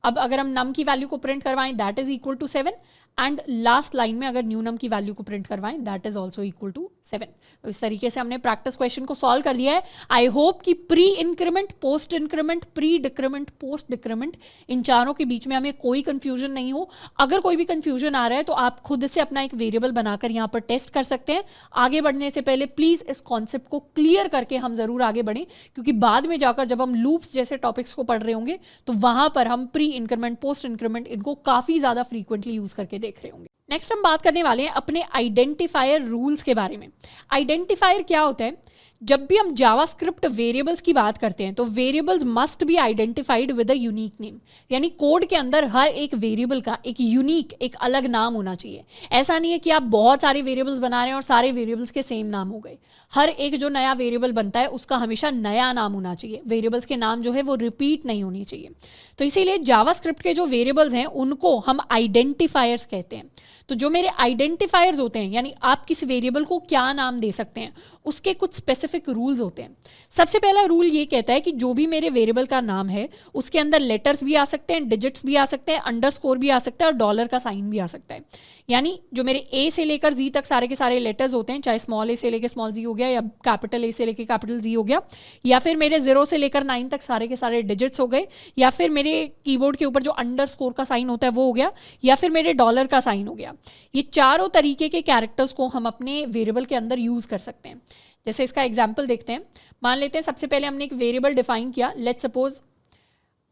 अब अगर हम नम की वैल्यू को प्रिंट करवाएं that is equal to 7, and last line में अगर न्यू नम की वैल्यू को प्रिंट करवाएं that is also equal to 7। तो इस तरीके से हमने प्रैक्टिस क्वेश्चन को सॉल्व कर दिया है। आई होप कि pre increment, post increment, pre decrement, post decrement, इन चारों के बीच में हमें कोई कंफ्यूजन नहीं हो। अगर कोई भी कंफ्यूजन आ रहा है तो आप खुद से अपना एक वेरिएबल बनाकर यहाँ पर टेस्ट कर सकते हैं। आगे बढ़ने से पहले प्लीज इस कॉन्सेप्ट को क्लियर करके हम जरूर आगे बढ़ें, क्योंकि बाद में जाकर जब हम लूप्स जैसे टॉपिक्स को पढ़ रहे होंगे तो वहां पर हम प्री इंक्रीमेंट, पोस्ट इंक्रीमेंट इनको काफी ज्यादा फ्रीक्वेंटली यूज करके देख रहे होंगे। नेक्स्ट हम बात करने वाले हैं अपने आइडेंटिफायर रूल्स के बारे में। आइडेंटिफायर क्या होता है? जब भी हम जावास्क्रिप्ट वेरिएबल्स की बात करते हैं तो variables must be identified with a unique name, यानी कोड के अंदर हर एक वेरिएबल का एक यूनिक, एक अलग नाम होना चाहिए। ऐसा नहीं है कि आप बहुत सारे वेरिएबल्स बना रहे हैं और सारे वेरिएबल्स के सेम नाम हो गए। हर एक जो नया वेरिएबल बनता है उसका हमेशा नया नाम होना चाहिए, वेरिएबल्स के नाम जो है वो रिपीट नहीं होनी चाहिए। तो इसीलिए जावास्क्रिप्ट के जो वेरिएबल्स हैं उनको हम आइडेंटिफायर्स कहते हैं। तो जो मेरे आइडेंटिफायर्स होते हैं, यानी आप किस वेरिएबल को क्या नाम दे सकते हैं, उसके कुछ स्पेसिफिक रूल्स होते हैं। सबसे पहला रूल ये कहता है कि जो भी मेरे वेरिएबल का नाम है उसके अंदर लेटर्स भी आ सकते हैं, डिजिट्स भी आ सकते हैं, अंडरस्कोर भी आ सकता है और डॉलर का साइन भी आ सकता है। यानी जो मेरे ए से लेकर जी तक सारे के सारे लेटर्स होते हैं, चाहे स्मॉल ए से लेकर स्मॉल जी हो गया, या कैपिटल ए से लेकर कैपिटल जी हो गया, या फिर मेरे 0 से लेकर 9 तक सारे के सारे डिजिट्स हो गए, या फिर मेरे कीबोर्ड के ऊपर जो अंडरस्कोर का साइन होता है वो हो गया, या फिर मेरे डॉलर का साइन हो गया। ये चारों तरीके के कैरेक्टर्स को हम अपने वेरिएबल के अंदर यूज कर सकते हैं। जैसे इसका एग्जाम्पल देखते हैं। मान लेते हैं सबसे पहले हमने एक वेरिएबल डिफाइन किया, लेट्स सपोज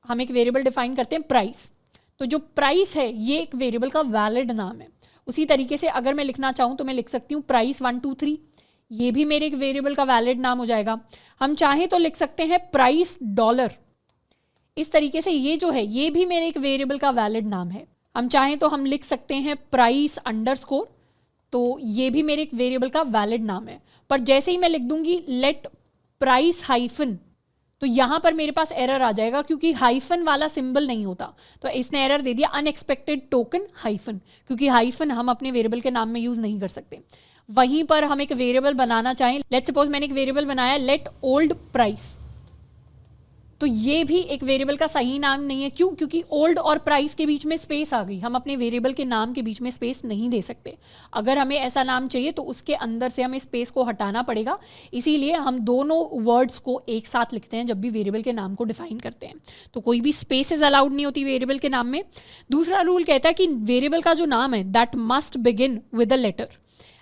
हम एक वेरिएबल डिफाइन करते हैं प्राइस। तो जो प्राइस है ये एक वेरिएबल का वैलिड नाम है। उसी तरीके से अगर मैं लिखना चाहूँ तो मैं लिख सकती हूँ प्राइस 1 2 3, ये भी मेरे एक वेरिएबल का वैलिड नाम हो जाएगा। हम चाहें तो लिख सकते हैं प्राइस डॉलर, इस तरीके से ये जो है ये भी मेरे एक वेरिएबल का वैलिड नाम है। हम चाहें तो हम लिख सकते हैं प्राइस अंडरस्कोर, तो ये भी मेरे एक वेरिएबल का वैलिड नाम है। पर जैसे ही मैं लिख दूंगी लेट प्राइस हाइफन, तो यहां पर मेरे पास एरर आ जाएगा क्योंकि हाइफन वाला सिंबल नहीं होता। तो इसने एरर दे दिया अनएक्सपेक्टेड टोकन हाइफन, क्योंकि हाइफन हम अपने वेरिएबल के नाम में यूज नहीं कर सकते। वहीं पर हम एक वेरिएबल बनाना चाहें, लेट सपोज मैंने एक वेरिएबल बनाया लेट ओल्ड प्राइस, तो ये भी एक वेरिएबल का सही नाम नहीं है। क्यों? क्योंकि ओल्ड और प्राइस के बीच में स्पेस आ गई। हम अपने वेरिएबल के नाम के बीच में स्पेस नहीं दे सकते। अगर हमें ऐसा नाम चाहिए तो उसके अंदर से हमें स्पेस को हटाना पड़ेगा। इसीलिए हम दोनों वर्ड्स को एक साथ लिखते हैं जब भी वेरिएबल के नाम को डिफाइन करते हैं। तो कोई भी स्पेसेस अलाउड नहीं होती वेरिएबल के नाम में। दूसरा रूल कहता है कि वेरिएबल का जो नाम है that must begin with a letter,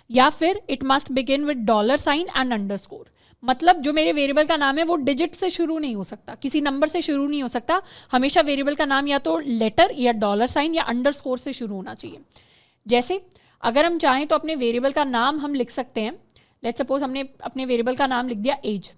या फिर it must begin with dollar sign and underscore. मतलब जो मेरे वेरिएबल का नाम है वो डिजिट से शुरू नहीं हो सकता, किसी नंबर से शुरू नहीं हो सकता। हमेशा वेरिएबल का नाम या तो लेटर या डॉलर साइन या अंडरस्कोर से शुरू होना चाहिए। जैसे अगर हम चाहें तो अपने वेरिएबल का नाम हम लिख सकते हैं, लेट्स सपोज हमने अपने वेरिएबल का नाम लिख दिया एज,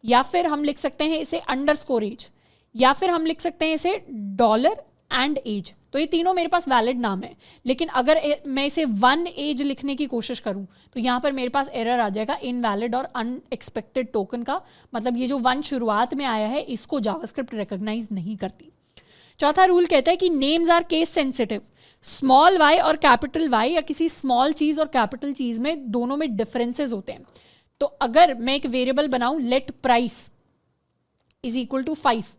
या फिर हम लिख सकते हैं इसे अंडरस्कोर एज, या फिर हम लिख सकते हैं इसे डॉलर एंड एज। तो ये तीनों मेरे पास वैलिड नाम है। लेकिन अगर मैं इसे 1 एज लिखने की कोशिश करूं तो यहाँ पर मेरे पास एरर आ जाएगा इनवैलिड और अनएक्सपेक्टेड टोकन का। मतलब ये जो 1 शुरुआत में आया है इसको जावास्क्रिप्ट रिकॉग्नाइज नहीं करती। चौथा रूल कहता है कि names are case sensitive. Small Y और कैपिटल वाई या किसी स्मॉल चीज और कैपिटल चीज में दोनों में डिफरेंसेस होते हैं। तो अगर मैं एक वेरिएबल बनाऊं let price is equal to 5,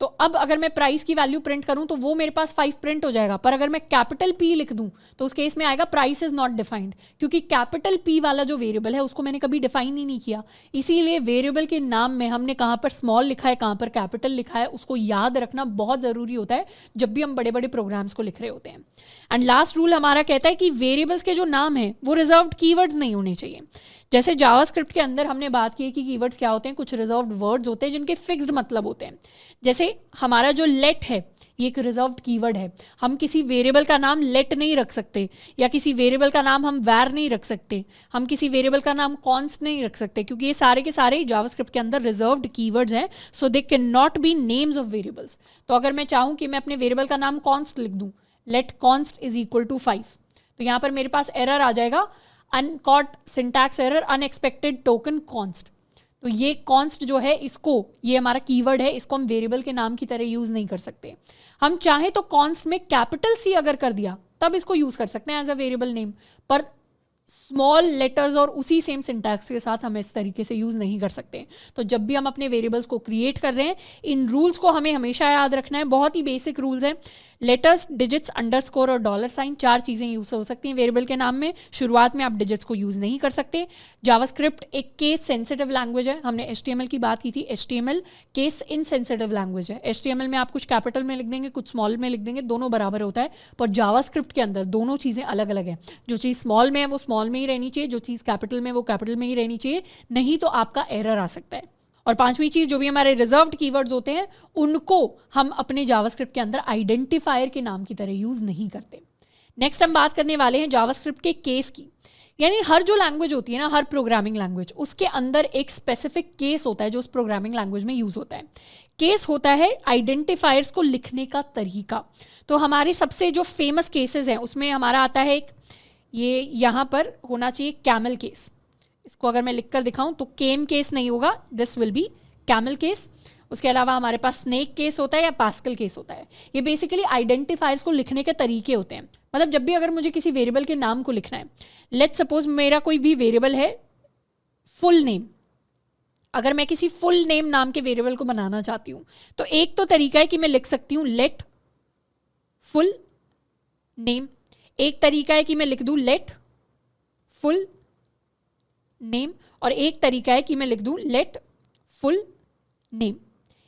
तो अब अगर मैं प्राइस की वैल्यू प्रिंट करूं तो वो मेरे पास 5 प्रिंट हो जाएगा, पर अगर मैं कैपिटल P लिख दूं तो उस केस में आएगा प्राइस इज नॉट डिफाइंड, क्योंकि कैपिटल P वाला जो वेरिएबल है उसको मैंने कभी डिफाइन ही नहीं किया। इसीलिए वेरिएबल के नाम में हमने कहाँ पर स्मॉल लिखा है, कहाँ पर कैपिटल लिखा है, उसको याद रखना बहुत ज़रूरी होता है जब भी हम बड़े बड़े प्रोग्राम्स को लिख रहे होते हैं। एंड लास्ट रूल हमारा कहता है कि वेरिएबल्स के जो नाम है वो रिजर्व्ड कीवर्ड्स नहीं होने चाहिए। जैसे जावास्क्रिप्ट के अंदर हमने बात की कि कीवर्ड्स क्या होते हैं, कुछ रिजर्व्ड वर्ड्स होते हैं जिनके फिक्स्ड मतलब होते हैं। जैसे हमारा जो लेट है ये एक रिजर्व्ड कीवर्ड है, हम किसी वेरिएबल का नाम लेट नहीं रख सकते, या किसी वेरिएबल का नाम हम वैर नहीं रख सकते, हम किसी वेरिएबल का नाम कॉन्स्ट नहीं रख सकते, क्योंकि ये सारे के सारे जावास्क्रिप्ट के अंदर रिजर्व्ड कीवर्ड्स हैं, so they can not be names of variables. तो अगर मैं चाहूँ कि मैं अपने वेरिएबल का नाम कॉन्स्ट लिख दूँ, let const is equal to 5, तो यहाँ पर मेरे पास एरर आ जाएगा, uncaught syntax error unexpected token const. तो ये कॉन्स्ट जो है इसको, ये हमारा कीवर्ड है, इसको हम वेरिएबल के नाम की तरह यूज नहीं कर सकते। हम चाहे तो कॉन्स्ट में कैपिटल C अगर कर दिया तब इसको यूज कर सकते हैं एज अ वेरिएबल नेम, पर स्मॉल लेटर्स और उसी सेम सिंटैक्स के साथ हम इस तरीके से यूज नहीं कर सकते। तो जब भी हम अपने वेरिएबल्स को क्रिएट कर रहे हैं, इन रूल्स को हमें हमेशा याद रखना है। बहुत ही बेसिक रूल्स हैं। लेटर्स, डिजिट्स, अंडरस्कोर और डॉलर साइन, 4 चीज़ें यूज हो सकती हैं वेरिएबल के नाम में। शुरुआत में आप डिजिट्स को यूज नहीं कर सकते। जावास्क्रिप्ट एक केस सेंसिटिव लैंग्वेज है, हमने HTML की बात की थी, HTML केस इनसेंसिटिव लैंग्वेज है। HTML में आप कुछ कैपिटल में लिख देंगे, कुछ स्मॉल में लिख देंगे, दोनों बराबर होता है, पर जावास्क्रिप्ट के अंदर दोनों चीज़ें अलग अलग हैं। जो चीज़ स्मॉल में है वो स्मॉल में ही रहनी चाहिए, जो चीज़ कैपिटल में वो कैपिटल में ही रहनी चाहिए, नहीं तो आपका एरर आ सकता है। और 5वीं चीज़, जो भी हमारे रिजर्व्ड कीवर्ड्स होते हैं उनको हम अपने जावास्क्रिप्ट के अंदर आइडेंटिफायर के नाम की तरह यूज नहीं करते। नेक्स्ट हम बात करने वाले हैं जावास्क्रिप्ट के केस की। यानी हर जो लैंग्वेज होती है ना, हर प्रोग्रामिंग लैंग्वेज, उसके अंदर एक स्पेसिफिक केस होता है जो उस प्रोग्रामिंग लैंग्वेज में यूज होता है। केस होता है आइडेंटिफायर्स को लिखने का तरीका। तो हमारे सबसे जो फेमस केसेस हैं उसमें हमारा आता है एक, ये यहाँ पर होना चाहिए कैमल केस। इसको अगर मैं लिखकर दिखाऊं तो केम केस नहीं होगा, this will be camel case. उसके अलावा हमारे पास स्नेक केस होता है या पास्कल केस होता है। ये बेसिकली आइडेंटिफायर्स को लिखने के तरीके होते हैं। मतलब जब भी अगर मुझे किसी वेरिएबल के नाम को लिखना है, लेट्स सपोज मेरा कोई भी वेरिएबल है फुल नेम, अगर मैं किसी फुल नेम नाम के वेरिएबल को बनाना चाहती हूँ तो एक तो तरीका है कि मैं लिख सकती हूँ लेट फुल नेम, एक तरीका है कि मैं लिख दूँ लेट फुल नेम, और एक तरीका है कि मैं लिख दूं लेट फुल नेम।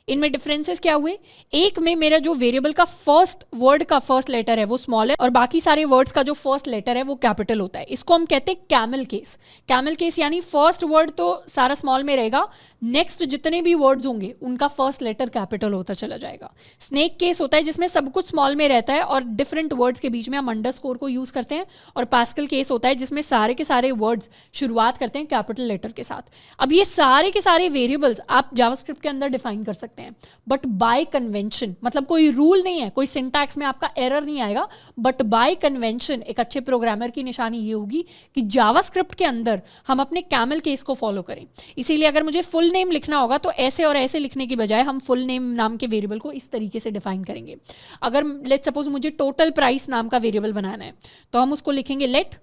इनमें डिफरेंसेस क्या हुए? एक में मेरा जो वेरिएबल का फर्स्ट वर्ड का फर्स्ट लेटर है वो स्मॉल है और बाकी सारे वर्ड्स का जो फर्स्ट लेटर है वो कैपिटल होता है। इसको हम कहते हैं कैमल केस। कैमल केस यानी फर्स्ट वर्ड तो सारा स्मॉल में रहेगा, नेक्स्ट जितने भी वर्ड्स होंगे उनका फर्स्ट लेटर कैपिटल होता चला जाएगा। स्नेक केस होता है जिसमें सब कुछ स्मॉल में रहता है और डिफरेंट वर्ड्स के बीच में हम अंडरस्कोर को यूज करते हैं। और पास्कल केस होता है जिसमें सारे के सारे वर्ड्स शुरुआत करते हैं कैपिटल लेटर के साथ। अब ये सारे के सारे वेरिएबल्स आप जावास्क्रिप्ट के अंदर डिफाइन कर सकते हैं, बट बाय कन्वेंशन, मतलब कोई रूल नहीं है, कोई सिंटैक्स में आपका एरर नहीं आएगा, बट बाय कन्वेंशन एक अच्छे प्रोग्रामर की निशानी ये होगी कि जावास्क्रिप्ट के अंदर हम अपने कैमल केस को फॉलो करें। इसीलिए अगर मुझे फुल नेम लिखना होगा तो ऐसे और ऐसे लिखने की बजाय हम फुल नेम नाम के वेरिएबल को इस तरीके से डिफाइन करेंगे। अगर लेट्स सपोज मुझे टोटल प्राइस नाम का वेरिएबल बनाना है तो हम उसको लिखेंगे लेट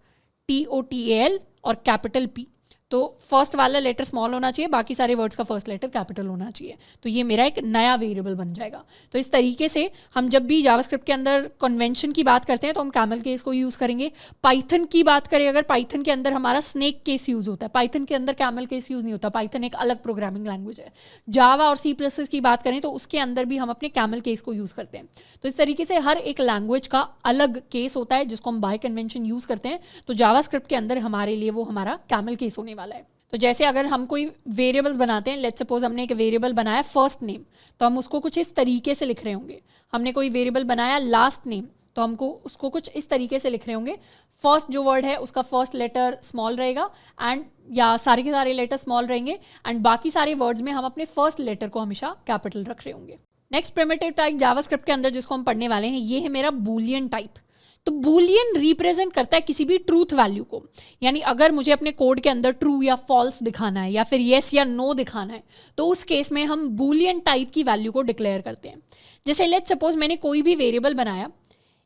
TOTAL और कैपिटल P। तो फर्स्ट वाला लेटर स्मॉल होना चाहिए, बाकी सारे वर्ड्स का फर्स्ट लेटर कैपिटल होना चाहिए। तो ये मेरा एक नया वेरिएबल बन जाएगा। तो इस तरीके से हम जब भी जावास्क्रिप्ट के अंदर कन्वेंशन की बात करते हैं तो हम कैमल केस को यूज़ करेंगे। पाइथन की बात करें, अगर पाइथन के अंदर हमारा स्नेक केस यूज़ होता है, पाइथन के अंदर कैमल केस यूज़ नहीं होता। पाइथन एक अलग प्रोग्रामिंग लैंग्वेज है। जावा और C++ की बात करें तो उसके अंदर भी हम अपने कैमल केस को यूज़ करते हैं। तो इस तरीके से हर एक लैंग्वेज का अलग केस होता है जिसको हम बाय कन्वेंशन यूज़ करते हैं। तो जावास्क्रिप्ट के अंदर हमारे लिए वो हमारा कैमल केस होने वाला है। तो जैसे अगर हम कोई वेरिएबल्स बनाते हैं, लेट्स सपोज हमने एक वेरिएबल बनाया फर्स्ट नेम, तो हम उसको कुछ इस तरीके से लिख रहे होंगे। हमने कोई वेरिएबल बनाया लास्ट नेम, तो हमको उसको कुछ इस तरीके से लिख रहे होंगे। फर्स्ट जो वर्ड है उसका फर्स्ट लेटर स्मॉल रहेगा एंड या सारे के सारे लेटर स्मॉल रहेंगे एंड बाकी सारे वर्ड्स में हम अपने फर्स्ट लेटर को हमेशा कैपिटल रख रहे होंगे। नेक्स्ट प्रिमिटिव टाइप जावास्क्रिप्ट के अंदर जिसको हम पढ़ने वाले हैं ये है मेरा बूलियन टाइप। तो बूलियन रिप्रेजेंट करता है किसी भी ट्रूथ वैल्यू को। यानी अगर मुझे अपने कोड के अंदर ट्रू या फॉल्स दिखाना है या फिर येस या नो दिखाना है तो उस केस में हम बूलियन टाइप की वैल्यू को डिक्लेयर करते हैं। जैसे लेट्स सपोज मैंने कोई भी वेरिएबल बनाया,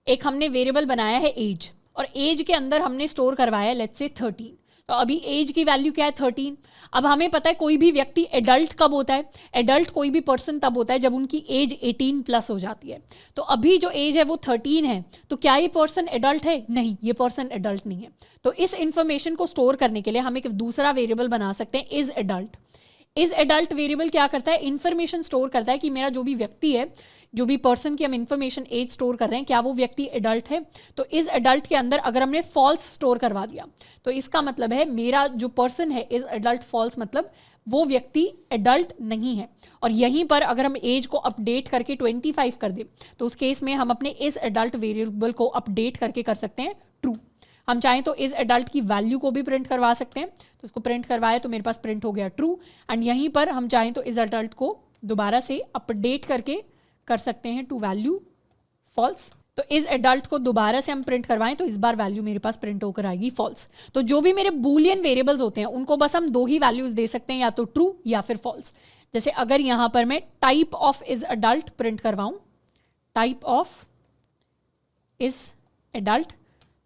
एक हमने वेरिएबल बनाया है एज, और एज के अंदर हमने स्टोर करवाया है लेट्स से 13। तो अभी एज की वैल्यू क्या है 13। अब हमें पता है कोई भी व्यक्ति एडल्ट कब होता है, एडल्ट कोई भी पर्सन तब होता है जब उनकी एज 18 प्लस हो जाती है। तो अभी जो एज है वो 13 है, तो क्या ये पर्सन एडल्ट है? नहीं, ये पर्सन एडल्ट नहीं है। तो इस इंफॉर्मेशन को स्टोर करने के लिए हम एक दूसरा वेरिएबल बना सकते हैं, is adult. Is adult variable क्या करता है? इंफॉर्मेशन स्टोर करता है कि मेरा जो भी व्यक्ति है, जो भी पर्सन की हम इंफॉर्मेशन एज स्टोर कर रहे हैं, क्या वो व्यक्ति एडल्ट है। तो इज एडल्ट के अंदर अगर हमने फॉल्स स्टोर करवा दिया तो इसका मतलब है मेरा जो पर्सन है इज एडल्ट फॉल्स, मतलब वो व्यक्ति एडल्ट नहीं है। और यहीं पर अगर हम एज को अपडेट करके 25 कर दें तो उस केस में हम अपने इज एडल्ट वेरिएबल को अपडेट करके कर सकते हैं ट्रू। हम चाहें तो इज एडल्ट की वैल्यू को भी प्रिंट करवा सकते हैं, तो इसको प्रिंट करवाए तो मेरे पास प्रिंट हो गया ट्रू। एंड यहीं पर हम चाहें तो इज एडल्ट को दोबारा से अपडेट करके कर सकते हैं टू वैल्यू फॉल्स। तो इज एडल्ट को दोबारा से हम प्रिंट करवाएं तो इस बार वैल्यू मेरे पास प्रिंट होकर आएगी फॉल्स। तो जो भी मेरे बूलियन वेरिएबल्स होते हैं उनको बस हम दो ही वैल्यूज दे सकते हैं, या तो ट्रू या फिर फॉल्स। जैसे अगर यहां पर मैं type of is adult print करवाऊं, टाइप ऑफ इज एडल्ट,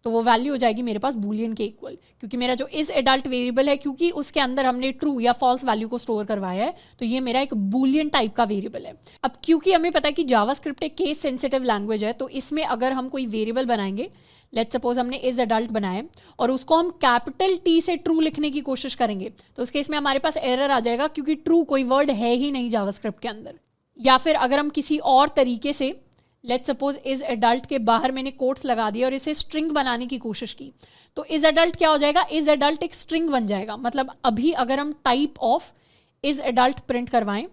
तो वो वैल्यू हो जाएगी मेरे पास बूलियन के इक्वल, क्योंकि मेरा जो इज एडल्ट वेरिएबल है, क्योंकि उसके अंदर हमने ट्रू या फॉल्स वैल्यू को स्टोर करवाया है, तो ये मेरा एक बूलियन टाइप का वेरिएबल है। अब क्योंकि हमें पता है कि जावास्क्रिप्ट एक केस सेंसिटिव लैंग्वेज है, तो इसमें अगर हम कोई वेरिएबल बनाएंगे, लेट्स सपोज हमने इज एडल्ट बनाया और उसको हम कैपिटल टी से ट्रू लिखने की कोशिश करेंगे, तो उस केस में हमारे पास एरर आ जाएगा, क्योंकि ट्रू कोई वर्ड है ही नहीं जावास्क्रिप्ट के अंदर। या फिर अगर हम किसी और तरीके से, लेट्स सपोज इज एडल्ट के बाहर मैंने कोट्स लगा दिए और इसे स्ट्रिंग बनाने की कोशिश की, तो इज एडल्ट क्या हो जाएगा? इज एडल्ट एक स्ट्रिंग बन जाएगा। मतलब अभी अगर हम type of is adult print करवाएं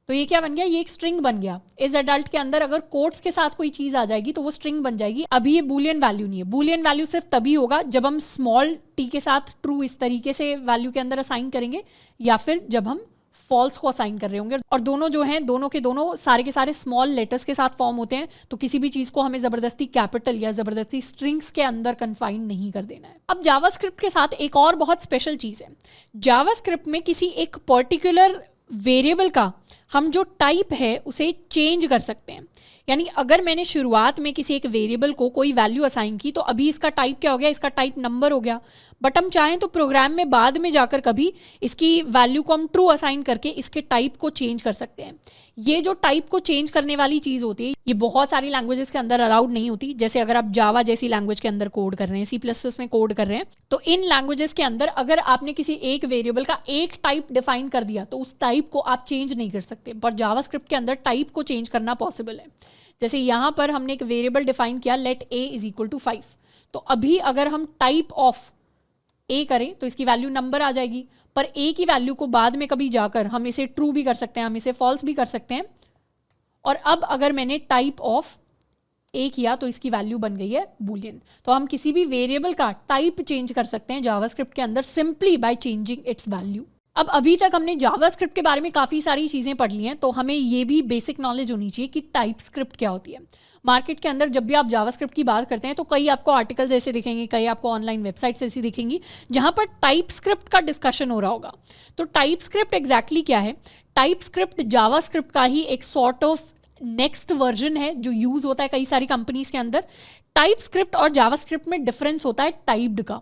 तो ये क्या बन गया? ये एक स्ट्रिंग बन गया। इज एडल्ट के अंदर अगर कोट्स के साथ कोई चीज आ जाएगी तो वो स्ट्रिंग बन जाएगी। अभी ये बूलियन वैल्यू नहीं है। बूलियन वैल्यू सिर्फ तभी होगा जब हम स्मॉल टी के साथ ट्रू इस तरीके से वैल्यू के अंदर असाइन करेंगे, या फिर जब हम फॉल्स को असाइन कर रहे होंगे। और दोनों जो हैं, दोनों के दोनों सारे के सारे स्मॉल लेटर्स के साथ फॉर्म होते हैं, तो किसी भी चीज को हमें जबरदस्ती कैपिटल या जबरदस्ती स्ट्रिंग्स के अंदर कन्फाइन नहीं कर देना है। अब जावास्क्रिप्ट के साथ एक और बहुत स्पेशल चीज है। जावास्क्रिप्ट में किसी एक पर्टिकुलर वेरिएबल का हम जो टाइप है उसे चेंज कर सकते हैं। यानी अगर मैंने शुरुआत में किसी एक वेरिएबल को कोई वैल्यू असाइन की, तो अभी इसका टाइप क्या हो गया? इसका टाइप नंबर हो गया। बट हम चाहें तो प्रोग्राम में बाद में जाकर कभी इसकी वैल्यू को हम ट्रू असाइन करके इसके टाइप को चेंज कर सकते हैं। ये जो टाइप को चेंज करने वाली चीज़ होती है, ये बहुत सारी लैंग्वेजेस के अंदर अलाउड नहीं होती। जैसे अगर आप जावा जैसी लैंग्वेज के अंदर कोड कर रहे हैं, C++ में कोड कर रहे हैं, तो इन लैंग्वेजेस के अंदर अगर आपने किसी एक वेरिएबल का एक टाइप डिफाइन कर दिया तो उस टाइप को आप चेंज नहीं कर सकते। पर जावास्क्रिप्ट के अंदर टाइप को चेंज करना पॉसिबल है। जैसे यहाँ पर हमने एक वेरिएबल डिफाइन किया, let a is equal to 5। तो अभी अगर हम टाइप ऑफ a करें तो इसकी वैल्यू नंबर आ जाएगी, पर a की वैल्यू को बाद में कभी जाकर हम इसे ट्रू भी कर सकते हैं, हम इसे फॉल्स भी कर सकते हैं। और अब अगर मैंने टाइप ऑफ a किया तो इसकी वैल्यू बन गई है बूलियन। तो हम किसी भी वेरिएबल का टाइप चेंज कर सकते हैं जावास्क्रिप्ट के अंदर simply by changing it's value. अब अभी तक हमने जावास्क्रिप्ट के बारे में काफ़ी सारी चीज़ें पढ़ ली हैं, तो हमें ये भी बेसिक नॉलेज होनी चाहिए कि टाइपस्क्रिप्ट क्या होती है। मार्केट के अंदर जब भी आप जावास्क्रिप्ट की बात करते हैं तो कई आपको आर्टिकल्स ऐसे दिखेंगे, कई आपको ऑनलाइन वेबसाइट्स ऐसी दिखेंगी जहाँ पर टाइपस्क्रिप्ट का डिस्कशन हो रहा होगा। तो टाइपस्क्रिप्ट एग्जैक्टली क्या है? टाइपस्क्रिप्ट जावास्क्रिप्ट का ही एक सॉर्ट ऑफ नेक्स्ट वर्जन है जो यूज़ होता है कई सारी कंपनीज के अंदर। टाइपस्क्रिप्ट और जावास्क्रिप्ट में डिफरेंस होता है टाइप्ड का।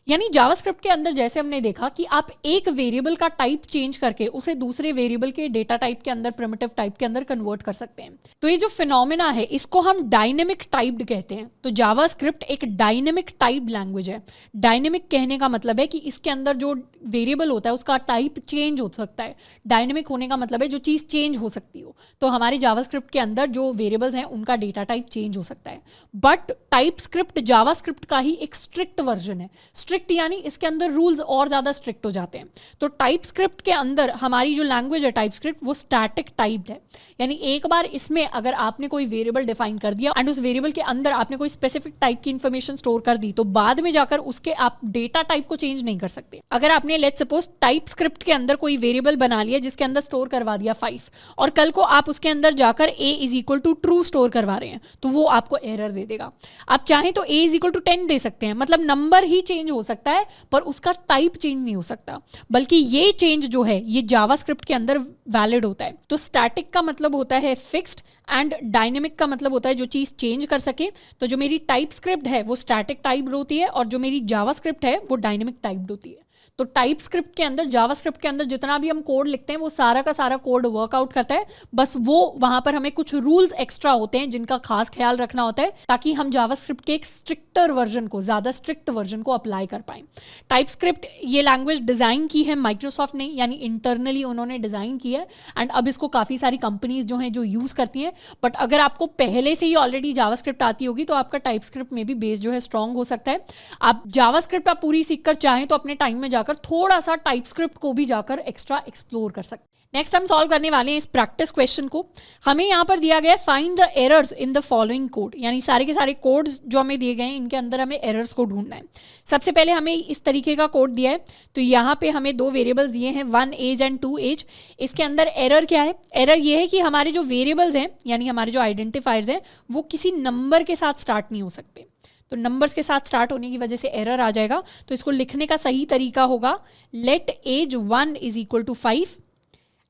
यानी जावास्क्रिप्ट के अंदर जैसे हमने देखा कि आप एक वेरिएबल का टाइप चेंज करके उसे दूसरे वेरिएबल के डेटा टाइप के अंदर, प्रिमिटिव टाइप के अंदर कन्वर्ट कर सकते हैं। तो ये जो फिनोमेना है इसको हम डायनेमिक टाइप्ड कहते हैं। तो जावास्क्रिप्ट एक डायनेमिक टाइप्ड लैंग्वेज है। डायनेमिक कहने का मतलब है कि इसके अंदर जो वेरिएबल होता है उसका टाइप चेंज हो सकता है। डायनेमिक होने का मतलब है जो चीज़ चेंज हो सकती हो। तो हमारे जावास्क्रिप्ट के अंदर जो वेरिएबल्स हैं उनका डेटा टाइप चेंज हो सकता है। बट टाइपस्क्रिप्ट जावास्क्रिप्ट का ही एक स्ट्रिक्ट वर्जन है। स्ट्रिक्ट यानी इसके अंदर रूल्स और ज़्यादा स्ट्रिक्ट हो जाते हैं। तो टाइपस्क्रिप्ट के अंदर हमारी जो लैंग्वेज है टाइपस्क्रिप्ट वो स्टैटिक टाइप्ड है। यानी एक बार इसमें अगर आपने कोई वेरिएबल डिफाइन कर दिया एंड उस वेरिएबल के अंदर आपने कोई स्पेसिफिक टाइप की इंफॉर्मेशन स्टोर कर दी, तो बाद में जाकर उसके आप डेटा टाइप को चेंज नहीं कर सकते। अगर आपने लेट्स सपोज टाइपस्क्रिप्ट के अंदर कोई वेरिएबल बना लिया जिसके अंदर स्टोर करवा दिया 5 और कल को आप उसके अंदर जाकर a is equal to true store करवा रहे हैं, तो वो आपको एरर दे देगा। आप चाहें तो a इज इक्वल टू 10 दे सकते हैं, मतलब नंबर ही चेंज हो हो सकता है पर उसका टाइप चेंज नहीं हो सकता, बल्कि ये चेंज जो है ये जावास्क्रिप्ट के अंदर वैलिड होता है। तो स्टैटिक का मतलब होता है फिक्स्ड एंड डायनेमिक का मतलब होता है जो चीज़ चेंज कर सके। तो जो मेरी टाइप स्क्रिप्ट है वो स्टैटिक टाइप्ड होती है और जो मेरी जावास्क्रिप्ट है वो डायनेमिक टाइप्ड होती है। तो टाइप स्क्रिप्ट के अंदर, जावास्क्रिप्ट के अंदर जितना भी हम कोड लिखते हैं वो सारा का सारा कोड वर्कआउट करता है, बस वो वहां पर हमें कुछ रूल्स एक्स्ट्रा होते हैं जिनका खास ख्याल रखना होता है ताकि हम जावास्क्रिप्ट के एक स्ट्रिक्टर वर्जन को, ज्यादा स्ट्रिक्ट वर्जन को अप्लाई कर पाएं। टाइप स्क्रिप्ट ये लैंग्वेज डिजाइन की है माइक्रोसॉफ्ट ने, यानी इंटरनली उन्होंने डिजाइन की है एंड अब इसको काफी सारी कंपनीज जो हैं जो यूज करती हैं। बट अगर आपको पहले से ही ऑलरेडी जावास्क्रिप्ट आती होगी तो आपका टाइप स्क्रिप्ट में भी बेस जो है स्ट्रांग हो सकता है। आप जावास्क्रिप्ट आप पूरी सीखकर चाहें तो अपने टाइम में जाकर थोड़ा सा टाइपस्क्रिप्ट को भी जाकर एक्स्ट्रा एक्सप्लोर कर सकते हैं। नेक्स्ट हम सॉल्व करने वाले हैं इस प्रैक्टिस क्वेश्चन को। हमें यहाँ पर दिया गया है find the errors in the following code, यानी सारे के सारे कोड्स जो हमें दिए गए हैं इनके अंदर हमें एरर्स को ढूंढना है। सबसे पहले हमें इस तरीके का कोड दिया है, तो यहाँ पे हमें दो वेरिएबल्स दिए हैं 1 एज एंड 2 एज। इसके अंदर एरर क्या है? एरर ये है कि हमारे जो वेरिएबल्स हैं यानी हमारे जो आइडेंटिफायर्स हैं वो किसी नंबर के साथ स्टार्ट नहीं हो सकते। तो नंबर्स के साथ स्टार्ट होने की वजह से एरर आ जाएगा। तो इसको लिखने का सही तरीका होगा let age 1 is equal to 5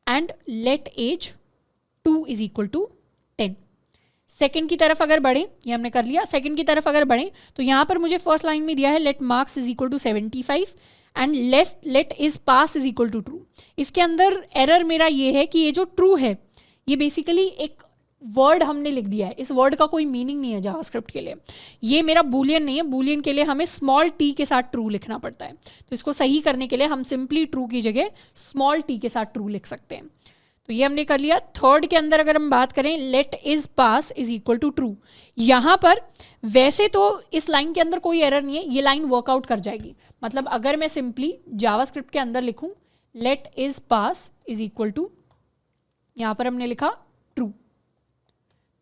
and let age 2 is equal to 10। Second की तरफ अगर बढ़े, ये हमने कर लिया, सेकेंड की तरफ अगर बढ़े तो यहाँ पर मुझे फर्स्ट लाइन में दिया है let marks is equal to 75 and let is pass is equal to true. इसके अंदर एरर मेरा ये है कि ये जो ट्रू है ये बेसिकली एक वर्ड हमने लिख दिया है, इस वर्ड का कोई मीनिंग नहीं है जावास्क्रिप्ट के लिए। ये मेरा बूलियन नहीं है, बूलियन के लिए हमें स्मॉल टी के साथ ट्रू लिखना पड़ता है। तो इसको सही करने के लिए हम सिंपली ट्रू की जगह स्मॉल टी के साथ ट्रू लिख सकते हैं। तो ये हमने कर लिया। थर्ड के अंदर अगर हम बात करें let is pass is equal to true, यहाँ पर वैसे तो इस लाइन के अंदर कोई एरर नहीं है, ये लाइन वर्कआउट कर जाएगी। मतलब अगर मैं सिंपली जावास्क्रिप्ट के अंदर लिखूं let is pass is equal to, यहाँ पर हमने लिखा ट्रू,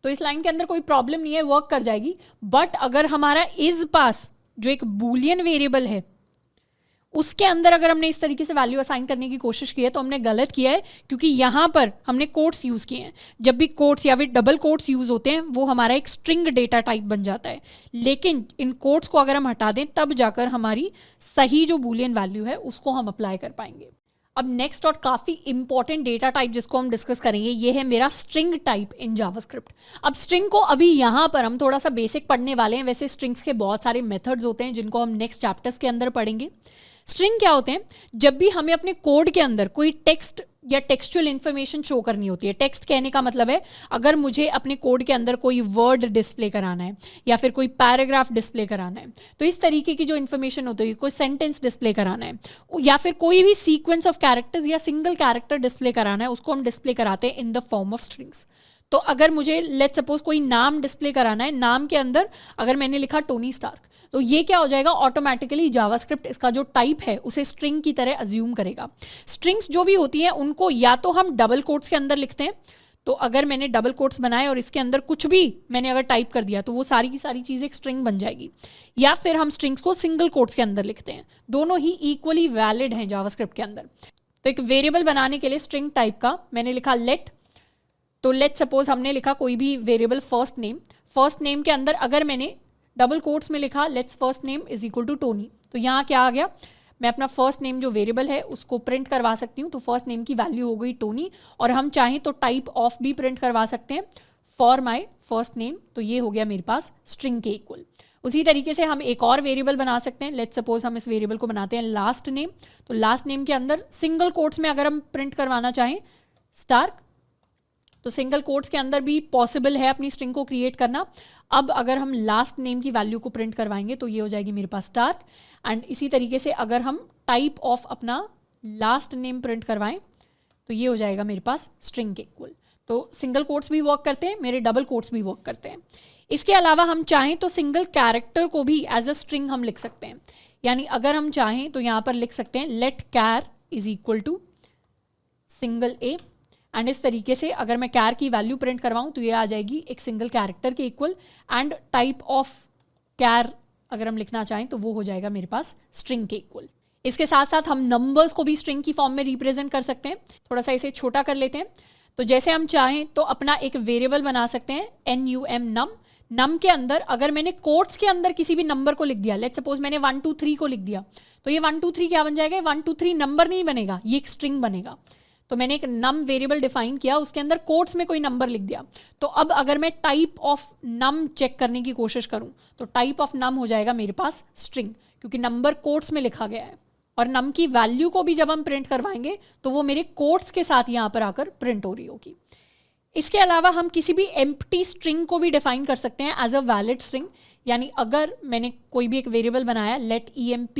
तो इस लाइन के अंदर कोई प्रॉब्लम नहीं है, वर्क कर जाएगी। बट अगर हमारा इज पास जो एक बूलियन वेरिएबल है उसके अंदर अगर हमने इस तरीके से वैल्यू असाइन करने की कोशिश की है तो हमने गलत किया है, क्योंकि यहाँ पर हमने कोट्स यूज किए हैं। जब भी कोट्स या फिर डबल कोट्स यूज होते हैं वो हमारा एक स्ट्रिंग डेटा टाइप बन जाता है, लेकिन इन कोट्स को अगर हम हटा दें तब जाकर हमारी सही जो बूलियन वैल्यू है उसको हम अप्लाई कर पाएंगे। अब नेक्स्ट और काफ़ी इंपॉर्टेंट डेटा टाइप जिसको हम डिस्कस करेंगे ये है मेरा स्ट्रिंग टाइप इन जावास्क्रिप्ट। अब स्ट्रिंग को अभी यहाँ पर हम थोड़ा सा बेसिक पढ़ने वाले हैं, वैसे स्ट्रिंग्स के बहुत सारे मेथड्स होते हैं जिनको हम नेक्स्ट चैप्टर्स के अंदर पढ़ेंगे। स्ट्रिंग क्या होते हैं? जब भी हमें अपने कोड के अंदर कोई टेक्स्ट या टेक्सचुअल इन्फॉर्मेशन शो करनी होती है। टेक्स्ट कहने का मतलब है अगर मुझे अपने कोड के अंदर कोई वर्ड डिस्प्ले कराना है या फिर कोई पैराग्राफ डिस्प्ले कराना है, तो इस तरीके की जो इन्फॉर्मेशन होती है, कोई सेंटेंस डिस्प्ले कराना है या फिर कोई भी सीक्वेंस ऑफ कैरेक्टर्स या सिंगल कैरेक्टर डिस्प्ले कराना है, उसको हम डिस्प्ले कराते हैं in the form of strings. तो अगर मुझे लेट्स सपोज कोई नाम डिस्प्ले कराना है, नाम के अंदर अगर मैंने लिखा टोनी स्टार्क, तो ये क्या हो जाएगा, ऑटोमेटिकली जावास्क्रिप्ट इसका जो टाइप है उसे स्ट्रिंग की तरह अज्यूम करेगा। स्ट्रिंग्स जो भी होती हैं उनको या तो हम डबल कोट्स के अंदर लिखते हैं, तो अगर मैंने डबल कोट्स बनाए और इसके अंदर कुछ भी मैंने अगर टाइप कर दिया तो वो सारी की सारी चीज़ एक स्ट्रिंग बन जाएगी, या फिर हम स्ट्रिंग्स को सिंगल कोट्स के अंदर लिखते हैं। दोनों ही इक्वली वैलिड हैं जावास्क्रिप्ट के अंदर। तो एक वेरिएबल बनाने के लिए स्ट्रिंग टाइप का मैंने लिखा लेट, तो लेट सपोज हमने लिखा कोई भी variable first name, first name के अंदर अगर मैंने डबल कोट्स में लिखा let's first name is equal to Tony, तो यहाँ क्या आ गया, मैं अपना फर्स्ट नेम जो वेरिएबल है उसको प्रिंट करवा सकती हूँ। तो फर्स्ट नेम की वैल्यू हो गई टोनी, और हम चाहें तो टाइप ऑफ भी प्रिंट करवा सकते हैं फॉर माई फर्स्ट नेम, तो ये हो गया मेरे पास स्ट्रिंग के इक्वल। उसी तरीके से हम एक और वेरिएबल बना सकते हैं। लेट्स सपोज हम इस वेरिएबल को बनाते हैं लास्ट नेम, तो लास्ट नेम के अंदर सिंगल कोट्स में अगर हम प्रिंट करवाना चाहें स्टार्क, तो सिंगल कोट्स के अंदर भी पॉसिबल है अपनी स्ट्रिंग को क्रिएट करना। अब अगर हम लास्ट नेम की वैल्यू को प्रिंट करवाएंगे तो ये हो जाएगी मेरे पास स्टार्क, एंड इसी तरीके से अगर हम टाइप ऑफ अपना लास्ट नेम प्रिंट करवाएं तो ये हो जाएगा मेरे पास स्ट्रिंग के इक्वल। तो सिंगल कोट्स भी वर्क करते हैं, मेरे डबल कोट्स भी वर्क करते हैं। इसके अलावा हम चाहें तो सिंगल कैरेक्टर को भी एज अ स्ट्रिंग हम लिख सकते हैं, यानी अगर हम चाहें तो यहाँ पर लिख सकते हैं let char is equal to single A, and इस तरीके से अगर मैं कैर की वैल्यू प्रिंट करवाऊं तो ये आ जाएगी एक सिंगल कैरेक्टर के इक्वल, एंड टाइप ऑफ कैर अगर हम लिखना चाहें तो वो हो जाएगा मेरे पास स्ट्रिंग के इक्वल। इसके साथ साथ हम नंबर्स को भी स्ट्रिंग की फॉर्म में रिप्रेजेंट कर सकते हैं। थोड़ा सा इसे छोटा कर लेते हैं, तो जैसे हम चाहें तो अपना एक वेरिएबल बना सकते हैं num, नम के अंदर अगर मैंने कोट्स के अंदर किसी भी नंबर को लिख दिया, लेट्स सपोज मैंने 1 2 3 को लिख दिया, तो ये 1 2 3 क्या बन जाएगा? 1 2 3 नंबर नहीं बनेगा, ये एक स्ट्रिंग बनेगा। तो मैंने एक नम वेरिएबल डिफाइन किया, उसके अंदर कोट्स में कोई नंबर लिख दिया। तो अब अगर मैं टाइप ऑफ नम चेक करने की कोशिश करूं तो टाइप ऑफ नम हो जाएगा मेरे पास स्ट्रिंग, क्योंकि नंबर कोट्स में लिखा गया है। और नम की वैल्यू को भी जब हम प्रिंट करवाएंगे तो वो मेरे कोट्स के साथ यहाँ पर आकर प्रिंट हो रही होगी। इसके अलावा हम किसी भी एम्प्टी स्ट्रिंग को भी डिफाइन कर सकते हैं एज अ वैलिड स्ट्रिंग। यानी अगर मैंने कोई भी एक वेरिएबल बनाया, let emp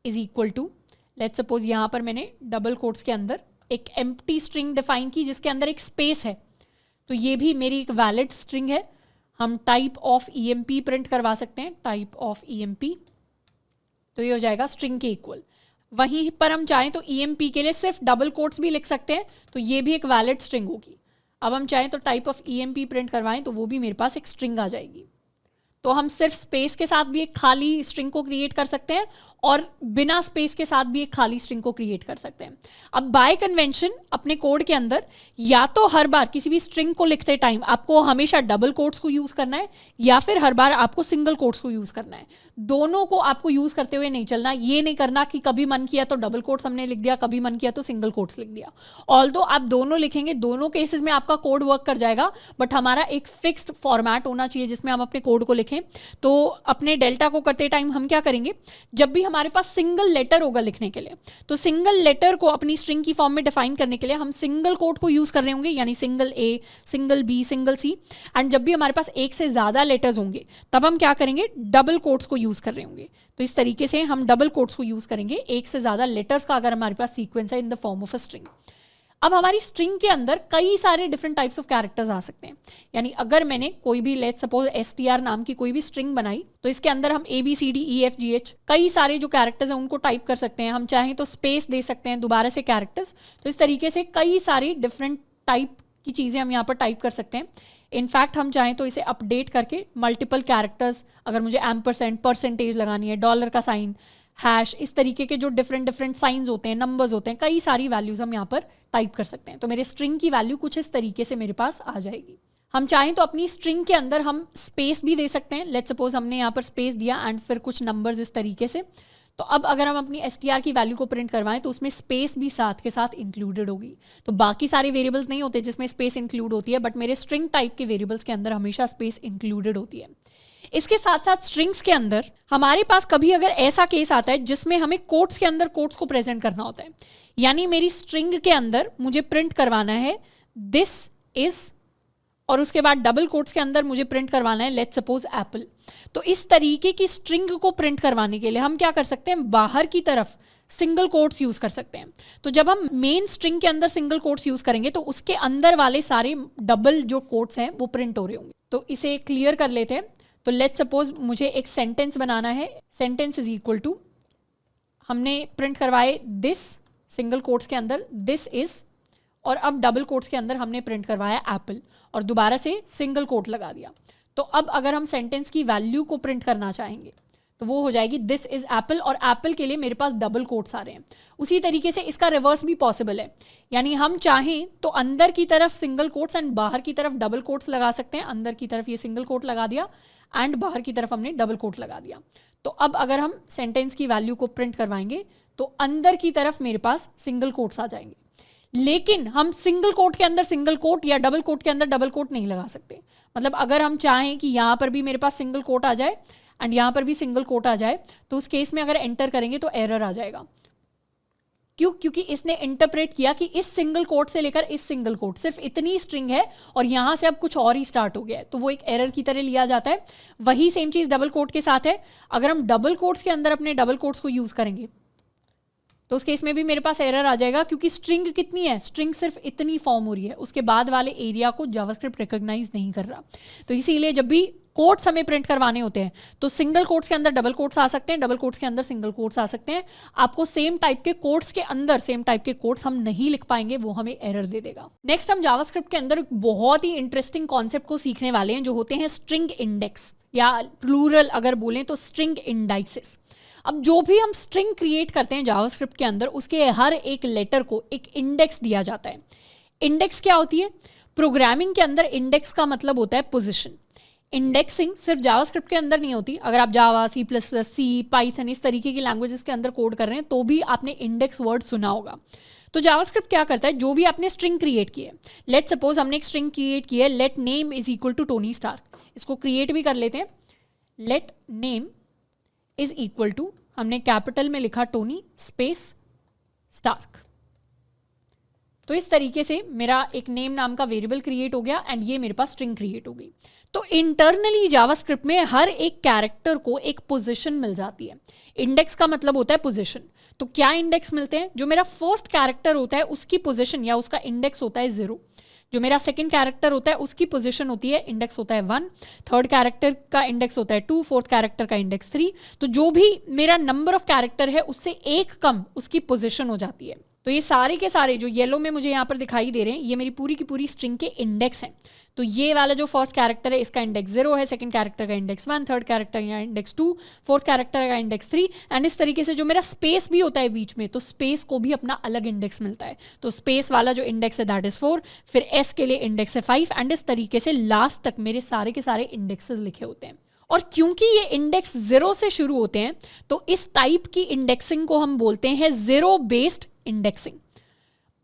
is equal to, let suppose यहाँ पर मैंने डबल कोट्स के अंदर एक एम्प्टी स्ट्रिंग डिफाइन की जिसके अंदर एक स्पेस है, तो ये भी मेरी एक वैलिड स्ट्रिंग है। हम टाइप ऑफ emp प्रिंट करवा सकते हैं, टाइप ऑफ emp, तो ये हो जाएगा स्ट्रिंग के इक्वल। वहीं पर हम चाहें तो emp के लिए सिर्फ डबल कोट्स भी लिख सकते हैं, तो ये भी एक वैलिड स्ट्रिंग होगी। अब हम चाहें तो टाइप ऑफ emp प्रिंट करवाएं तो वो भी मेरे पास एक स्ट्रिंग आ जाएगी। तो हम सिर्फ स्पेस के साथ भी एक खाली स्ट्रिंग को क्रिएट कर सकते हैं और बिना स्पेस के साथ भी एक खाली स्ट्रिंग को क्रिएट कर सकते हैं। अब बाय कन्वेंशन अपने कोड के अंदर या तो हर बार किसी भी स्ट्रिंग को लिखते टाइम आपको हमेशा डबल कोट्स को यूज करना है, या फिर हर बार आपको सिंगल कोट्स को यूज करना है। दोनों को आपको यूज करते हुए नहीं चलना। ये नहीं करना कि कभी मन किया तो डबल कोट्स हमने लिख दिया, कभी मन किया तो सिंगल कोट्स लिख दिया। ऑल्दो आप दोनों लिखेंगे, दोनों केसेस में आपका कोड वर्क कर जाएगा, बट हमारा एक फिक्स्ड फॉर्मेट होना चाहिए जिसमें हम अपने कोड को लिखें। तो अपने डेल्टा को करते टाइम हम क्या करेंगे, जब भी हमारे पास सिंगल लेटर होगा लिखने के लिए, तो सिंगल लेटर को अपनी स्ट्रिंग की फॉर्म में डिफाइन करने के लिए हम सिंगल कोट को यूज कर रहे होंगे, यानी single A, single B, single C. And जब भी हमारे पास एक से ज्यादा लेटर्स होंगे तब हम क्या करेंगे, डबल कोट्स को यूज कर रहे होंगे। तो इस तरीके से हम डबल कोट्स को यूज करेंगे एक से ज्यादा लेटर्स का अगर हमारे पास सीक्वेंस है in the form of a string. अब हमारी स्ट्रिंग के अंदर कई सारे डिफरेंट टाइप्स ऑफ कैरेक्टर्स आ सकते हैं। यानी अगर मैंने कोई भी लेट्स सपोज str नाम की कोई भी स्ट्रिंग बनाई, तो इसके अंदर हम ABCDEFGH कई सारे जो कैरेक्टर्स हैं उनको टाइप कर सकते हैं। हम चाहें तो स्पेस दे सकते हैं दोबारा से कैरेक्टर्स। तो इस तरीके से कई सारी डिफरेंट टाइप की चीज़ें हम यहाँ पर टाइप कर सकते हैं। इनफैक्ट हम चाहें तो इसे अपडेट करके मल्टीपल कैरेक्टर्स, अगर मुझे एम्परसेंड, परसेंटेज लगानी है, डॉलर का साइन, हैश, इस तरीके के जो डिफरेंट साइंस होते हैं, नंबर्स होते हैं, कई सारी वैल्यूज हम यहाँ पर टाइप कर सकते हैं। तो मेरे स्ट्रिंग की वैल्यू कुछ इस तरीके से मेरे पास आ जाएगी। हम चाहें तो अपनी स्ट्रिंग के अंदर हम स्पेस भी दे सकते हैं। लेट्स सपोज हमने यहाँ पर स्पेस दिया एंड फिर कुछ नंबर्स इस तरीके से। तो अब अगर हम अपनी str की वैल्यू को प्रिंट करवाएं तो उसमें स्पेस भी साथ के साथ इंक्लूडेड होगी। तो बाकी सारे वेरिएबल्स नहीं होते जिसमें स्पेस इंक्लूड होती है, बट मेरे स्ट्रिंग टाइप के वेरिएबल्स के अंदर हमेशा स्पेस इंक्लूडेड होती है। इसके साथ साथ स्ट्रिंग्स के अंदर हमारे पास कभी अगर ऐसा केस आता है जिसमें हमें कोट्स के अंदर कोट्स को प्रेजेंट करना होता है, यानी मेरी स्ट्रिंग के अंदर मुझे प्रिंट करवाना है दिस इज, और उसके बाद डबल कोट्स के अंदर मुझे प्रिंट करवाना है लेट्स सपोज एप्पल। तो इस तरीके की स्ट्रिंग को प्रिंट करवाने के लिए हम क्या कर सकते हैं, बाहर की तरफ सिंगल कोट्स यूज कर सकते हैं। तो जब हम मेन स्ट्रिंग के अंदर सिंगल कोट्स यूज करेंगे तो उसके अंदर वाले सारे डबल जो कोट्स हैं वो प्रिंट हो रहे होंगे। तो इसे क्लियर कर लेते हैं। तो लेट्स सपोज मुझे एक सेंटेंस बनाना है, सेंटेंस इज इक्वल टू, हमने प्रिंट करवाए दिस सिंगल कोट्स के अंदर दिस इज, और अब डबल कोट्स के अंदर हमने प्रिंट करवाया एप्पल और दोबारा से सिंगल कोट लगा दिया। तो अब अगर हम सेंटेंस की वैल्यू को प्रिंट करना चाहेंगे तो वो हो जाएगी दिस इज एप्पल, और एप्पल के लिए मेरे पास डबल कोट्स आ रहे हैं। उसी तरीके से इसका रिवर्स भी पॉसिबल है, यानी हम चाहें तो अंदर की तरफ सिंगल कोट्स एंड बाहर की तरफ डबल कोट्स लगा सकते हैं। अंदर की तरफ ये सिंगल कोट लगा दिया एंड बाहर की तरफ हमने डबल कोट लगा दिया। तो अब अगर हम सेंटेंस की वैल्यू को प्रिंट करवाएंगे तो अंदर की तरफ मेरे पास सिंगल कोट्स आ जाएंगे, लेकिन हम सिंगल कोट के अंदर सिंगल कोट या डबल कोट के अंदर डबल कोट नहीं लगा सकते। मतलब अगर हम चाहें कि यहाँ पर भी मेरे पास सिंगल कोट आ जाए एंड यहाँ पर भी सिंगल कोट आ जाए, तो उस केस में अगर एंटर करेंगे तो एरर आ जाएगा। क्यों? क्योंकि इसने इंटरप्रेट किया कि इस सिंगल कोट से लेकर इस सिंगल कोट सिर्फ इतनी स्ट्रिंग है और यहाँ से अब कुछ और ही स्टार्ट हो गया है, तो वो एक एरर की तरह लिया जाता है। वही सेम चीज़ डबल कोट के साथ है। अगर हम डबल कोट्स के अंदर अपने डबल कोट्स को यूज़ करेंगे तो उस केस में भी मेरे पास एरर आ जाएगा, क्योंकि स्ट्रिंग कितनी है, स्ट्रिंग सिर्फ इतनी फॉर्म हो रही है, उसके बाद वाले एरिया को जावास्क्रिप्ट रिकॉग्नाइज नहीं कर रहा। तो इसीलिए जब भी कोट्स हमें प्रिंट करवाने होते हैं तो सिंगल कोट्स के अंदर डबल कोट्स आ सकते हैं, डबल कोट्स के अंदर सिंगल कोट्स आ सकते हैं। आपको सेम टाइप के कोट्स के अंदर सेम टाइप के कोट्स हम नहीं लिख पाएंगे, वो हमें एरर दे देगा। नेक्स्ट हम जावास्क्रिप्ट के अंदर बहुत ही इंटरेस्टिंग कॉन्सेप्ट को सीखने वाले हैं, जो होते हैं स्ट्रिंग इंडेक्स, या प्लूरल अगर बोलें तो स्ट्रिंग इंडाइसेस। अब जो भी हम स्ट्रिंग क्रिएट करते हैं जावास्क्रिप्ट के अंदर, उसके हर एक लेटर को एक इंडेक्स दिया जाता है। इंडेक्स क्या होती है? प्रोग्रामिंग के अंदर इंडेक्स का मतलब होता है पोजीशन। इंडेक्सिंग सिर्फ जावास्क्रिप्ट के अंदर नहीं होती। अगर आप जावा, सी प्लस प्लस, सी, पाइथन इस तरीके की लैंग्वेजेस के अंदर कोड कर रहे हैं तो भी आपने इंडेक्स वर्ड सुना होगा। तो जावास्क्रिप्ट क्या करता है, जो भी आपने स्ट्रिंग क्रिएट की है, लेट सपोज हमने एक स्ट्रिंग क्रिएट की है, let name is equal to Tony Stark, इसको क्रिएट भी कर लेते हैं। Let name is equal to, हमने कैपिटल में लिखा टोनी स्पेस स्टार्क। तो इस तरीके से मेरा एक नेम नाम का वेरिएबल क्रिएट हो गया एंड ये मेरे पास स्ट्रिंग क्रिएट हो गई। तो इंटरनली जावास्क्रिप्ट में हर एक कैरेक्टर को एक पोजीशन मिल जाती है। इंडेक्स का मतलब होता है पोजीशन। तो क्या इंडेक्स मिलते हैं, जो मेरा फर्स्ट कैरेक्टर होता है उसकी पोजीशन या उसका इंडेक्स होता है 0, जो मेरा सेकंड कैरेक्टर होता है उसकी पोजीशन होती है, इंडेक्स होता है 1, थर्ड कैरेक्टर का इंडेक्स होता है 2, फोर्थ कैरेक्टर का इंडेक्स 3। तो जो भी मेरा नंबर ऑफ कैरेक्टर है उससे एक कम उसकी पोजीशन हो जाती है। तो ये सारे के सारे जो येलो में मुझे यहाँ पर दिखाई दे रहे हैं ये मेरी पूरी की पूरी स्ट्रिंग के इंडेक्स हैं। तो ये वाला जो फर्स्ट कैरेक्टर है इसका इंडेक्स 0 है, सेकंड कैरेक्टर का इंडेक्स 1, थर्ड कैरेक्टर का इंडेक्स 2, फोर्थ कैरेक्टर का इंडेक्स 3 एंड इस तरीके से जो मेरा स्पेस भी होता है बीच में, तो स्पेस को भी अपना अलग इंडेक्स मिलता है। तो स्पेस वाला जो इंडेक्स है दैट इज 4, फिर एस के लिए इंडेक्स है 5 एंड इस तरीके से लास्ट तक मेरे सारे के सारे इंडेक्सेस लिखे होते हैं। और क्योंकि ये इंडेक्स 0 से शुरू होते हैं तो इस टाइप की इंडेक्सिंग को हम बोलते हैं zero based indexing.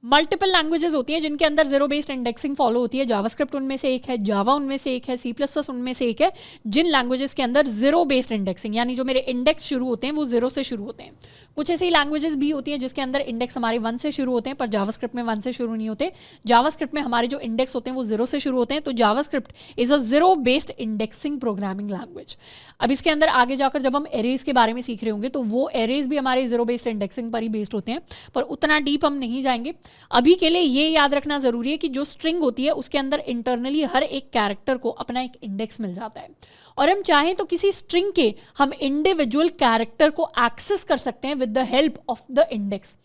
Multiple languages होती हैं जिनके अंदर जीरो बेस्ड इंडेक्सिंग फॉलो होती है। जावास्क्रिप्ट उनमें से एक है, जावा उनमें से एक है, सी प्लस प्लस उनमें से एक है, जिन लैंग्वेजेस के अंदर जीरो बेस्ड इंडेक्सिंग यानी जो मेरे इंडेक्स शुरू होते हैं वो 0 से शुरू होते हैं। कुछ ऐसी लैंग्वेजेस भी होती हैं जिसके अंदर इंडेक्स हमारे 1 से शुरू होते हैं, पर जावास्क्रिप्ट में 1 से शुरू नहीं होते। जावास्क्रिप्ट में हमारे जो इंडेक्स होते हैं वो 0 से शुरू होते हैं। तो JavaScript is a zero based indexing programming language. अब इसके अंदर आगे जाकर जब हम एरेज के बारे में सीख रहे होंगे तो वो एरेज भी हमारे जीरो बेस्ड इंडेक्सिंग पर ही बेस्ड होते हैं, पर उतना डीप हम नहीं जाएंगे। अभी के लिए ये याद रखना जरूरी है कि जो स्ट्रिंग होती है उसके अंदर इंटरनली हर एक कैरेक्टर को अपना एक इंडेक्स मिल जाता है और हम चाहें तो किसी स्ट्रिंग के हम इंडिविजुअल कैरेक्टर को एक्सेस कर सकते हैं with the help of the index.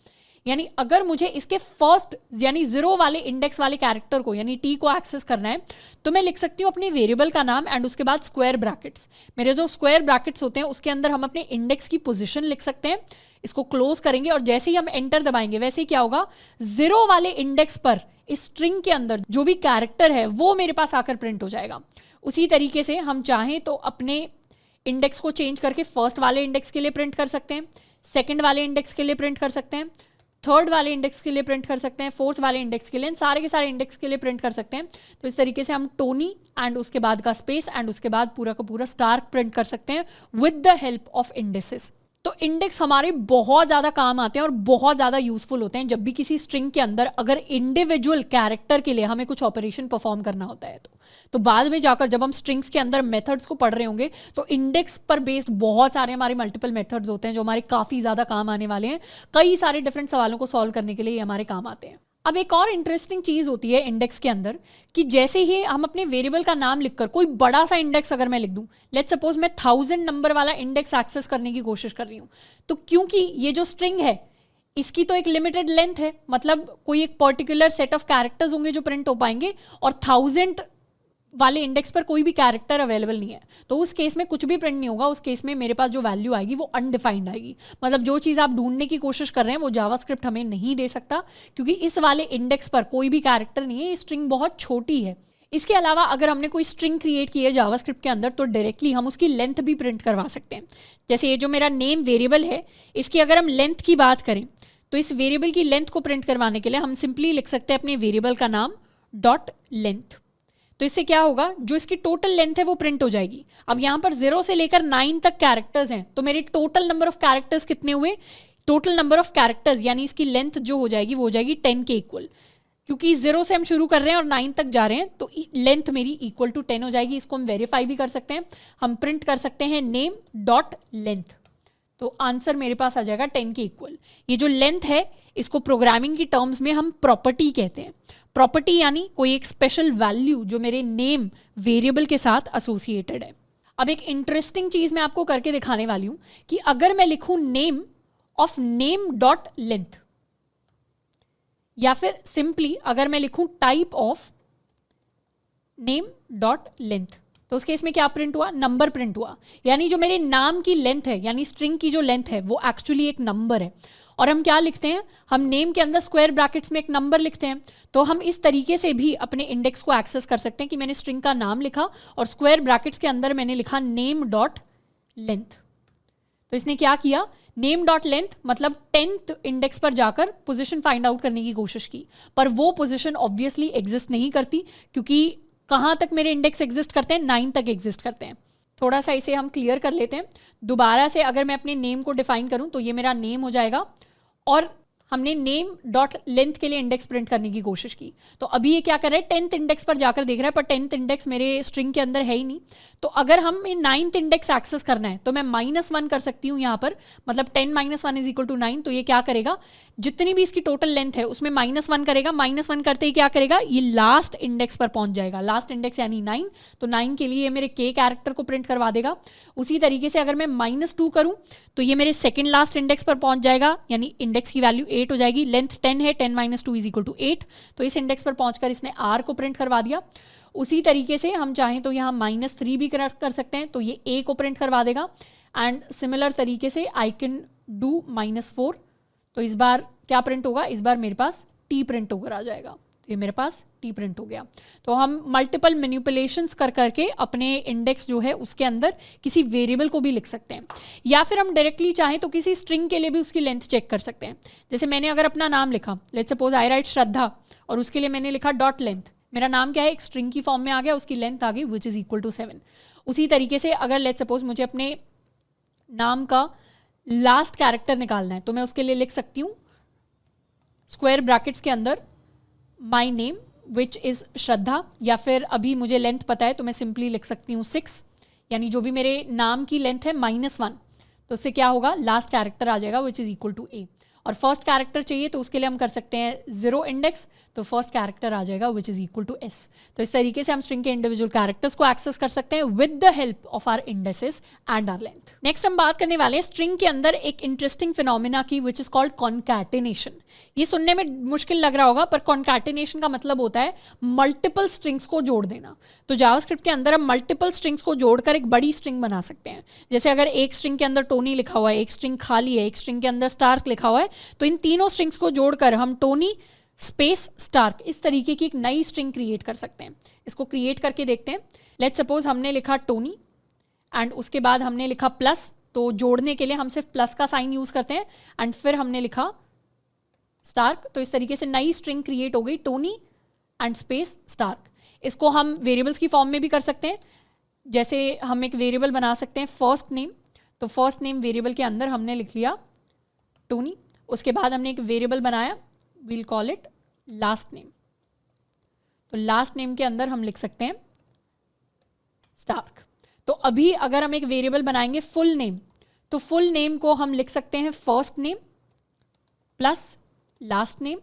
यानी अगर मुझे इसके फर्स्ट यानी 0 वाले इंडेक्स वाले कैरेक्टर को यानी टी को एक्सेस करना है तो मैं लिख सकती हूँ अपने वेरिएबल का नाम एंड उसके बाद स्क्वायर ब्रैकेट्स। मेरे जो स्क्वायर ब्रैकेट्स होते हैं उसके अंदर हम अपने इंडेक्स की पोजीशन लिख सकते हैं, इसको क्लोज करेंगे और जैसे ही हम एंटर दबाएंगे वैसे ही क्या होगा, 0 वाले इंडेक्स पर इस स्ट्रिंग के अंदर जो भी कैरेक्टर है वो मेरे पास आकर प्रिंट हो जाएगा। उसी तरीके से हम चाहें तो अपने इंडेक्स को चेंज करके फर्स्ट वाले इंडेक्स के लिए प्रिंट कर सकते हैं, सेकंड वाले इंडेक्स के लिए प्रिंट कर सकते हैं, थर्ड वाले इंडेक्स के लिए प्रिंट कर सकते हैं, फोर्थ वाले इंडेक्स के लिए, सारे के सारे इंडेक्स के लिए प्रिंट कर सकते हैं। तो इस तरीके से हम टोनी एंड उसके बाद का स्पेस एंड उसके बाद पूरा का पूरा स्टार्क प्रिंट कर सकते हैं with the help of indexes. तो इंडेक्स हमारे बहुत ज़्यादा काम आते हैं और बहुत ज़्यादा यूजफुल होते हैं जब भी किसी स्ट्रिंग के अंदर अगर इंडिविजुअल कैरेक्टर के लिए हमें कुछ ऑपरेशन परफॉर्म करना होता है। तो बाद में जाकर जब हम स्ट्रिंग्स के अंदर मेथड्स को पढ़ रहे होंगे तो इंडेक्स पर बेस्ड बहुत सारे हमारे मल्टीपल मेथड्स होते हैं जो हमारे काफ़ी ज़्यादा काम आने वाले हैं। कई सारे डिफरेंट सवालों को सॉल्व करने के लिए ये हमारे काम आते हैं। अब एक और इंटरेस्टिंग चीज़ होती है इंडेक्स के अंदर कि जैसे ही हम अपने वेरिएबल का नाम लिखकर कोई बड़ा सा इंडेक्स अगर मैं लिख दूं, लेट्स सपोज मैं 1000 नंबर वाला इंडेक्स एक्सेस करने की कोशिश कर रही हूं, तो क्योंकि ये जो स्ट्रिंग है इसकी तो एक लिमिटेड लेंथ है, मतलब कोई एक पर्टिकुलर सेट ऑफ कैरेक्टर्स होंगे जो प्रिंट हो पाएंगे और 1000 वाले इंडेक्स पर कोई भी कैरेक्टर अवेलेबल नहीं है, तो उस केस में कुछ भी प्रिंट नहीं होगा। उस केस में मेरे पास जो वैल्यू आएगी वो अनडिफाइंड आएगी, मतलब जो चीज़ आप ढूंढने की कोशिश कर रहे हैं वो जावास्क्रिप्ट हमें नहीं दे सकता क्योंकि इस वाले इंडेक्स पर कोई भी कैरेक्टर नहीं है, ये स्ट्रिंग बहुत छोटी है। इसके अलावा अगर हमने कोई स्ट्रिंग क्रिएट की है जावास्क्रिप्ट के अंदर तो डायरेक्टली हम उसकी लेंथ भी प्रिंट करवा सकते हैं। जैसे ये जो मेरा नेम वेरिएबल है इसकी अगर हम लेंथ की बात करें तो इस वेरिएबल की लेंथ को प्रिंट करवाने के लिए हम सिंपली लिख सकते हैं अपने वेरिएबल का नाम डॉट लेंथ। तो इससे क्या होगा, जो इसकी टोटल लेंथ है वो प्रिंट हो जाएगी। अब यहाँ पर 0 से लेकर 9 तक कैरेक्टर्स हैं तो मेरे टोटल नंबर ऑफ कैरेक्टर्स कितने हुए, टोटल नंबर ऑफ कैरेक्टर्स यानी इसकी लेंथ जो हो जाएगी वो हो जाएगी 10 के इक्वल। क्योंकि 0 से हम शुरू कर रहे हैं और 9 तक जा रहे हैं तो लेंथ मेरी इक्वल टू 10 हो जाएगी। इसको हम वेरीफाई भी कर सकते हैं, हम प्रिंट कर सकते हैं नेम डॉट लेंथ, तो आंसर मेरे पास आ जाएगा 10 के इक्वल। ये जो लेंथ है इसको प्रोग्रामिंग की टर्म्स में हम प्रॉपर्टी कहते हैं। प्रॉपर्टी यानी कोई एक स्पेशल वैल्यू जो मेरे नेम वेरिएबल के साथ एसोसिएटेड है। अब एक इंटरेस्टिंग चीज मैं आपको करके दिखाने वाली हूं कि अगर मैं लिखूं name of name dot length या फिर सिंपली अगर मैं लिखूं type of name dot length तो उस केस में क्या प्रिंट हुआ, नंबर प्रिंट हुआ। यानी जो मेरे नाम की लेंथ है, यानी स्ट्रिंग की जो लेंथ है वो एक्चुअली एक नंबर है। और हम क्या लिखते हैं, हम नेम के अंदर स्क्वायर ब्रैकेट्स में एक नंबर लिखते हैं। तो हम इस तरीके से भी अपने इंडेक्स को एक्सेस कर सकते हैं कि मैंने स्ट्रिंग का नाम लिखा और स्क्वायर ब्रैकेट्स के अंदर मैंने लिखा नेम डॉट लेंथ। तो इसने क्या किया, नेम डॉट लेंथ मतलब 10th इंडेक्स पर जाकर पोजीशन फाइंड आउट करने की कोशिश की, पर वो पोजीशन ऑब्वियसली एग्जिस्ट नहीं करती, क्योंकि कहाँ तक मेरे इंडेक्स एग्जिस्ट करते हैं, 9 तक एग्जिस्ट करते हैं। थोड़ा सा इसे हम क्लियर कर लेते हैं। दोबारा से अगर मैं अपने नेम को डिफाइन करूं तो ये मेरा नेम हो जाएगा, और हमने नेम डॉट लेंथ के लिए इंडेक्स प्रिंट करने की कोशिश की। तो अभी ये क्या कर रहा है, 10th इंडेक्स पर जाकर देख रहा है, पर 10th इंडेक्स मेरे स्ट्रिंग के अंदर है ही नहीं। तो अगर हमें 9th इंडेक्स एक्सेस करना है तो मैं -1 कर सकती हूँ यहाँ पर, मतलब 10 - 1 = 9। तो ये क्या करेगा, जितनी भी इसकी टोटल लेंथ है उसमें -1 करेगा। -1 करते ही क्या करेगा, ये लास्ट इंडेक्स पर पहुंच जाएगा। लास्ट इंडेक्स यानी 9, तो 9 के लिए ये मेरे k कैरेक्टर को प्रिंट करवा देगा। उसी तरीके से अगर मैं -2 करूं तो ये मेरे सेकंड लास्ट इंडेक्स पर पहुंच जाएगा, यानी इंडेक्स की वैल्यू 8 हो जाएगी। लेंथ 10 है, 10 - 2 = 8। तो इस इंडेक्स पर पहुंचकर इसने r को प्रिंट करवा दिया। उसी तरीके से हम चाहें तो यहाँ -3 भी कर सकते हैं, तो ये a को प्रिंट करवा देगा। एंड सिमिलर तरीके से आई कैन डू -4। तो इस बार क्या प्रिंट होगा, इस बार मेरे पास t प्रिंट होकर आ जाएगा। तो ये मेरे पास t प्रिंट हो गया। तो हम मल्टीपल मैनिपुलेशंस कर करके अपने इंडेक्स जो है उसके अंदर किसी वेरिएबल को भी लिख सकते हैं, या फिर हम डायरेक्टली चाहें तो किसी स्ट्रिंग के लिए भी उसकी लेंथ चेक कर सकते हैं। जैसे मैंने अगर अपना नाम लिखा, लेट्स सपोज आई राइट श्रद्धा, और उसके लिए मैंने लिखा डॉट लेंथ। मेरा नाम क्या है, एक स्ट्रिंग की फॉर्म में आ गया, उसकी लेंथ आ गई विच इज इक्वल टू 7। उसी तरीके से अगर लेट्स सपोज मुझे अपने नाम का लास्ट कैरेक्टर निकालना है तो मैं उसके लिए लिख सकती हूँ स्क्वायर ब्रैकेट्स के अंदर माई नेम विच इज़ श्रद्धा, या फिर अभी मुझे लेंथ पता है तो मैं सिंपली लिख सकती हूँ 6, यानी जो भी मेरे नाम की लेंथ है -1। तो उससे क्या होगा, लास्ट कैरेक्टर आ जाएगा which is equal to a। और फर्स्ट कैरेक्टर चाहिए तो उसके लिए हम कर सकते हैं 0 इंडेक्स, तो फर्स्ट कैरेक्टर आ जाएगा which is equal to s। तो इस तरीके से हम स्ट्रिंग के इंडिविजुअल कैरेक्टर्स को एक्सेस कर सकते हैं with the help of our indexes and our length. Next हम बात करने वाले हैं स्ट्रिंग के अंदर एक इंटरेस्टिंग फिनोमिना की विच इज कॉल्ड कॉन्कैटिनेशन। ये सुनने में मुश्किल लग रहा होगा, पर कॉन्कैटिनेशन का मतलब होता है मल्टीपल स्ट्रिंग्स को जोड़ देना। तो जावास्क्रिप्ट के अंदर हम मल्टीपल स्ट्रिंग्स को जोड़कर एक बड़ी स्ट्रिंग बना सकते हैं। जैसे अगर एक स्ट्रिंग के अंदर टोनी लिखा हुआ है, एक स्ट्रिंग खाली है, एक स्ट्रिंग के अंदर स्टार्क लिखा हुआ है, तो इन तीनों स्ट्रिंग्स को जोड़कर हम टोनी स्पेस स्टार्क इस तरीके की एक नई स्ट्रिंग क्रिएट कर सकते हैं। इसको क्रिएट करके देखते हैं। लेट्स सपोज हमने लिखा टोनी एंड उसके बाद हमने लिखा प्लस, तो जोड़ने के लिए हम सिर्फ प्लस का साइन यूज करते हैं, एंड फिर हमने लिखा स्टार्क। तो इस तरीके से नई स्ट्रिंग क्रिएट हो गई, टोनी एंड स्पेस स्टार्क। इसको हम वेरिएबल्स की फॉर्म में भी कर सकते हैं। जैसे हम एक वेरिएबल बना सकते हैं फर्स्ट नेम, तो फर्स्ट नेम वेरिएबल के अंदर हमने लिख लिया टोनी। उसके बाद हमने एक वेरिएबल बनाया, we'll call it last name. तो लास्ट नेम के अंदर हम लिख सकते हैं स्टार्क। तो अभी अगर हम एक वेरिएबल बनाएंगे फुल नेम, तो फुल नेम को हम लिख सकते हैं first name plus last name.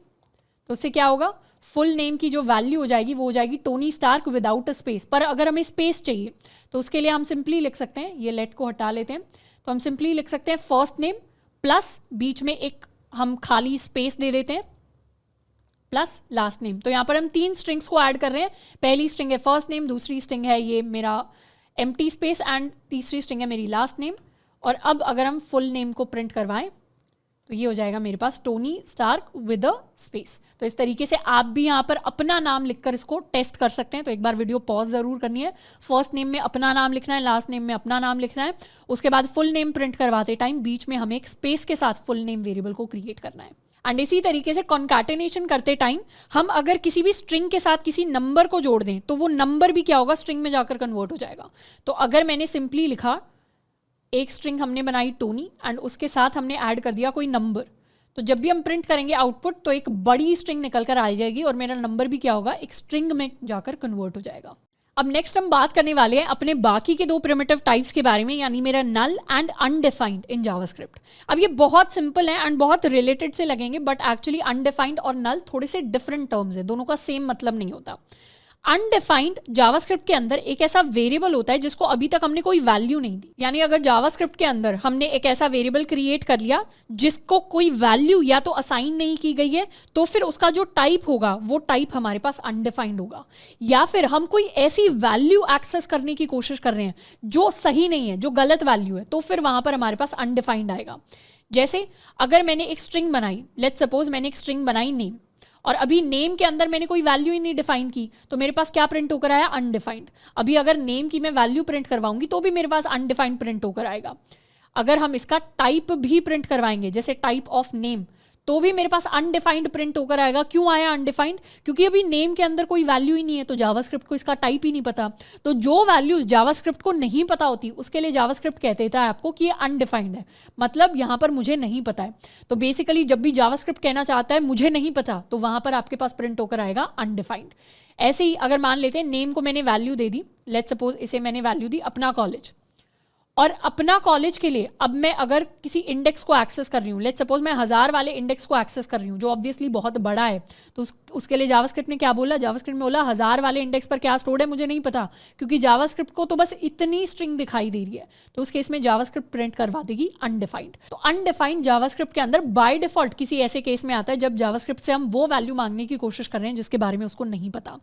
तो उससे क्या होगा, फुल नेम की जो वैल्यू हो जाएगी वो हो जाएगी Tony Stark without a space. पर अगर हमें स्पेस चाहिए तो उसके लिए हम सिंपली लिख सकते हैं, ये लेट को हटा लेते हैं, तो हम सिंपली लिख सकते हैं फर्स्ट नेम प्लस बीच में एक हम खाली स्पेस दे देते हैं प्लस लास्ट नेम। तो यहाँ पर हम 3 स्ट्रिंग्स को ऐड कर रहे हैं। पहली स्ट्रिंग है फर्स्ट नेम, दूसरी स्ट्रिंग है ये मेरा एम्प्टी स्पेस, एंड तीसरी स्ट्रिंग है मेरी लास्ट नेम। और अब अगर हम फुल नेम को प्रिंट करवाएं तो ये हो जाएगा मेरे पास Tony Stark with a space. तो इस तरीके से आप भी यहाँ पर अपना नाम लिखकर इसको टेस्ट कर सकते हैं। तो एक बार वीडियो पॉज जरूर करनी है। फर्स्ट नेम में अपना नाम लिखना है, लास्ट नेम में अपना नाम लिखना है। उसके बाद फुल नेम प्रिंट करवाते टाइम बीच में हमें एक स्पेस के साथ फुल नेम वेरिएबल को क्रिएट करना है। एंड इसी तरीके से कॉन्कैटिनेशन करते टाइम हम अगर किसी भी स्ट्रिंग के साथ किसी नंबर को जोड़ दें तो वो नंबर भी क्या होगा, स्ट्रिंग में जाकर कन्वर्ट हो जाएगा। तो अगर मैंने सिंपली लिखा, एक स्ट्रिंग हमने बनाई टोनी एंड उसके साथ हमने ऐड कर दिया कोई नंबर, तो जब भी हम प्रिंट करेंगे आउटपुट तो एक बड़ी स्ट्रिंग निकल कर आ जाएगी और मेरा नंबर भी क्या होगा, एक स्ट्रिंग में जाकर कन्वर्ट हो जाएगा। अब नेक्स्ट हम बात करने वाले हैं अपने बाकी के 2 प्रिमिटिव टाइप्स के बारे में, यानी मेरा null and undefined in JavaScript. अब ये बहुत सिंपल है एंड बहुत रिलेटेड से लगेंगे, बट एक्चुअली अनडिफाइंड और नल थोड़े से डिफरेंट टर्म्स है, दोनों का सेम मतलब नहीं होता। अनडिफाइंड जावास्क्रिप्ट के अंदर एक ऐसा वेरिएबल होता है जिसको अभी तक हमने कोई वैल्यू नहीं दी। यानी अगर जावास्क्रिप्ट के अंदर हमने एक ऐसा वेरिएबल क्रिएट कर लिया जिसको कोई वैल्यू या तो असाइन नहीं की गई है, तो फिर उसका जो टाइप होगा वो टाइप हमारे पास अनडिफाइंड होगा। या फिर हम कोई ऐसी वैल्यू एक्सेस करने की कोशिश कर रहे हैं जो सही नहीं है, जो गलत वैल्यू है, तो फिर वहां पर हमारे पास अनडिफाइंड आएगा। जैसे अगर मैंने एक स्ट्रिंग बनाई, लेट्स सपोज मैंने एक स्ट्रिंग बनाई नेम, और अभी नेम के अंदर मैंने कोई वैल्यू ही नहीं डिफाइन की, तो मेरे पास क्या प्रिंट होकर आया? अनडिफाइंड। अभी अगर नेम की मैं वैल्यू प्रिंट करवाऊंगी तो भी मेरे पास अनडिफाइंड प्रिंट होकर आएगा। अगर हम इसका टाइप भी प्रिंट करवाएंगे, जैसे टाइप ऑफ नेम, तो भी मेरे पास अनडिफाइंड प्रिंट होकर आएगा। क्यों आया अनडिफाइंड? क्योंकि अभी नेम के अंदर कोई वैल्यू ही नहीं है, तो जावास्क्रिप्ट को इसका टाइप ही नहीं पता। तो जो वैल्यूज जावास्क्रिप्ट को नहीं पता होती उसके लिए जावास्क्रिप्ट कह देता है आपको कि ये अनडिफाइंड है, मतलब यहां पर मुझे नहीं पता है। तो बेसिकली जब भी जावास्क्रिप्ट कहना चाहता है मुझे नहीं पता, तो वहां पर आपके पास प्रिंट होकर आएगा अनडिफाइंड। ऐसे ही अगर मान लेते हैं नेम को मैंने value they the, let's suppose इसे मैंने वैल्यू दी अपना कॉलेज, और अपना कॉलेज के लिए अब मैं अगर किसी इंडेक्स को एक्सेस कर रही हूँ, लेट्स सपोज मैं 1000 वाले इंडेक्स को एक्सेस कर रही हूँ जो ऑब्वियसली बहुत बड़ा है, तो उसके लिए जावास्क्रिप्ट ने क्या बोला? जावास्क्रिप्ट में बोला 1000 वाले इंडेक्स पर क्या स्टोर्ड है मुझे नहीं पता, क्योंकि जावास्क्रिप्ट को तो बस इतनी स्ट्रिंग दिखाई दे रही है। तो उस केस में जावास्क्रिप्ट प्रिंट करवा देगी अनडिफाइंड। तो अनडिफाइंड जावास्क्रिप्ट के अंदर बाय डिफॉल्ट किसी ऐसे केस में आता है जब जावास्क्रिप्ट से हम वो वैल्यू मांगने की कोशिश कर रहे हैं जिसके बारे में उसको नहीं पता।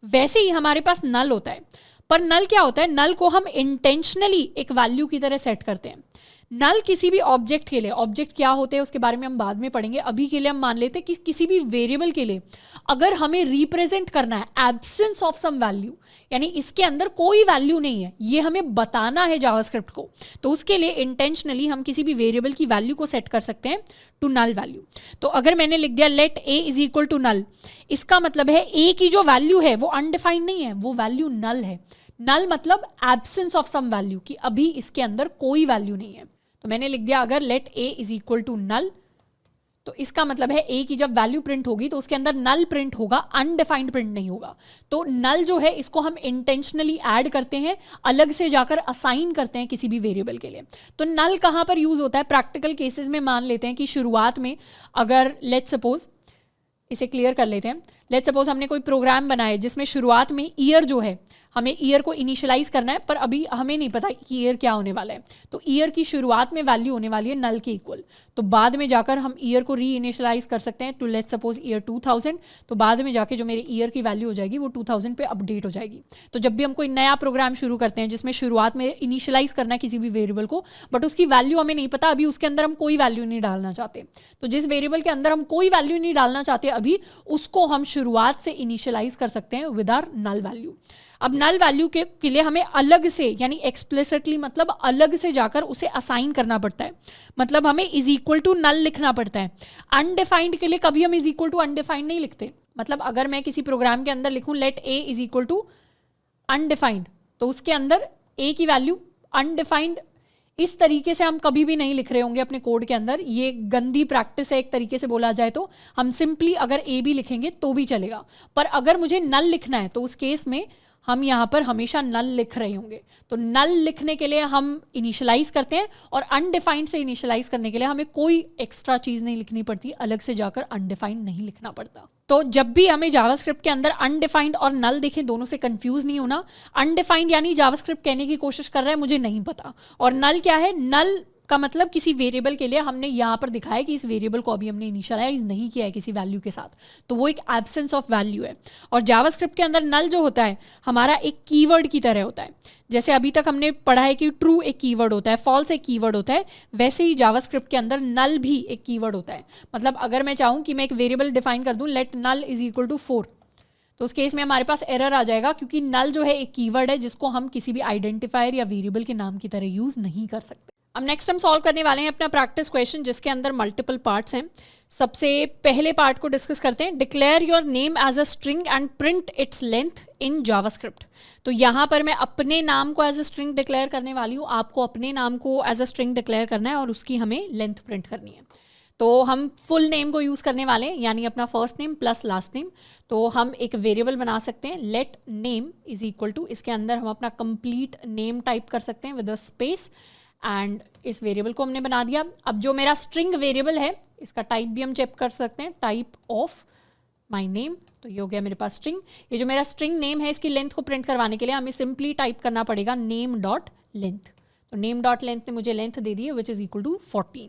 वैसे ही हमारे पास नल होता है, पर नल क्या होता है? नल को हम इंटेंशनली एक वैल्यू की तरह सेट करते हैं। नल किसी भी ऑब्जेक्ट के लिए, ऑब्जेक्ट क्या होते हैं उसके बारे में हम बाद में पढ़ेंगे, अभी के लिए हम मान लेते हैं कि किसी भी वेरिएबल के लिए अगर हमें रिप्रेजेंट करना है एब्सेंस ऑफ सम वैल्यू, यानी इसके अंदर कोई वैल्यू नहीं है, ये हमें बताना है जावास्क्रिप्ट को, तो उसके लिए इंटेंशनली हम किसी भी वेरिएबल की वैल्यू को सेट कर सकते हैं टू नल वैल्यू। तो अगर मैंने लिख दिया let A is equal to null, इसका मतलब है ए की जो वैल्यू है वो अनडिफाइंड नहीं है, वो वैल्यू नल है। नल मतलब एब्सेंस ऑफ सम वैल्यू, कि अभी इसके अंदर कोई वैल्यू नहीं है। तो मैंने लिख दिया अगर let A is equal to null, तो इसका मतलब है ए की जब वैल्यू प्रिंट होगी तो उसके अंदर नल प्रिंट होगा, अनडिफाइंड प्रिंट नहीं होगा। तो नल जो है इसको हम इंटेंशनली ऐड करते हैं, अलग से जाकर असाइन करते हैं किसी भी वेरिएबल के लिए। तो नल कहां पर यूज होता है? प्रैक्टिकल केसेस में मान लेते हैं कि शुरुआत में अगर लेट्स सपोज, इसे क्लियर कर लेते हैं, लेट्स सपोज हमने कोई प्रोग्राम बनाया जिसमें शुरुआत में ईयर जो है, हमें ईयर को इनिशियलाइज करना है, पर अभी हमें नहीं पता कि ईयर क्या होने वाला है। तो ईयर की शुरुआत में वैल्यू होने वाली है नल के इक्वल, तो बाद में जाकर हम ईयर को री इनिशियलाइज कर सकते हैं टू लेट्स सपोज ईयर 2000, तो बाद में जाके जो मेरे ईयर की वैल्यू हो जाएगी वो 2000 पे अपडेट हो जाएगी। तो जब भी हम कोई नया प्रोग्राम शुरू करते हैं जिसमें शुरुआत में इनिशियलाइज करना है किसी भी वेरिएबल को, बट उसकी वैल्यू हमें नहीं पता, अभी उसके अंदर हम कोई वैल्यू नहीं डालना चाहते, तो जिस वेरिएबल के अंदर हम कोई वैल्यू नहीं डालना चाहते अभी, उसको हम शुरुआत से इनिशियलाइज कर सकते हैं विद आवर नल वैल्यू। अब नल वैल्यू के लिए हमें अलग से, यानी एक्सप्लिसिटली मतलब अलग से जाकर उसे असाइन करना पड़ता है, मतलब हमें इज इक्वल टू नल लिखना पड़ता है। अनडिफाइंड के लिए कभी हम इज इक्वल टू अनडिफाइंड नहीं लिखते। मतलब अगर मैं किसी प्रोग्राम के अंदर लिखूं let A is equal to undefined, तो उसके अंदर ए की वैल्यू अनडिफाइंड, इस तरीके से हम कभी भी नहीं लिख रहे होंगे अपने कोड के अंदर। ये गंदी प्रैक्टिस है एक तरीके से बोला जाए तो। हम सिंपली अगर ए भी लिखेंगे तो भी चलेगा, पर अगर मुझे नल लिखना है तो उस केस में हम यहाँ पर हमेशा नल लिख रहे होंगे। तो नल लिखने के लिए हम इनिशियलाइज करते हैं, और अनडिफाइंड से इनिशियलाइज करने के लिए हमें कोई एक्स्ट्रा चीज़ नहीं लिखनी पड़ती, अलग से जाकर अनडिफाइंड नहीं लिखना पड़ता। तो जब भी हमें जावास्क्रिप्ट के अंदर अनडिफाइंड और नल देखें, दोनों से कंफ्यूज नहीं होना। अनडिफाइंड यानी जावास्क्रिप्ट कहने की कोशिश कर रहा है मुझे नहीं पता, और नल क्या है? नल का मतलब किसी वेरिएबल के लिए हमने यहाँ पर दिखाया कि इस वेरिएबल को अभी हमने इनिशियलाइज नहीं किया है किसी वैल्यू के साथ, तो वो एक एब्सेंस ऑफ वैल्यू है। और जावास्क्रिप्ट के अंदर नल जो होता है हमारा एक कीवर्ड की तरह होता है। जैसे अभी तक हमने पढ़ा है कि ट्रू एक कीवर्ड होता है, फॉल्स एक कीवर्ड होता है, वैसे ही जावास्क्रिप्ट के अंदर नल भी एक कीवर्ड होता है। मतलब अगर मैं चाहूँ कि मैं एक वेरिएबल डिफाइन कर दूँ let null is equal to 4, तो उस केस में हमारे पास एरर आ जाएगा, क्योंकि नल जो है एक कीवर्ड है जिसको हम किसी भी आइडेंटिफायर या वेरिएबल के नाम की तरह यूज नहीं कर सकते। अब नेक्स्ट हम सॉल्व करने वाले हैं अपना प्रैक्टिस क्वेश्चन, जिसके अंदर मल्टीपल पार्ट्स हैं। सबसे पहले पार्ट को डिस्कस करते हैं। Declare your name as a string and print its length in JavaScript. तो यहाँ पर मैं अपने नाम को एज अ स्ट्रिंग डिक्लेयर करने वाली हूँ, आपको अपने नाम को एज अ स्ट्रिंग डिक्लेयर करना है और उसकी हमें लेंथ प्रिंट करनी है। तो हम फुल नेम को यूज़ करने वाले हैं, यानी अपना first name plus last name. तो हम एक वेरिएबल बना सकते हैं let name is equal to, इसके अंदर हम अपना कंप्लीट नेम टाइप कर सकते हैं विद अ स्पेस, एंड इस वेरिएबल को हमने बना दिया। अब जो मेरा स्ट्रिंग वेरिएबल है इसका टाइप भी हम चेक कर सकते हैं, टाइप ऑफ माई नेम, तो ये हो गया मेरे पास स्ट्रिंग। ये जो मेरा स्ट्रिंग नेम है इसकी लेंथ को प्रिंट करवाने के लिए हमें सिंपली टाइप करना पड़ेगा नेम डॉट लेंथ। तो नेम डॉट लेंथ ने मुझे लेंथ दे दी है विच इज इक्वल टू 14।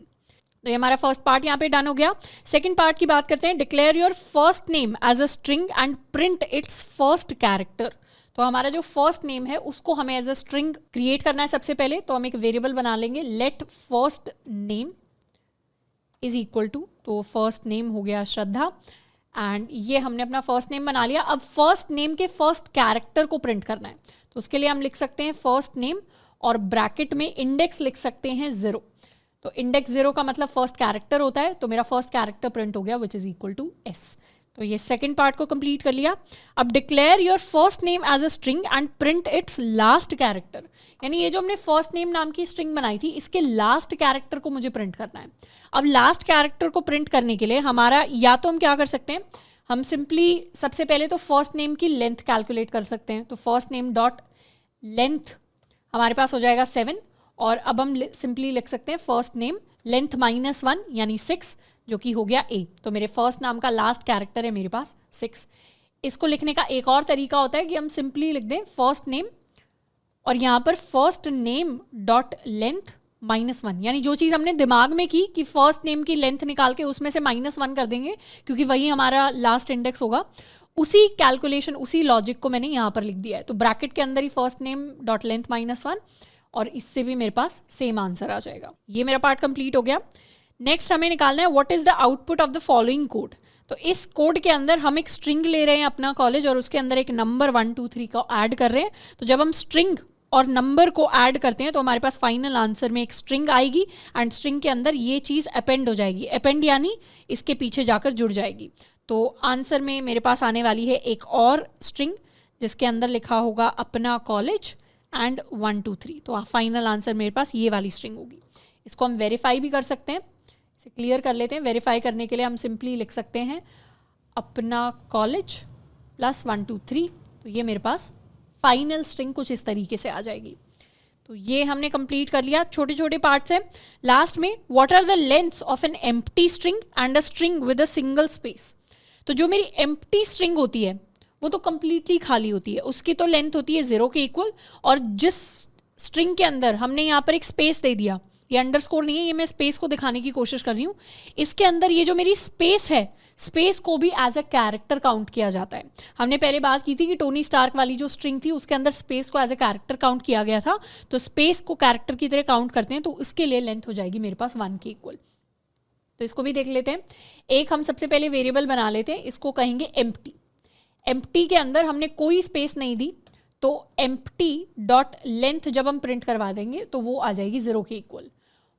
तो ये हमारा फर्स्ट पार्ट यहाँ पे डन हो गया। सेकंड पार्ट की बात करते हैं, declare your first name as a string and print its first character. तो हमारा जो फर्स्ट नेम है उसको हमें एज अ स्ट्रिंग क्रिएट करना है। सबसे पहले तो हम एक वेरिएबल बना लेंगे, let first name is equal to, तो फर्स्ट नेम हो गया श्रद्धा, एंड ये हमने अपना फर्स्ट नेम बना लिया। अब फर्स्ट नेम के फर्स्ट कैरेक्टर को प्रिंट करना है, तो उसके लिए हम लिख सकते हैं फर्स्ट नेम और ब्रैकेट में इंडेक्स लिख सकते हैं 0। तो इंडेक्स 0 का मतलब फर्स्ट कैरेक्टर होता है, तो मेरा फर्स्ट कैरेक्टर प्रिंट हो गया which is equal to S। तो ये सेकंड पार्ट को कंप्लीट कर लिया। अब declare your first name as a string and print its last character, यानी ये जो हमने फर्स्ट नेम नाम की स्ट्रिंग बनाई थी इसके लास्ट कैरेक्टर को मुझे प्रिंट करना है। अब लास्ट कैरेक्टर को प्रिंट करने के लिए हमारा या तो हम क्या कर सकते हैं, हम सिंपली सबसे पहले तो फर्स्ट नेम की लेंथ कैलकुलेट कर सकते हैं। तो फर्स्ट नेम डॉट लेंथ हमारे पास हो जाएगा 7, और अब हम सिंपली लिख सकते हैं फर्स्ट नेम लेंथ -1 यानी 6, जो कि हो गया A। तो मेरे फर्स्ट नाम का लास्ट कैरेक्टर है मेरे पास 6। इसको लिखने का एक और तरीका होता है कि हम सिंपली लिख दें फर्स्ट नेम और यहाँ पर फर्स्ट नेम डॉट लेंथ -1, यानी जो चीज़ हमने दिमाग में की कि फर्स्ट नेम की लेंथ निकाल के उसमें से -1 कर देंगे क्योंकि वही हमारा लास्ट इंडेक्स होगा, उसी कैलकुलेशन उसी लॉजिक को मैंने यहाँ पर लिख दिया है। तो ब्रैकेट के अंदर ही फर्स्ट नेम डॉट लेंथ -1, और इससे भी मेरे पास सेम आंसर आ जाएगा। ये मेरा पार्ट कंप्लीट हो गया। नेक्स्ट हमें निकालना है what is the output of the following code. तो इस कोड के अंदर हम एक स्ट्रिंग ले रहे हैं अपना कॉलेज, और उसके अंदर एक नंबर 1 2 3 को ऐड कर रहे हैं। तो जब हम स्ट्रिंग और नंबर को ऐड करते हैं तो हमारे पास फाइनल आंसर में एक स्ट्रिंग आएगी, एंड स्ट्रिंग के अंदर ये चीज़ अपेंड हो जाएगी। अपेंड यानी इसके पीछे जाकर जुड़ जाएगी। तो आंसर में मेरे पास आने वाली है एक और स्ट्रिंग जिसके अंदर लिखा होगा अपना कॉलेज एंड 1 2 3। तो फाइनल आंसर मेरे पास ये वाली स्ट्रिंग होगी। इसको हम वेरीफाई भी कर सकते हैं, इसे क्लियर कर लेते हैं। वेरीफाई करने के लिए हम सिंपली लिख सकते हैं अपना कॉलेज प्लस 1 2 3। तो ये मेरे पास फाइनल स्ट्रिंग कुछ इस तरीके से आ जाएगी। तो ये हमने कंप्लीट कर लिया। छोटे छोटे पार्ट्स हैं। लास्ट में what are the lengths of an empty string and a string with a single space. तो जो मेरी एम्प्टी स्ट्रिंग होती है वो तो कंप्लीटली खाली होती है, उसकी तो लेंथ होती है 0 के इक्वल, और जिस स्ट्रिंग के अंदर हमने यहाँ पर एक स्पेस दे दिया, ये अंडरस्कोर नहीं है, ये मैं स्पेस को दिखाने की कोशिश कर रही हूँ, इसके अंदर ये जो मेरी स्पेस है, स्पेस को भी एज अ कैरेक्टर काउंट किया जाता है। हमने पहले बात की थी कि टोनी स्टार्क वाली जो स्ट्रिंग थी उसके अंदर स्पेस को एज अ कैरेक्टर काउंट किया गया था। तो स्पेस को कैरेक्टर की तरह काउंट करते हैं, तो उसके लिए लेंथ हो जाएगी मेरे पास 1 के इक्वल। तो इसको भी देख लेते हैं। एक हम सबसे पहले वेरिएबल बना लेते हैं, इसको कहेंगे एम्प्टी। एम्प्टी के अंदर हमने कोई स्पेस नहीं दी, तो एम्प्टी डॉट लेंथ जब हम प्रिंट करवा देंगे तो वो आ जाएगी 0 के इक्वल।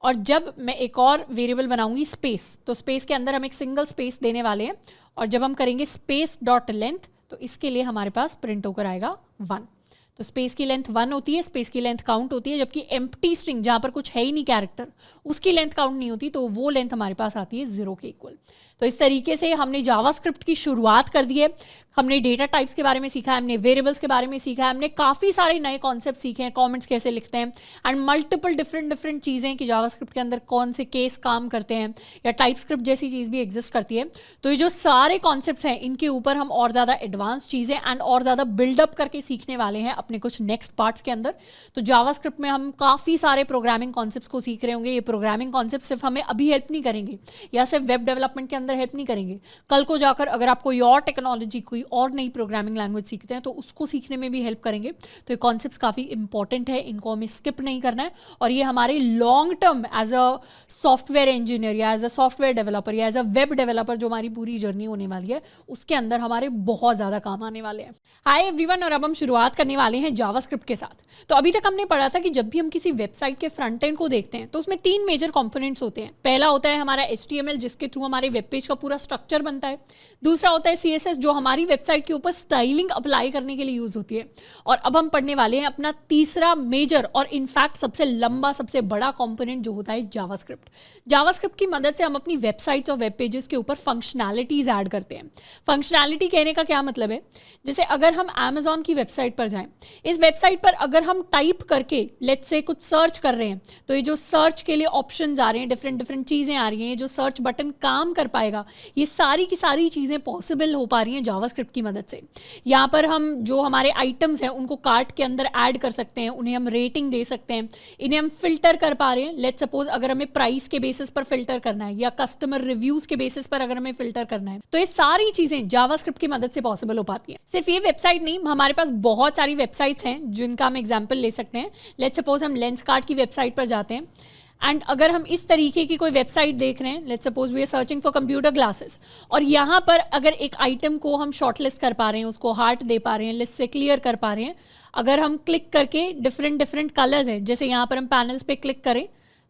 और जब मैं एक और वेरिएबल बनाऊंगी स्पेस, तो स्पेस के अंदर हम एक सिंगल स्पेस देने वाले हैं, और जब हम करेंगे स्पेस डॉट लेंथ तो इसके लिए हमारे पास प्रिंट होकर आएगा 1। तो स्पेस की लेंथ 1 होती है, स्पेस की लेंथ काउंट होती है, जबकि एम्प्टी स्ट्रिंग जहाँ पर कुछ है ही नहीं कैरेक्टर, उसकी लेंथ काउंट नहीं होती, तो वो लेंथ हमारे पास आती है 0 के इक्वल। तो इस तरीके से हमने जावास्क्रिप्ट की शुरुआत कर दी है। हमने डेटा टाइप्स के बारे में सीखा है, हमने वेरिएबल्स के बारे में सीखा है, हमने काफ़ी सारे नए कॉन्सेप्ट सीखे हैं, कमेंट्स कैसे लिखते हैं, एंड मल्टीपल डिफरेंट चीज़ें कि जावास्क्रिप्ट के अंदर कौन से केस काम करते हैं, या टाइपस्क्रिप्ट जैसी चीज़ भी एग्जिस्ट करती है। तो ये जो सारे कॉन्सेप्ट्स हैं इनके ऊपर हम और ज़्यादा एडवांस चीज़ें एंड और ज़्यादा बिल्डअप करके सीखने वाले हैं अपने कुछ नेक्स्ट पार्ट्स के अंदर। तो जावास्क्रिप्ट में हम काफ़ी सारे प्रोग्रामिंग कॉन्सेप्ट्स को सीख रहे होंगे। ये प्रोग्रामिंग कॉन्सेप्ट सिर्फ हमें अभी हेल्प नहीं करेंगे, या सिर्फ वेब डेवलपमेंट के अंदर हेल्प नहीं करेंगे, कल को जाकर अगर आप कोई और टेक्नोलॉजी, कोई और नई प्रोग्रामिंग लैंग्वेज सीखते हैं तो उसको सीखने में भी हेल्प करेंगे। तो ये कॉन्सेप्ट्स काफ़ी इंपॉर्टेंट है, इनको हमें स्किप नहीं करना है, और ये हमारे long term as a software engineer या एज अ सॉफ्टवेयर डेवलपर या एज अ वेब डेवलपर जो हमारी पूरी जर्नी होने वाली है उसके अंदर हमारे बहुत ज़्यादा काम आने वाले हैं। हाय एवरीवन, और अब हम शुरुआत करने वाले हैं जावास्क्रिप्ट के साथ। तो अभी तक हमने पढ़ा था कि जब भी हम किसी वेबसाइट के फ्रंट एंड को देखते हैं तो उसमें 3 मेजर कंपोनेंट्स होते हैं। पहला होता है हमारा HTML, जिसके थ्रू हमारे वेब पेज का पूरा स्ट्रक्चर बनता है। दूसरा होता है CSS, जो हमारी वेबसाइट के ऊपर स्टाइलिंग अप्लाई करने के लिए यूज होती है। और अब हम पढ़ने वाले हैं अपना तीसरा मेजर और इनफैक्ट सबसे लंबा, सबसे बड़ा कंपोनेंट जो होता है जावास्क्रिप्ट। जावास्क्रिप्ट की मदद से हम अपनी वेबसाइट्स और वेब पेजेस के ऊपर फंक्शनैलिटीज ऐड करते हैं। फंक्शनैलिटी कहने का क्या मतलब है, जैसे अगर हम Amazon की वेबसाइट पर जाएं, इस वेबसाइट पर अगर हम टाइप करके लेट्स से कुछ सर्च कर रहे हैं, तो ये जो सर्च के लिए ऑप्शंस आ रहे हैं, डिफरेंट चीज़ें आ रही हैं, ये जो सर्च बटन काम कर पाए पाएगा। ये सारी की सारी चीज़ें पॉसिबल हो पा रही हैं जावास्क्रिप्ट की मदद से। यहाँ पर हम जो हमारे आइटम्स हैं उनको कार्ट के अंदर ऐड कर सकते हैं, उन्हें हम रेटिंग दे सकते हैं, इन्हें हम फिल्टर कर पा रहे हैं। लेट्स सपोज अगर हमें प्राइस के बेसिस पर फिल्टर करना है या कस्टमर रिव्यूज के बेसिस पर अगर हमें फिल्टर करना है, तो ये सारी चीजें जावास्क्रिप्ट की मदद से पॉसिबल हो पाती है। सिर्फ ये वेबसाइट नहीं, हमारे पास बहुत सारी वेबसाइट्स हैं जिनका हम एग्जाम्पल ले सकते हैं। लेट्स सपोज हम लेंसकार्ट की वेबसाइट पर जाते हैं एंड अगर हम इस तरीके की कोई वेबसाइट देख रहे हैं, let's suppose we are searching for computer glasses, और यहाँ पर अगर एक आइटम को हम शॉर्टलिस्ट कर पा रहे हैं, उसको हार्ट दे पा रहे हैं, लिस्ट से क्लियर कर पा रहे हैं, अगर हम क्लिक करके डिफरेंट कलर्स हैं, जैसे यहाँ पर हम पैनल्स पे क्लिक करें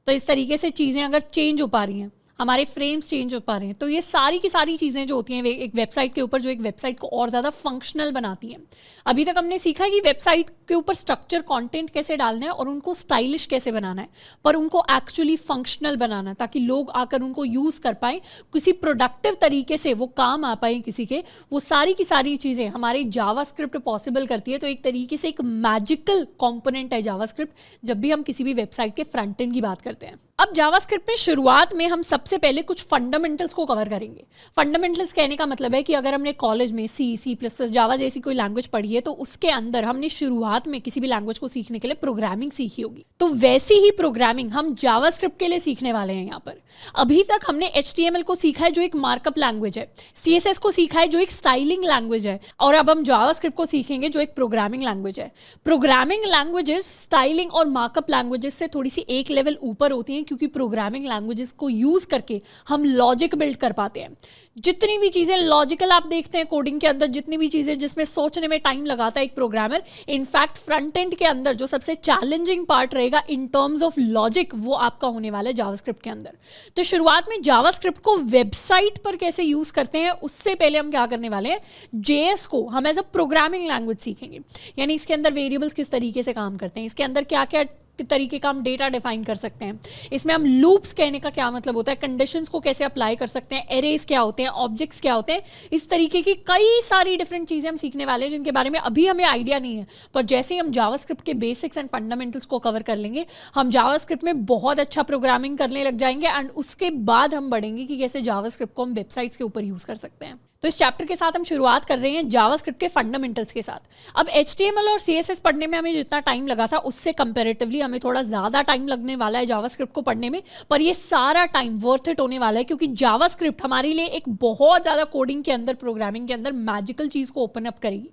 तो इस तरीके से चीज़ें अगर चेंज हो पा रही हैं, हमारे फ्रेम्स चेंज हो पा रहे हैं, तो ये सारी की सारी चीज़ें जो होती हैं एक वेबसाइट के ऊपर, जो एक वेबसाइट को और ज़्यादा फंक्शनल बनाती हैं। अभी तक हमने सीखा है कि वेबसाइट के ऊपर स्ट्रक्चर कंटेंट कैसे डालना है और उनको स्टाइलिश कैसे बनाना है, पर उनको एक्चुअली फंक्शनल बनाना है ताकि लोग आकर उनको यूज़ कर पाएँ, किसी प्रोडक्टिव तरीके से वो काम आ पाए किसी के। वो सारी की सारी चीज़ें हमारे जावास्क्रिप्ट पॉसिबल करती है। तो एक तरीके से एक मैजिकल कॉम्पोनेंट है जावास्क्रिप्ट जब भी हम किसी भी वेबसाइट के फ्रंट एंड की बात करते हैं। अब जावास्क्रिप्ट में शुरुआत में हम सबसे पहले कुछ फंडामेंटल्स को कवर करेंगे। फंडामेंटल्स कहने का मतलब है कि अगर हमने कॉलेज में C++, जावा जैसी कोई लैंग्वेज पढ़ी है तो उसके अंदर हमने शुरुआत में किसी भी लैंग्वेज को सीखने के लिए प्रोग्रामिंग सीखी होगी, तो वैसी ही प्रोग्रामिंग हम जावास्क्रिप्ट के लिए सीखने वाले हैं। यहाँ पर अभी तक हमने HTML को सीखा है जो एक मार्कअप लैंग्वेज है, CSS को सीखा है जो एक स्टाइलिंग लैंग्वेज है, और अब हम जावास्क्रिप्ट को सीखेंगे जो एक प्रोग्रामिंग लैंग्वेज है। प्रोग्रामिंग लैंग्वेजेस स्टाइलिंग और मार्कअप लैंग्वेजेस से थोड़ी सी एक लेवल ऊपर होती हैं, क्योंकि प्रोग्रामिंग लैंग्वेजेस को यूज करके हम लॉजिक बिल्ड कर पाते हैं। जितनी भी चीजें लॉजिकल आप देखते हैं कोडिंग के अंदर, जितनी भी चीजें जिसमें सोचने में टाइम लगाता है एक प्रोग्रामर, इनफैक्ट फ्रंट एंड के अंदर जो सबसे चैलेंजिंग पार्ट रहेगा इन टर्म्स ऑफ लॉजिक, वो आपका होने वाला है जावास्क्रिप्ट के अंदर। तो शुरुआत में जावास्क्रिप्ट को वेबसाइट पर कैसे यूज करते हैं उससे पहले हम क्या करने वाले हैं, JS को हम एज अ प्रोग्रामिंग लैंग्वेज सीखेंगे। यानी इसके अंदर वेरिएबल्स किस तरीके से काम करते हैं, इसके अंदर क्या क्या तरीके का हम डेटा डिफाइन कर सकते हैं, इसमें हम लूप्स कहने का क्या मतलब होता है, कंडीशंस को कैसे अप्लाई कर सकते हैं, एरेज क्या होते हैं, ऑब्जेक्ट्स क्या होते हैं, इस तरीके की कई सारी डिफरेंट चीज़ें हम सीखने वाले हैं जिनके बारे में अभी हमें आइडिया नहीं है। पर जैसे ही हम जावास्क्रिप्ट के बेसिक्स एंड फंडामेंटल्स को कवर कर लेंगे, हम जावास्क्रिप्ट में बहुत अच्छा प्रोग्रामिंग करने लग जाएंगे एंड उसके बाद हम बढ़ेंगे कि कैसे जावास्क्रिप्ट को हम वेबसाइट्स के ऊपर यूज़ कर सकते हैं। तो इस चैप्टर के साथ हम शुरुआत कर रहे हैं जावास्क्रिप्ट के फंडामेंटल्स के साथ। अब HTML और CSS पढ़ने में हमें जितना टाइम लगा था उससे कंपैरेटिवली हमें थोड़ा ज़्यादा टाइम लगने वाला है जावास्क्रिप्ट को पढ़ने में, पर ये सारा टाइम वर्थ इट होने वाला है, क्योंकि जावास्क्रिप्ट हमारे लिए एक बहुत ज़्यादा कोडिंग के अंदर, प्रोग्रामिंग के अंदर मैजिकल चीज़ को ओपन अप करेगी।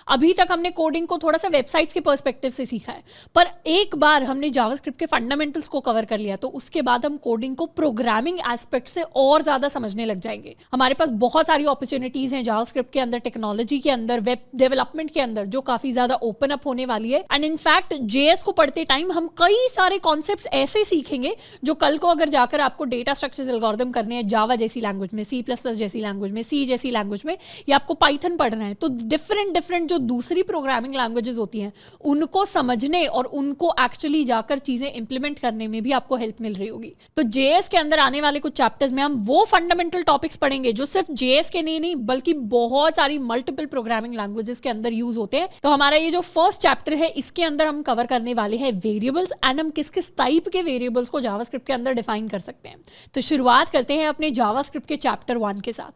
अभी तक हमने कोडिंग को थोड़ा सा वेबसाइट्स के पर्सपेक्टिव से सीखा है, पर एक बार हमने जावास्क्रिप्ट के फंडामेंटल्स को कवर कर लिया तो उसके बाद हम कोडिंग को प्रोग्रामिंग एस्पेक्ट से और ज़्यादा समझने लग जाएंगे। हमारे पास बहुत सारी अपॉर्चुनिटीज़ हैं जावास्क्रिप्ट के अंदर, टेक्नोलॉजी के अंदर, वेब डेवलपमेंट के अंदर, जो काफ़ी ज़्यादा ओपन अप होने वाली है। एंड इनफैक्ट JS को पढ़ते टाइम हम कई सारे कॉन्सेप्ट्स ऐसे सीखेंगे जो कल को अगर जाकर आपको डेटा स्ट्रक्चर्स एल्गोरिथम करने हैं जावा जैसी लैंग्वेज में, C++ जैसी लैंग्वेज में, C जैसी लैंग्वेज में, या आपको पाइथन पढ़ना है, तो डिफरेंट जो दूसरी प्रोग्रामिंग लैंग्वेजेस होती हैं उनको समझने और उनको एक्चुअली जाकर चीजें इंप्लीमेंट करने में भी आपको हेल्प मिल रही होगी। तो JS के अंदर आने वाले कुछ चैप्टर्स में हम वो फंडामेंटल टॉपिक्स पढ़ेंगे जो सिर्फ JS के नहीं बल्कि बहुत सारी मल्टीपल प्रोग्रामिंग लैंग्वेजेस के अंदर यूज होते हैं। तो हमारा ये जो फर्स्ट चैप्टर है इसके अंदर हम कवर करने वाले हैं वेरिएबल्स, एंड हम किस किस टाइप के वेरिएबल्स को जावास्क्रिप्ट के अंदर डिफाइन कर सकते हैं। तो शुरुआत करते हैं अपने जावास्क्रिप्ट के चैप्टर 1 के साथ।